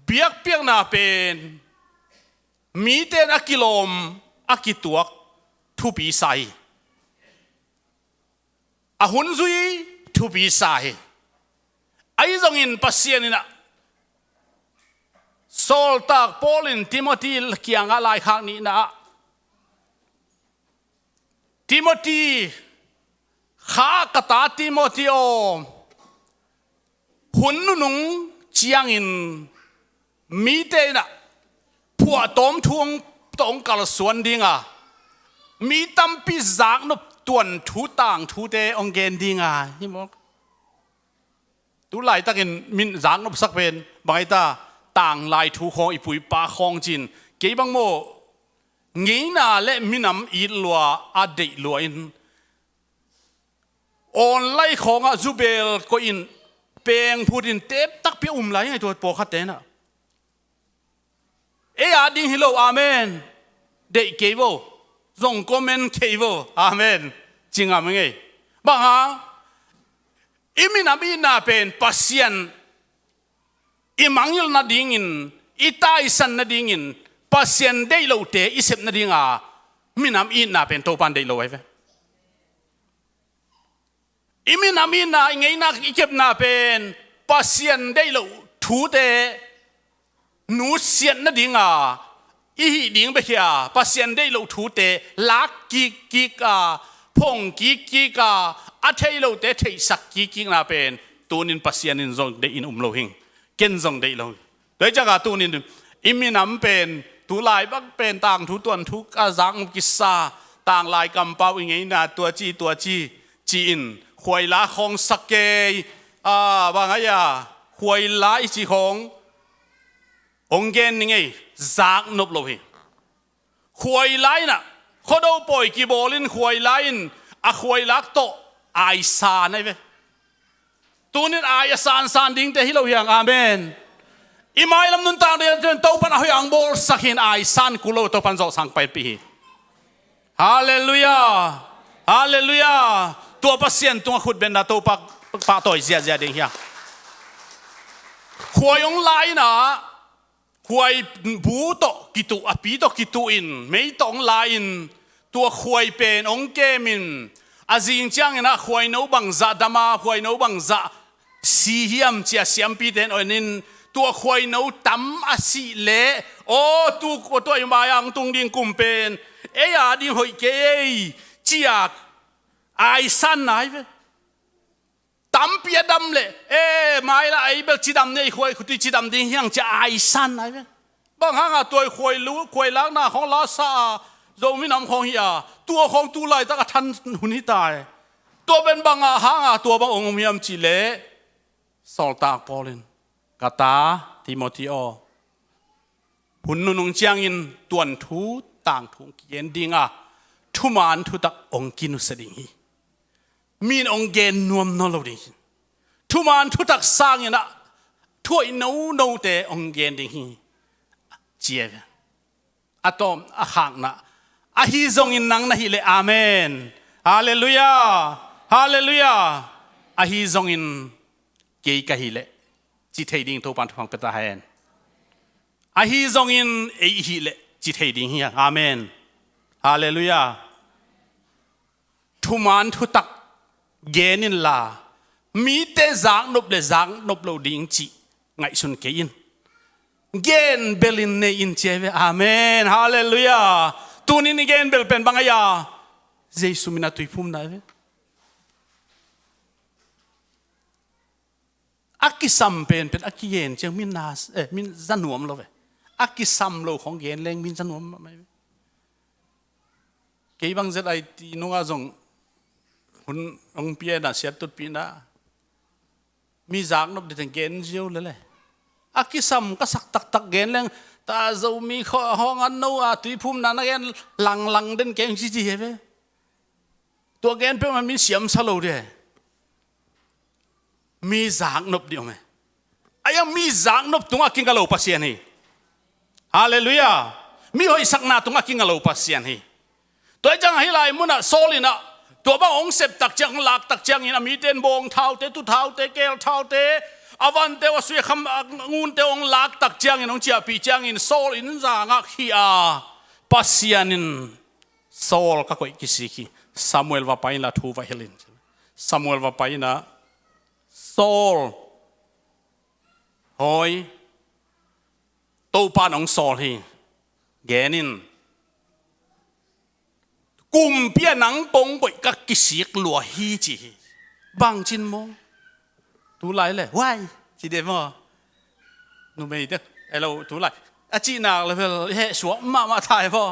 Speaker 8: biak piak na pen mi ten akilom akituak thu pi sai a hun zui thu pi sai ai zong in pasien ina Saul tak Paulin Timothy kiang alai khang ni na Timothy kha kata Timothy o hun nung chiang in mi te na phua tom thuang tong kal suan dinga mi tam pi zak no tuan thu tang thu te ong gen dinga hi mo tu lai takin min zak no sak pen bai ta tang lai thu khong ipui pa khong chin ke bang mo ngei na le minam i lua a dei lua in on lai khong a zubel ko in peng putin tep tak pi lai ngai to po khat te na e a ding hello amen dei ke wo zong comment ke wo amen jing am ngai ba ha iminam ina pen pasien imangil na dingin itai san na dingin pasien dei lo te isep na dinga minam ina pen to pan dei lo ve iminam ina ngei na ikep na pen pasien dei lo thu te nu sian na dinga i hi ding be khia pasien dei lo thu te lak ki ka phong ki ka a thei lo te thei sak ki na pen tunin pasien in zong de in lo hing ken zong dei lo doi jaga tunin iminam pen tu lai bak pen tang thu tuan thu ka zang kissa tang lai kam pau ngei na tua chi in khoi la khong sake ba nga ya khoi la i chi khong ong gen ni ngei zak nop lo hi khoi lai na khodo poi ki bolin khoi lain a khoi lak to ai sa nai ve tunin ai san ding te hilo hiang amen imai lam nun tang de to pan a hyang bol sakhin ai san kulo to pan zo sang pai pi hallelujah hallelujah tua pasien tua khut ben na to pa toi zia ding hiang khoi ong lai na khoi bu to kitu api to kitu in mei tong lain tua khoi pen ong kemin azing chang na khoi no bang za dama khoi no bang za si hiam chia siam pi ten onin tua khoi no tam asi le o tu ko toi ma yang tung ding kum pen e ya ding hoi ke chia ai san nai ve tam pia dam le e mai la ai bel chi dam nei khoi khuti chi dam ding hiang cha ai san nai ve bang hanga toi khoi lu khoi lak na khong la sa zo mi nam khong hi a tua khong tu lai ta ka than hun hi tai tua ben bang a hanga tua bang ong miam chi le sol ta polin kata Timothy o hun nu nung chiang in tuan thu tang thung kien dinga thu man thu tak ong kinu seding hi min ong gen nuam no lo ding thu man thu tak sang ina thoi no te ong gen ding hi chia atom a khang na a hi zong in nang na hi le amen hallelujah hallelujah a hi zong in ke ka hi le chi thei ding to pan thong peta hen a hi zong in e hi le chi thei ding hi amen hallelujah thu man thu tak genin la mi te zang nop lo ding chi ngai sun ke in gen belin ne in cheve amen hallelujah tunin gen bel pen bangaya jesu mina tuipum na ve akisam pen akiyen chang min nas min zanuam lo ve akisam lo khong gen leng min zanuam mai ke bang zet ai ti nunga zong hun ong pia na siat tut pi na mi zak nop de gen jiu le akisam ka sak tak gen leng ta zo mi kho hong an no a tui phum na gen lang den keng chi chi he to gen pe ma mi siam salo de มีจางนบเดียวไหมไอ้ยังมีจางนบตรงอากิงกะโลปัสยานี่ฮาเลลูยามีหอยสักนาตรงอากิงกะโลปัสยานี่ตัวจังให้ลายมุนะโซลินะตัวบ้าองเสพตักจังหลักตักจังอินะมีเต้นบงเท้าเตตุเท้าเตเกลเท้าเตอวันเตวสุยคำงูนเตองหลักตักจังอินองเจียปีจังอินโซลินจางอักฮิอาปัสยานินโซลก็กิสิกีซามูเอลว่าไปนะทูวาเฮลินซามูเอลว่าไปนะโซลหอยตัวปานองโซลฮีแกนินกุมเปียนังปงไปกักกิสิกลัวฮีจีบางจินมองตูไลเลยว้ายจีเดมอนูไม่เด้อไอเราตูไลอาจีนักเลยเฮ้สวมมาถ่ายพอ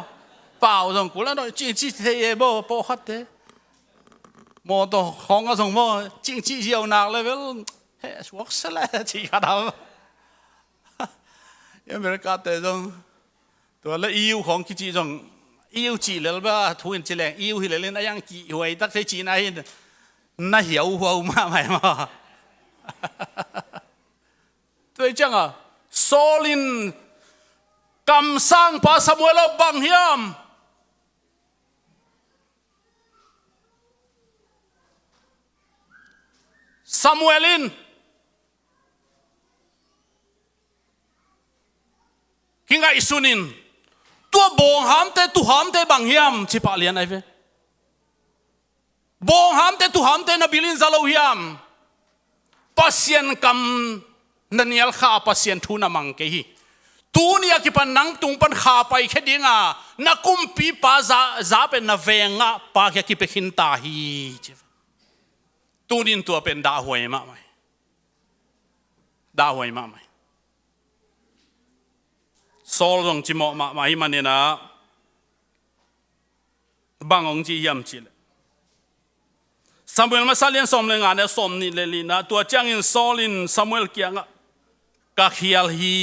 Speaker 8: เปล่าตรงกูแล้วหน่อยจีเทยบ่ปอฮัดเด้มอตัวของก็ส่งบ่จีเจียวนักเลยเฮ้สวกเสละจีกันทำยังไม่ได้กัดแต่ตรงตัวละอิวของกิจีตรงอิวจีเลยบ้าทุนจีแรงอิวที่เลยเล่นอะไรยังจีหวยตักใช้จีนายน่าเหี่ยวหัวมาไหมมาตัวจังอ่ะโซลินกำสังปาสมุเอลบังฮิยามซามูเอลินคิงไอซุนินตัวบงหามเตตุหามเตบังฮิยามชิปะเลียนไอเวบงหามเตตุหามเตนบิลินซาโลฮิยามปัสยันกำนันยัลข้าปัสยันทุนามังเกฮีตูนี่อากิปันนังตุงปันข้าไปแค่ดิ้งอ่ะนักกุมปีปาซาเป็นนาเวงอ่ะปากยากิเปขินตาฮีตูนินตัวเป็นดาหวยมากไหมดาหวยมากไหมโซลงจิมอมาไม่มันเนี่ยนะบางองค์จียำจีเลยซามูเอลมาซาเลียนสมเลยงานเนี่ยสมนี่เลยนะตัวจ้างอินโซลินซามูเอลเกียงอะกะเขียลฮี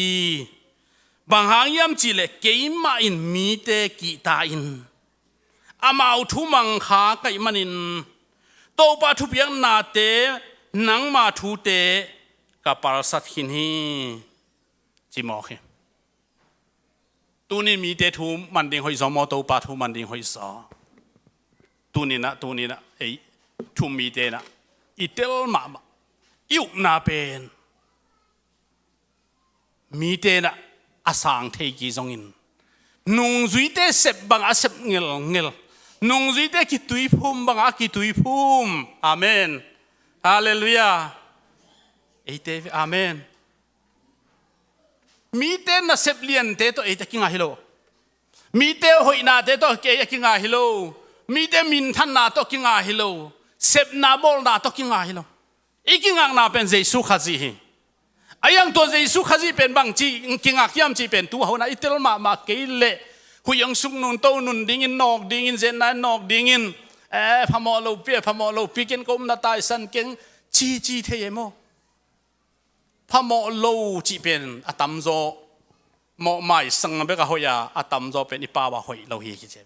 Speaker 8: บางหางยำจีเลยเกี่ยมาอินมีเตกีตาอินอามาอุทุมังขาไก่มันอินโตปาทุเพียงนาเตนังมาทูเตกับปาราสัตหินฮีจิมอเคตูนี่มีเตทูมันดิ่งหอยสอมอโตปาทูมันดิ่งหอยสอตูนี่นะไอทูมีเตนะอิเตลมาอิวนาเป็นมีเตนะอาสังเทกิจงอินนุงจุยเตเสบบางอาเสบเงลนุงจุยเตกิตุยพุ่มบางอากิตุยพุ่มอาเมนฮาเลลูยาไอเตอาเมนมีเตนะเสบเลียนเตโตเอตะกิงาฮิโลมีเตหอยนาเตโตเกยกิงาฮิโลมีเตมินทันนาโตกิงาฮิโลเสบนาบอลนาโตกิงาฮิโลอีกิงานาเป็นเจสุขจีฮิอายังตัวเจสุขจีเป็นบางจีกิงายามจีเป็นตัวหัวนาอิเตลมาเกยเลหุยังสุกนุนโตนุนดิ้งอินนอกดิ้งอินเจนนานอกดิ้งอินพมอโลเปียพมอโลปีกินกมนาตายสันเก่งจีเทยโมพมอโลจีเป็นอาตัมโซมอไม่สังเบกะหอยาอาตัมโซเป็นอิปาวะหอยเราเฮียกิเจ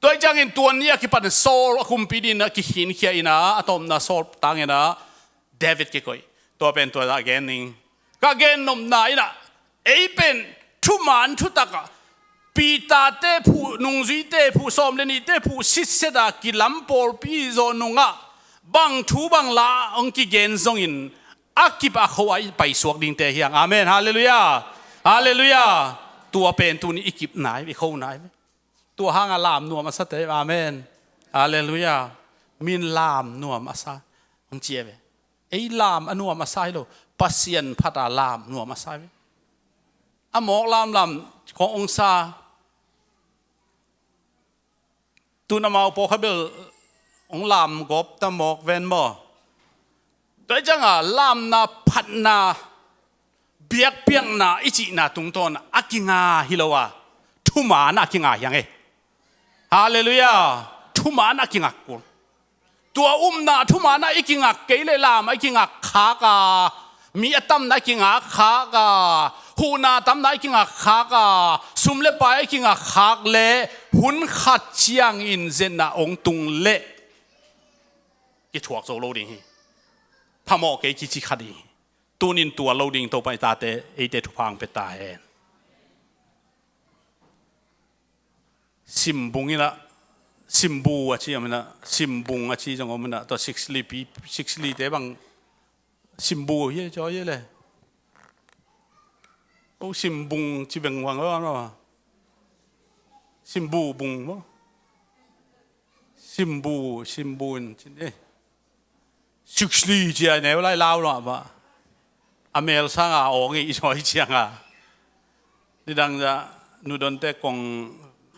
Speaker 8: ตัวจังอินตัวนี้กิปันโซลคุมปีดินกิหินเขียอินะอาตอมนาโซลตังอินะเดวิดกิกอยตัวเป็นตัวละแกนนิงก็แกนนมนายนะเอเป็นทุมันทุตักปีตาเตผู้นุงจีเตผู้สมเลนีเตผู้สิเสดากิลัมโปลปีโซนุงะบังทูบังลาองกิเกนซงอินอากิบอาขวายไปสวกดิงเตเฮียงอาเมนฮาเลลูยาฮาเลลูยาตัวเป็นตัวนี้อีกิบไหนไปเข้าไหนตัวห้างลามนัวมาสัตย์อาเมนฮาเลลูยามินลามนัวมาซาองเจียเวไอ้ลามอนัวมาซาโลปัสเซียนพัดลามนัวมาซาเวอหมอกลามขององศาตุนมาโปคาเบลองลามกบตะหมอกเวนบ่ตัวจังอ่ะลามนาพัดนาเบียกเปียงนาอิจินาตุงตอนอากิงาฮิโลวาทุมานากิงายังไงฮาเลลูยาทุมานากิงากุตัวนาทุมานาอิกิงาเกเลลามอิกิงาขากามีอตัมนากิงาขากาหูนาตัมนาอิกิงาขากาสุมเลปายอิกิงาขากเลหุนขัดเชียงอินเซนาองตุงเลกิถวกโซโลดิ พมอเกจิจิคดีตูนินตัวเราดิ่งตัวไปตาเตเอเตทุพังไปตาเองสิมบุงนี่ละสิมบูอาชีพมันนะสิมบุงอาชีพจังมันนะตัว6 ลีเตบังสิมบูเยอะจ้อยเลยโอ้สิมบุงจีเบงวังว่าเนาะสิมบูบุงมั้งสิมบูจริงๆ6 ลีเจียเนี่ยว่าไล่เล่าหรอปะอเมริกาอ๋องี้ช่วยเชียงอ่ะนี่ดังจะนูดนเตกง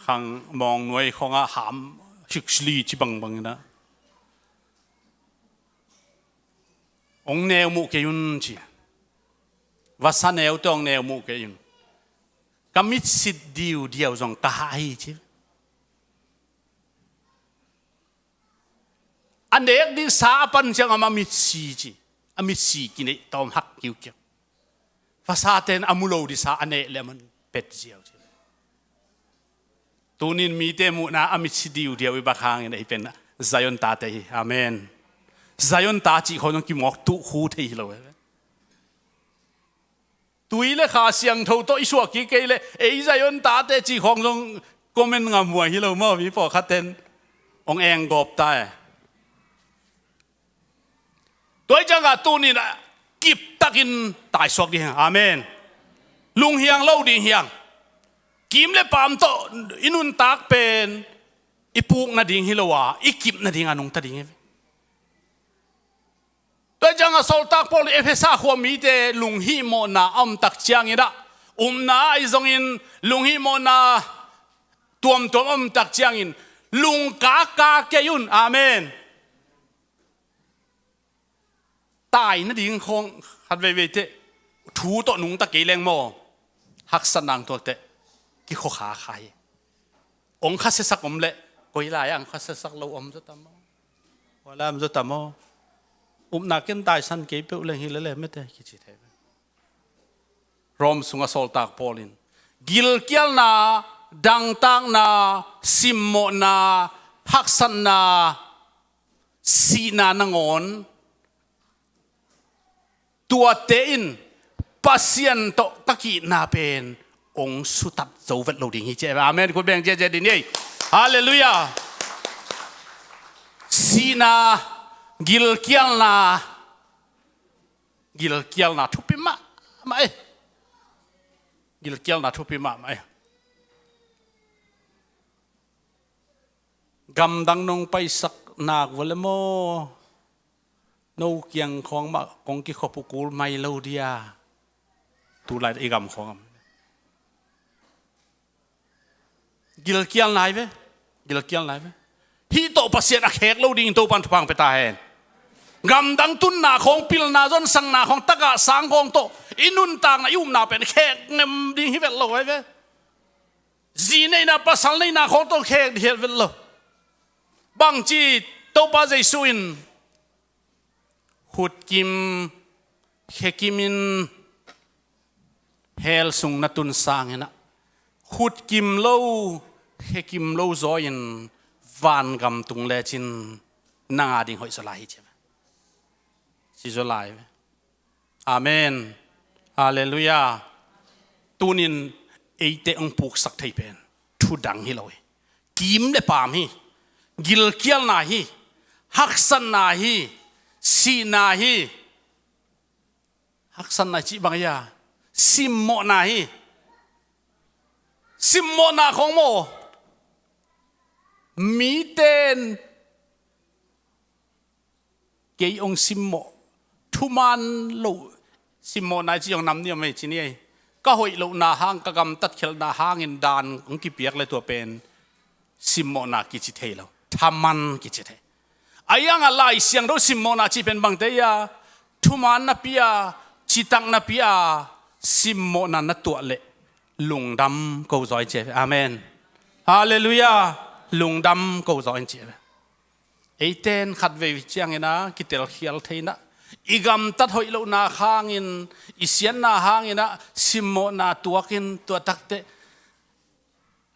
Speaker 8: ขังมองหน่วยของอาหาร6 ลีจีบังนะองแนวมุกยุนจีวัฒนแนวตองแนวมุกยุนกำมิดสิเดียวจงกหายจีอันเด็กที่สาปันจังอามามิดสีจีอามิดสีกินไอตอมหักกิ้วกิ้วภาษาเต็นอามุโลดิสาอันเนเลมันเป็ดเจียวจีตูนินมีเตมุนาอามิดสีเดียววิบากหางในเป็นไซยอนตาเตยอาเมนไซยอนตาจีเขาต้องกินหมอกตุคูเทยเลยตุยเลยขาเสียงเท่าตัวอิสวกิเกยเลยไอไซยอนตาเตจีของต้องก็มันงามหัวฮิโลมาวิปอคัดเต็นองเองกอบตายตัวจังกะตูนี่นะกิบตักินตายสวกดีอาเมนลุงเฮียงเล่าดีเฮียงกิมเลปามโตอินุนตักเป็นอีปูกนาดิ่งฮิโลวาอีกิบนาดิ่งอานุงตัดิ่งตัวจังกะโซลตักพอลเอฟเอซ่าขวามีเตลุงฮิโมนาอัมตักเจียงอีนะนาไอซงอินลุงฮิโมนาตัวอัมตักเจียงอินลุงกากาเกยุนอาเมนตายนั่นดิ่งคงหัดเวเตถูตัวนุงตะเกียงโมหักสนังตัวเตกิโคขาใครองค์ข้าศึกสักอมเละกุยลายอังข้าศึกสักเราอมจะตามว่าแล้วมันจะตามนักเก็นตายสันเก็บไปอุเลหิเลเลไม่ได้คิดจิตเทรอมสุงอโซลตากพอลินกิลเกียลนาดังตังนาซิมโมนาหักสันนาสีนานงอนตัวเตินปัสยันโตตะกี้นาเป็นองค์สุตัดโจเวตโลดิ้งฮิเจอาเมนคุณเบงเจดินี่ฮาเลลูยาสีนากิลเกียลนาทุพิมะไม่กิลเกียลนาทุพิมะไม่กำดังนงไปสักนักวลโมนูเกียงของมากงกิขบุกูลไมโลเดียตูไลอีกำของกิลเกียลไหนเว้ฮีโตปัสเซียนอักเฮกโลดิ้งโตปันทุพังไปตาเห็นกำดังตุนนาของปิลนาจนสังนาของตะกะสังของโตอินุนต่างนายุ่มนาเป็นเฮกเงมดิ้งฮิเวลโลไว้เว้จีในนาปัสสันในนาของโตเฮกฮิเวลโลบางจีโตปัสเจสุอินขุดกิมเฮกิมินเฮลสุงนัตุนสางนะขุดกิมโลเฮกิมโลจอยินวานกำตุงเลจินนางอาดิงหอยสลายใช่ไหมสิสลายอาเมนฮาเลลูยาตูนินเอเตองปุกสักไทยเป็นทุดังฮิโลยกิมเลปามฮีกิลเกียลนาฮีฮักสันนาฮีสีนาฮีฮักสันนาจีบางยาซิมโมนาฮีซิมโมนาของโมมีเตนเกยองซิมโมทุมันโลซิมโมนาจีองนำเนี่ยไม่จีนี่ก็หอยโลนาหางกะกำตัดเขลนาหางอินดานองกิเปียกเลยตัวเป็นซิมโมนากิจิเทโลทามันกิจิเทอายังอะไรเสียงเราซิมโมนาจีเป็นบางเดียทุมันนับปียจิตังนับปียซิมโมนานัตัวเละลุงดำกูจอยเจอาเมนฮาเลลูยาลุงดำกูจอยเจไอเตนขัดเววิจังนะกิเตลเขียลเทนะอีกำตัดหอยโลนาหางอินอิเสียนนาหางอินะซิมโมนาตัวกินตัวตักเต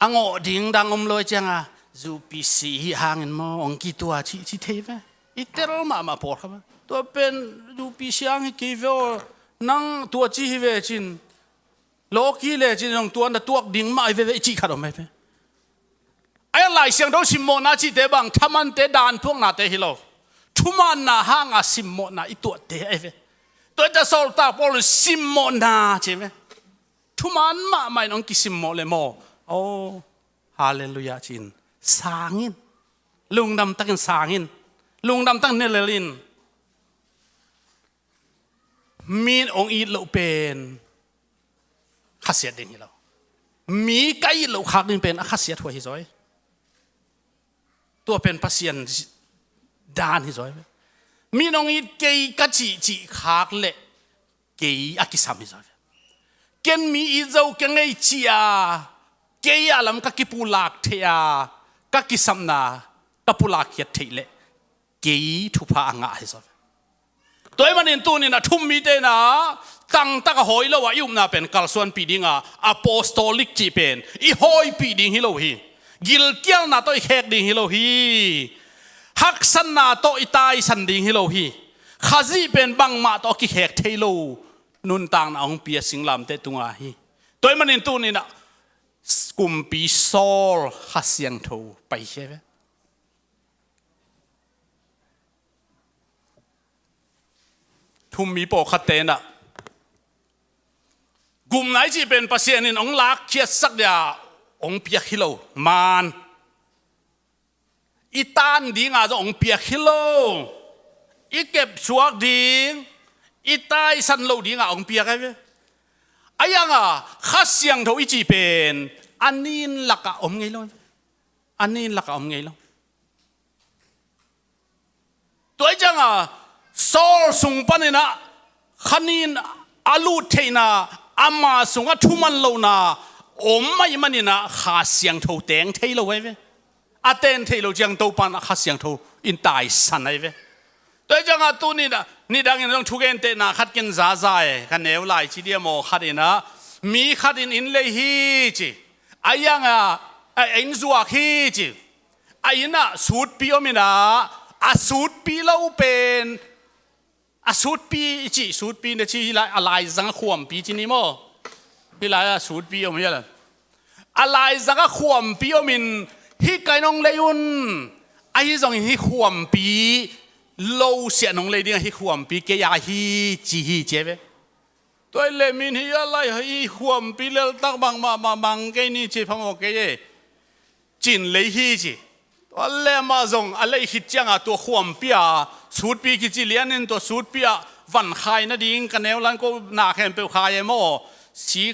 Speaker 8: อังโอดิ่งดังอมลอยจังอ่ะจูปีสีหางอินมองกี่ตัวชิเทวะ อีเตลมาปอดครับตัวเป็นดูปีเชียงให้กีเวลนั่งตัวจีเวจินโลกีเลจินตรงตัวนั้นตัวดิ่งมาไอเวจีขัดออกไหมเพ่ไอ้หลายเสียงเราสิมโมนาจีเตบังทำมันเตดานพวกนาเตฮิโลทุมันนาห้างอาสิมโมนาอีตัวเตไอเวตัวจะสอลตาปอลสิมโมนาใช่ไหมทุมันมาไม่น้องกิสิมโมเลโมโอ้ฮาเลลูยาจินสางินลุงดำตั้งสางินลุงดำตั้งเนลลินมีองค์อีเราเป็นข้าเสียดิ่งเรามีไก่เราขาดดิ่งเป็นข้าเสียถวยหิซอยตัวเป็นพัศยันดานหิซอยมีน้องอีเกยกัจจิขาดเละเกยอากิสามิซอยเกณฑ์มีอีเจ้าเกณฑ์ไอจีอาเกยอาลำกักิปูลักเทียกักิสามนากัปูลักเขียดเทเลเกยทุพางะหิซอยตัวมันเห็นตัวนี่นะทุ่มมีเตนะตั้งตะกหอยแล้วว่ายุ่มน่าเป็นกัลส่วนปีดิ่งอ่ะอโปสโตลิกจีเป็นอีหอยปีดิ่งฮิโลฮีกิลเกียลน่าตัวอีแขกดิ่งฮิโลฮีฮักสันน่าตัวอีตายสันดิ่งฮิโลฮีข้าจีเป็นบังมาตัวกิแขกเทโลนุนต่างน่าองเปียสิงลำเตตุงอาฮีตัวมันเห็นตัวนี่นะกุมปีโซลฮัสยังโทไปใช่ไหมทุ่มมีโปขัดเตนะกลุ่มไหนที่เป็นปัศยานินองลักเชียสักเดียองเปียคิโลมานอีตานดิ่งอาจจะองเปียคิโลอีเก็บสวกดิ่งอีตายสันโลดิ่งอาองเปียกันไหมไอ้ยังอ่ะข้าเสียงเขาอีจีเป็นอันนี้หลักอมไงล่ะอันนี้หลักอมไงล่ะตัวไอ้จังอ่ะโซลสุงปนินะขันินอาลูเทนะอามาสุงอ่ะทุมันโลนะอมไม่มันนี่นะข้าเสียงเขาแตงเทโลไว้เว้อาเตนเทโลจังตัวปันข้าเสียงเขาอินตายสันไว้เว้ตัวจังอ่ะตัวนี้นะนี่ดังยังต้องทุกเอนเตนะขัดกินซาซายกันเนวไลชีเดียโมขัดนะมีขัดอินเลยฮีจีไอ้ยังอ่ะไอ้อินซัวฮีจีไอ้น่ะสูตรพิโอมินะอาสูตรพิเราเป็นอาสูตรปีจีสูตรปีเนี่ยที่อะไรสังขวมปีที่นี่มั้งพี่ไรอาสูตรปีเอาไม่ใช่หรออะไรสังขวมปีเอามินฮิไกน้องเลยุนไอ้ยังฮิขวมปีโลเสียน้องเลยดิ้งฮิขวมปีเกียร์ฮิจีฮิเจ็บตัวเลมินฮิอะไรฮิขวมปีเลตักบางเกนี่จีพังโอเกยจินเลยฮิจีตัวเลมาจงอะไรฮิจังอ่ะตัวขวมปีอ่ะสูตรปีกิจเลียนินตัวสูตรปีอ่ะวันขายนะดิ้งกันแนวนั้นก็น่าแข่งเปลวขายโม่สี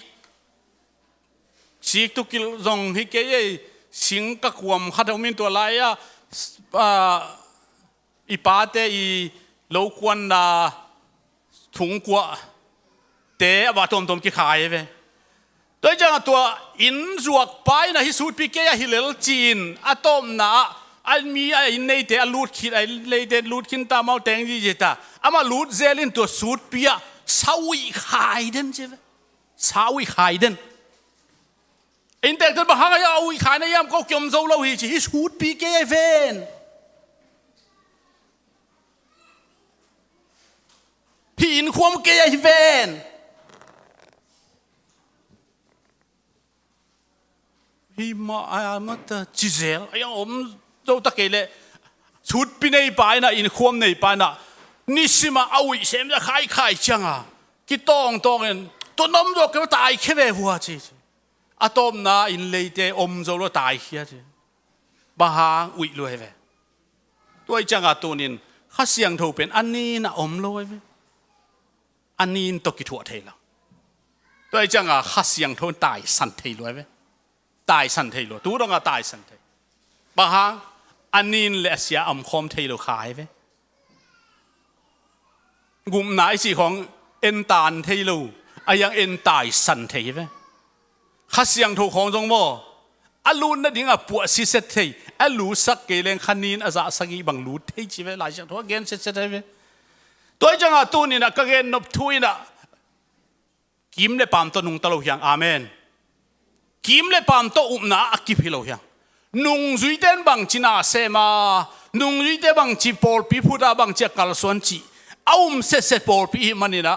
Speaker 8: กตุกิลจงฮิเกยสิงกะขวมขัดเอามินตัวไรอ่ะอีป้าเตอีโลควันดาถุงกัวเตะว่าตมกี่ขายไปโดยจังตัวอินจวกไปนะฮิสูตรปีเกยฮิเลลจีนอะตอมนะอันมีไอ้ในเตะลูดคิดไอ้เลยเตะลูดคินตาเมาแตงจีเจตาอามาลูดเซลินตัวสูตรปีอะสาวิขายเด่นใช่ไหมสาวิขายเด่นอินเตอร์ตัวบ้าก็เอาวิขายในยามก็เกี่ยมโซเราฮิจิฮิสูตรปีเกยเวนพี่อินความเกยเวนพี่มาอามาตจิเซลยังอมเจ้าตะเกเลชุดปีในป่ายนะอินความในป่ายนะนี่สิมาเอาอีเสมจะขายจังอ่ะกิตองเงินตัวน้ำดอกก็ตายแค่แบบหัวจีอะตอมนะอินเลยเตอมโซโลตายแค่จีบ้าอุยรวยเว้ตัวจังอ่ะตัวนี้ข้าเสียงถูกเป็นอันนี้นะอมรวยเว้อันนี้ตกิถั่วเทแล้วตัวจังอ่ะข้าเสียงถูกตายสันเทรวยเว้ตายสันเทรวยตัวต้องอ่ะตายสันเทบ้าอันนี้เลเสียอมคอมเทรวยขายเว้กลุ่มไหนสิของเอ็นตานเทรวยไอ้ยังเอ็นตายสันเทรวยข้าเสียงถูกของจงโมอลูนนั่นดิ่งอ่ะปวดสิเสถีอลูสักเกลงคันนี้อาจจะสักอีบังลูดเทจิเวหลายจังทั่วเกณฑ์เสถีเวตัวจังอ่ะตัวนี้นะก็เกณฑ์นบทุยนะกิมเลปามตัวนุงตะลุยังอาเมนกิมเลปามตัวอุ้มนะอักกิพิโลยังนุงจุยเต้นบังจินาเสมา นุ่งรีเตบังจีปอลปีพุทธบังเจกัลส่วนจีเอาเสร็จปอลปีมันนี่นะ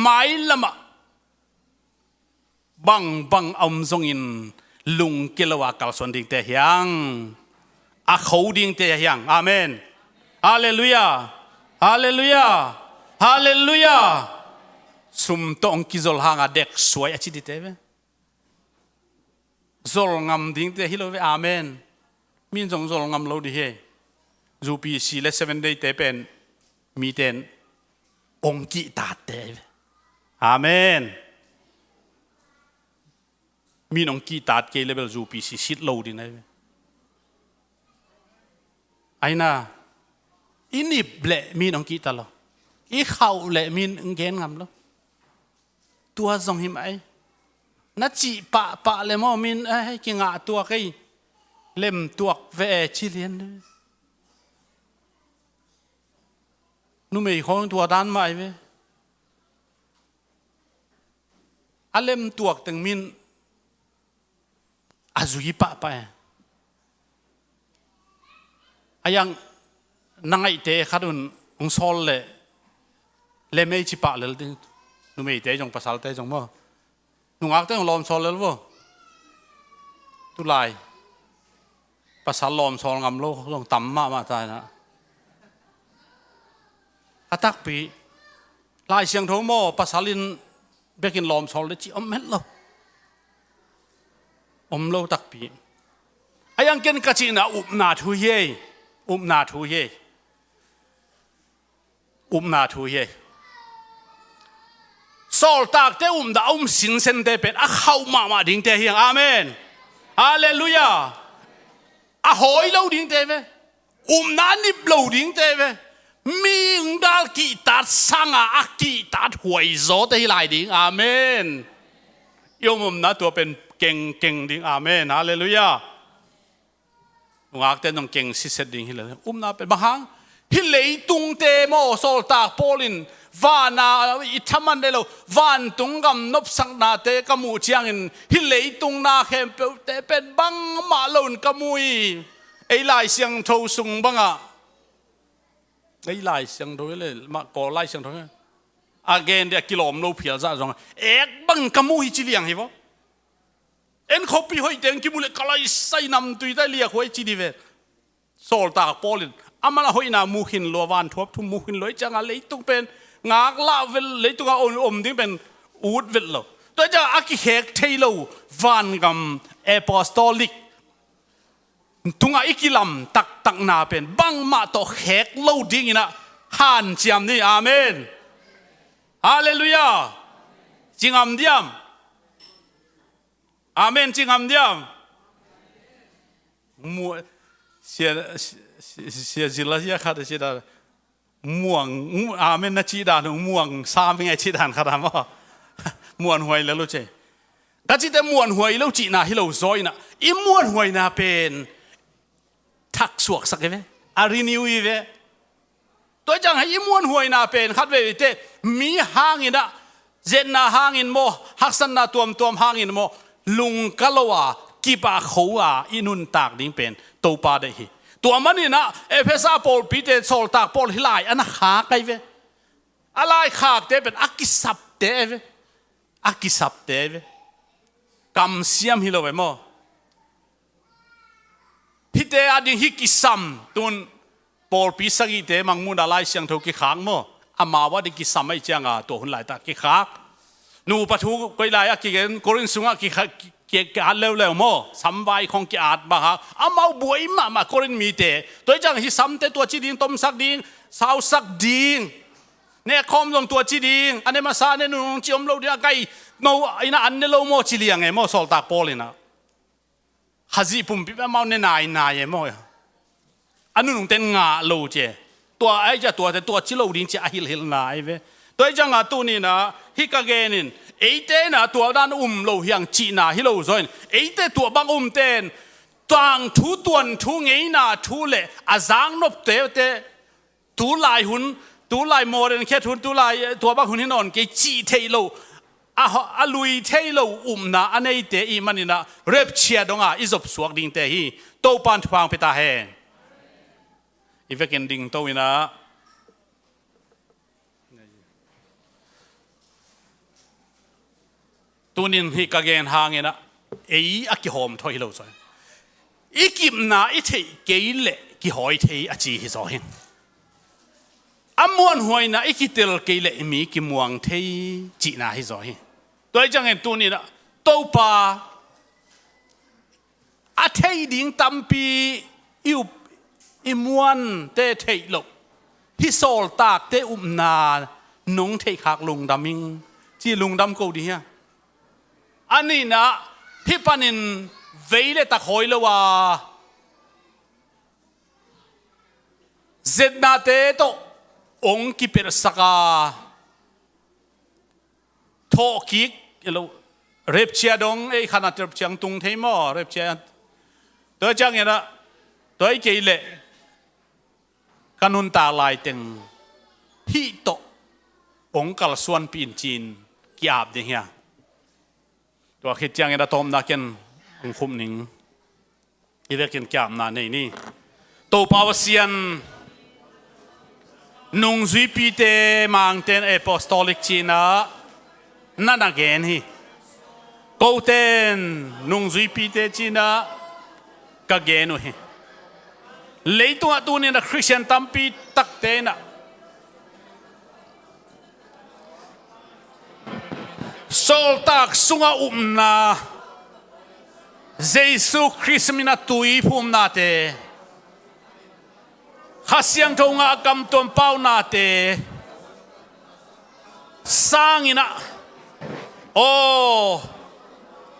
Speaker 8: ไม่ละมะบังซงอินลุงกิลวากัลส่วนดิ่งเตะยังอาเขาดิ่งเตะยังอาเมนฮาเลลูยาฮาเลลูยาฮาเลลูยาสุมตองกิจลหางเด็กสวยอาชิดิเตะจลงำดิ่งเตะฮิโลเวอาเมนมินจงจลงำโลดิเฮจูปีสีเลเซเว่นเดย์เตเป็นมีเตนองกิตาเตอาเมนมีองกิตาเกเลเบลจูปีสีชิดโลดินะไอ้น่ะอินิบเละมีองกิตาลอีเขาเละมีนเกนงำลตัวทรงหิมไอนัดจีปะเลมอมินไอ้กิงอาตัวใครเล่มตัวเวชิเลียนนุ่มอีของตัวด้านใหม่เว้ยอาเล่มตัวตึงมินอาจุยปะไปอายังนางไอเตะขัดอุ่นองซอลเลยเล่มไม่จิปะเลยตึงนุ่มไอเตะจงภาษาเตะจงบ่นุ่งอักเตะจงลอมซอลเลยบ่ตุลายภาษาลอมซอลงำโลกต้องต่ำมากตายนะอาตักปีลายเสียงโทโมภาษาลินเบกินลอมซอลเลยจีอมเม็ดโลอมโลตักปีอายังเกินกะจีน่ะอุบนาทุเยอุบนาทุเยอุบนาทุเยซอลตักเตอุมดาอุมสินเซนเตเป็ดอาเข้ามาดิ่งเตเฮียงอาเมนฮาเลลูยาอาหอยโลดิ่งเตเวอุมนานิบโลดิ่งเตเวมีงดาลกีตัดสังอากีตัดหวยโซได้หลายดิ่งอาเมนโยมนะตัวเป็นเก่งดิ่งอาเมนฮาเลลูยาหลวงอาเต้นต้องเก่งสิเสดิ่งฮิเลนะเป็นบางครั้งฮิเลตุงเตโมโซลตากโปลินวานาอิทมันเดโลวานตุงกำนบสังนาเตกมูเชียงอินฮิเลตุงนาเข้มเปเตเป็นบังมาลุนกมุยไอลายเสียงโทสุงบังอะไอ้ลายเสียงโทเลยมาก่อลายเสียงโทอาเกนเดียกิโลมโลเพียร์จ้าจงเอ็กบังกมุยจิเลียงเหรอเอ็นเขาปีหอยเต็งกิมุเลกลายใส่นำตุยได้เลียหอยจิดีเวโซลตากโปลินอามาละหอยนามูหินลัววานทบทุ่มมูหินลอยจังอะไรตุงเป็นงากลาเวลเลยตุงเอาอมดิ้งเป็นอูดเวลโลตัวจะอากิเฮกเทโลวานกัมเอปอสตอลิกตุงอีกิลัมตักนาเป็นบังมาโตเฮกโลดิ้งนะฮันเจียมนี่อาเมนฮาเลลูยาจิงอัมเดียมอาเมนจิงอัมเดียมมัวเสียจิลาเสียขาดจิดาม่วงอาเมนนะจิดาหนูม่วงสามเป็นไงจิดานขาดมั้งม่วนหวยแล้วรู้ใช่แต่จิตแต่ม่วนหวยแล้วจีน่าฮิโลซอยนะอีม่วนหวยน่าเป็นทักสวกสักเว้ยอารินิวอีเว้ยตัวจังให้อีม่วนหวยน่าเป็นคัดเว้ยเตมีห่างอินะเจนน่าห่างอินโมฮักสันน่าตัวมห่างอินโมลุงกะโลวากีบาเขาอินุนตากดิ้งเป็นตัวปาได้ฮีตัวมันนี่นะเอเพซาโปลปีเตโซลตากโปลฮิลายอันขาไกเวอะไรขาเตเป็นอักิสับเตเวอักิสับเตเวกำเสียมฮิโลเวโมฮิเตอดิฮิกิสัมตุนโปลปีสกิเตมังมุนอะไรเสียงทุกิขางโมอามาว่าดิกิสัมไม่เจียงตัวหุ่นไหลตากิขากนูปะทุกวยลายอักิเกนโกรินสุงอักิเกี่ยกอาเร็วโมสัมไวของกิอาดบ้าฮะอามาบวยมาโกรินมีเตตัวจังฮิสัมเตตัวจีดิงต้มสักดิงสาวสักดิงเนี่ยคอมลงตัวจีดิงอันนี้มาซาเนี่ยนุ่งจิอมโลเดียไกโนไอ้น่ะอันนี้โลโมจิเลียงไงโมโซลตากโปลินะฮัจิปุ่มปิ๊บมาเนี่ยนายโมอันนู้นเต็นงาโลเจตัวไอ้เจ้าตัวจิโลดิงจะฮิลนายเว้ตัวจังตัวนี้นะฮิกาเกนินไอ้เต้นะตัวด้านโลเฮียงจีน่าฮิโลซอยไอ้เต้ตัวบังเต้นต่างทุตวนทุเงยนาทุเล่อาจางนบเตตัวลายหุ่นตัวลายโมเดนแค่ทุนตัวลายตัวบังหุ่นที่นอนเกจีเทโลอาลุยเทโลนะอันนี้เตอีมันนี่นะเรียบเชียดงอิจบสวกดิ่งเตฮีโตปันทวางเปตาเฮ อีเวกินดิ่งโตวินะตัวนินฮิกาเกนหางเงนะเอ้ยอักกิหอมถอยเราซอยอีกิมนาอีเทเกยเละกิหอยเทอจีฮิซอหินอมวนหวยนะอีกิเตลเกยเละมีกิมวงเทจีนาฮิซอหินตัวจังเห็นตัวนี้นะโตปาอาเทดิ่งตัมปีอิมวนเตเทลกฮิโซลตากเตอุมนานงเทคักลุงดำมิงที่ลุงดำกูดีฮะอันนี้นะที่ปนินเวเลตะคอยเลยว่าเจดนาเตโตองค์กิเปรสกาโทกิกเรียบเชียดงไอ้ขนาดเรียบเชียงตุงเทมอเรียบเชียตัวจังเนี่ยนะตัวไอ้เกลกันุนตาลายเต็งฮิโตองค์กัลส่วนปีนจีนกีอาบเดียตัวคิดจังเนี่ยนะตอมนักเก็นองคุมหนิงอีเด็กเก็นกีอาบนาในนี่ตัวปาวเซียนนุ่งจุยปีเตมังเตนเอปอสตอลิกจีน่านั่นนักเก็นฮีกูเตนนุ่งจุยปีเตจีน่ากะเกนุฮีเลยตัวนี้นะคริสเตียนตัมปีตักเตนะโซลตักสุงาอุมนาเยซูคริสต์มินาตุยภูมินาเตข้าเสียงทงอากำตัวเป้านาเตสร้างอินะโอ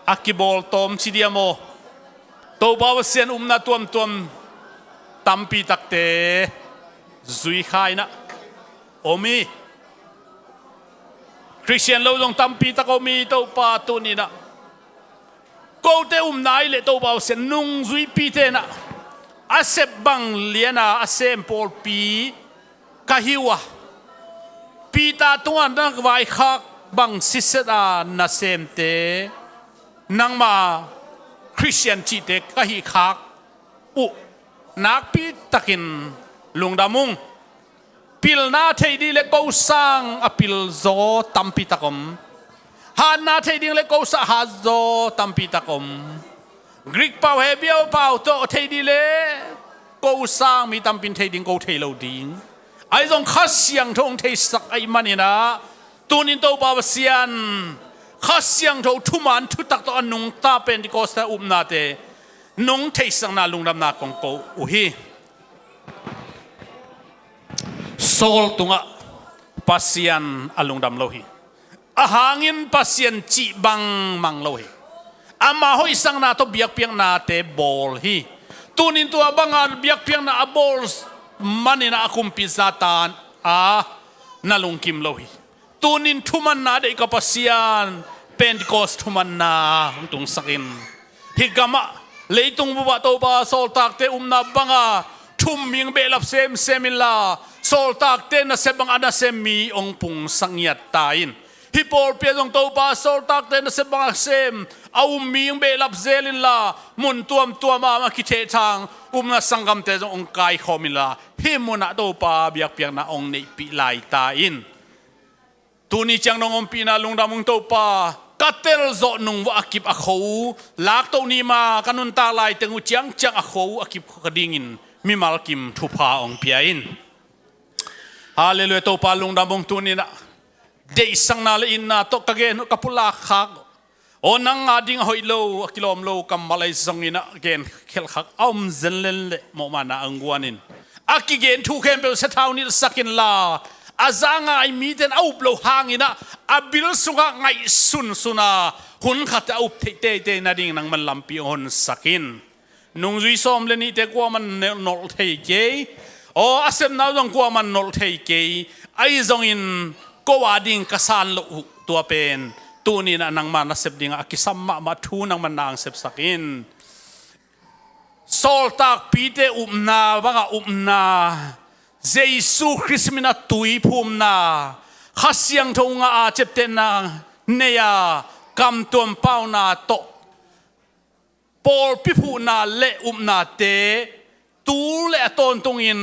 Speaker 8: อากิบอลตอมชิดียโมตัวบ่าวเสียนนาตัวตัมปีตักเตจุยขายนะโอมีคริสเตียนเราต้องตัมปีตักโอมีตัวปาตัวนี้นะกูเตนายเลยตัวบ่าวเสียนนุ่งจุยปีเตนะอาเซบังเลียนาอาเซมพอลปีกะฮิวะปีตาตัวนักไว้ขักบังสิสดานาเซมเตนังมาคริสเตียนจีเตกะฮิขักอุนักปีตักินลุงดามุงพิลนาเทดีเลกูสังอพิลโซตัมปีตะกมฮานาเทดีเลกูสังฮาโซตัมปีตะกมกรีกเป่าเฮเบียวเป่าโตเทดีเลกูสังมีตัมปินเทดิงกูเทโลดิงไอ้ตรงข้าเสียงทงเทสักไอ้มันนี่นะตัวนี้โตเป่าเสียนข้าเสียงทงทุมันทุตักตัวนุงตาเป็นที่โกสตาอุมนาเตนงเทสังนาลุงดำนาของกูอุฮีโซลตุงะปัสยันอลุงดำโลหิอาหางินปัสยันจีบังมังโลหิอามาหอยสังนาตัวเบียกเพียงนาเตบอลฮีตุนินตัวบังอาเบียกเพียงนาบอลมันนาคุมพิซาตานนาลุงกิมโลหิตุนินทุมันนาเด็กปัสยันเป็นดิโกสทุมันนาตุงสักินฮิกามะเลยตุงบุบะโตบาโซลตักเตนาบังอาทุ่มยิงเบลับเซมิลาโซลตักเตนะเซบังอานาเซมีองพุงสังยัดตายินฮิปอลเปียงโตบาโซลตักเตนะเซบังอาเซมเอามียิงเบลับเซลินลามุนตัวมาคิเททางนาสังกัมเตจงองกายขมิลาฮิมุนะโตบาเบียกเปียงนาองในปีลายตายินตัวนี้จังนองปีนาลุงดามุงโตบากัตเตลโจนุงว่าอากิบอาคูลักตัวนี้มากันุนตาลายเตงูจังอาคูอากิบกระดิ่งินมิมาลกิมทุพาองเปียอินฮาเลลูยาโตปาลุงดำบงตุนินะเดสังนาเลอินนาโตกะเกนุกัปุลาคักโอนังอาดิงหอยโลกิโลมโลกัมมาเลสังอินะเกนเคลคักอมเซนเลนเลโมมานาอังกวานินอากิเกนทุกเขมเปลเซทาวนิสักินลาอาจางไอมีเดนเอาโลหางอินะอาบิลสุงะไงสุนาหุนขัดเอาเตนาดิงนังมันลำปีหนสักินนุ่งจุยซ้อมเลนี่แต่กว่ามันนอลเทเกยโอ้อาเซมน่าจงกว่ามันนอลเทเกยไอจงอินก็ว่าดิ่งกษัตริย์ตัวเป็นตัวนี้นะนังมันเสพดิ่งอากิสัมมาทูนังมันนางเสพสักินโซลตักปีเตอุมนาบังอุมนาเยซูคริสต์มินาตุยภูมินาข้าเสียงทงอาเจ็บเตนาเนียกำตัวเป้านาโตปอลพิพูนาเลอุมนาเตตูเลตอนตรงอิน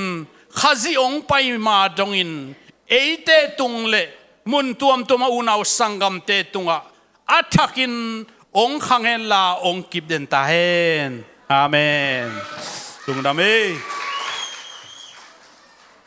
Speaker 8: khazi ong pai ma dongin eite tung le mun tuam tuma unau sangam te tunga athakin ong khangel la ong kip den ta hen amen tung dame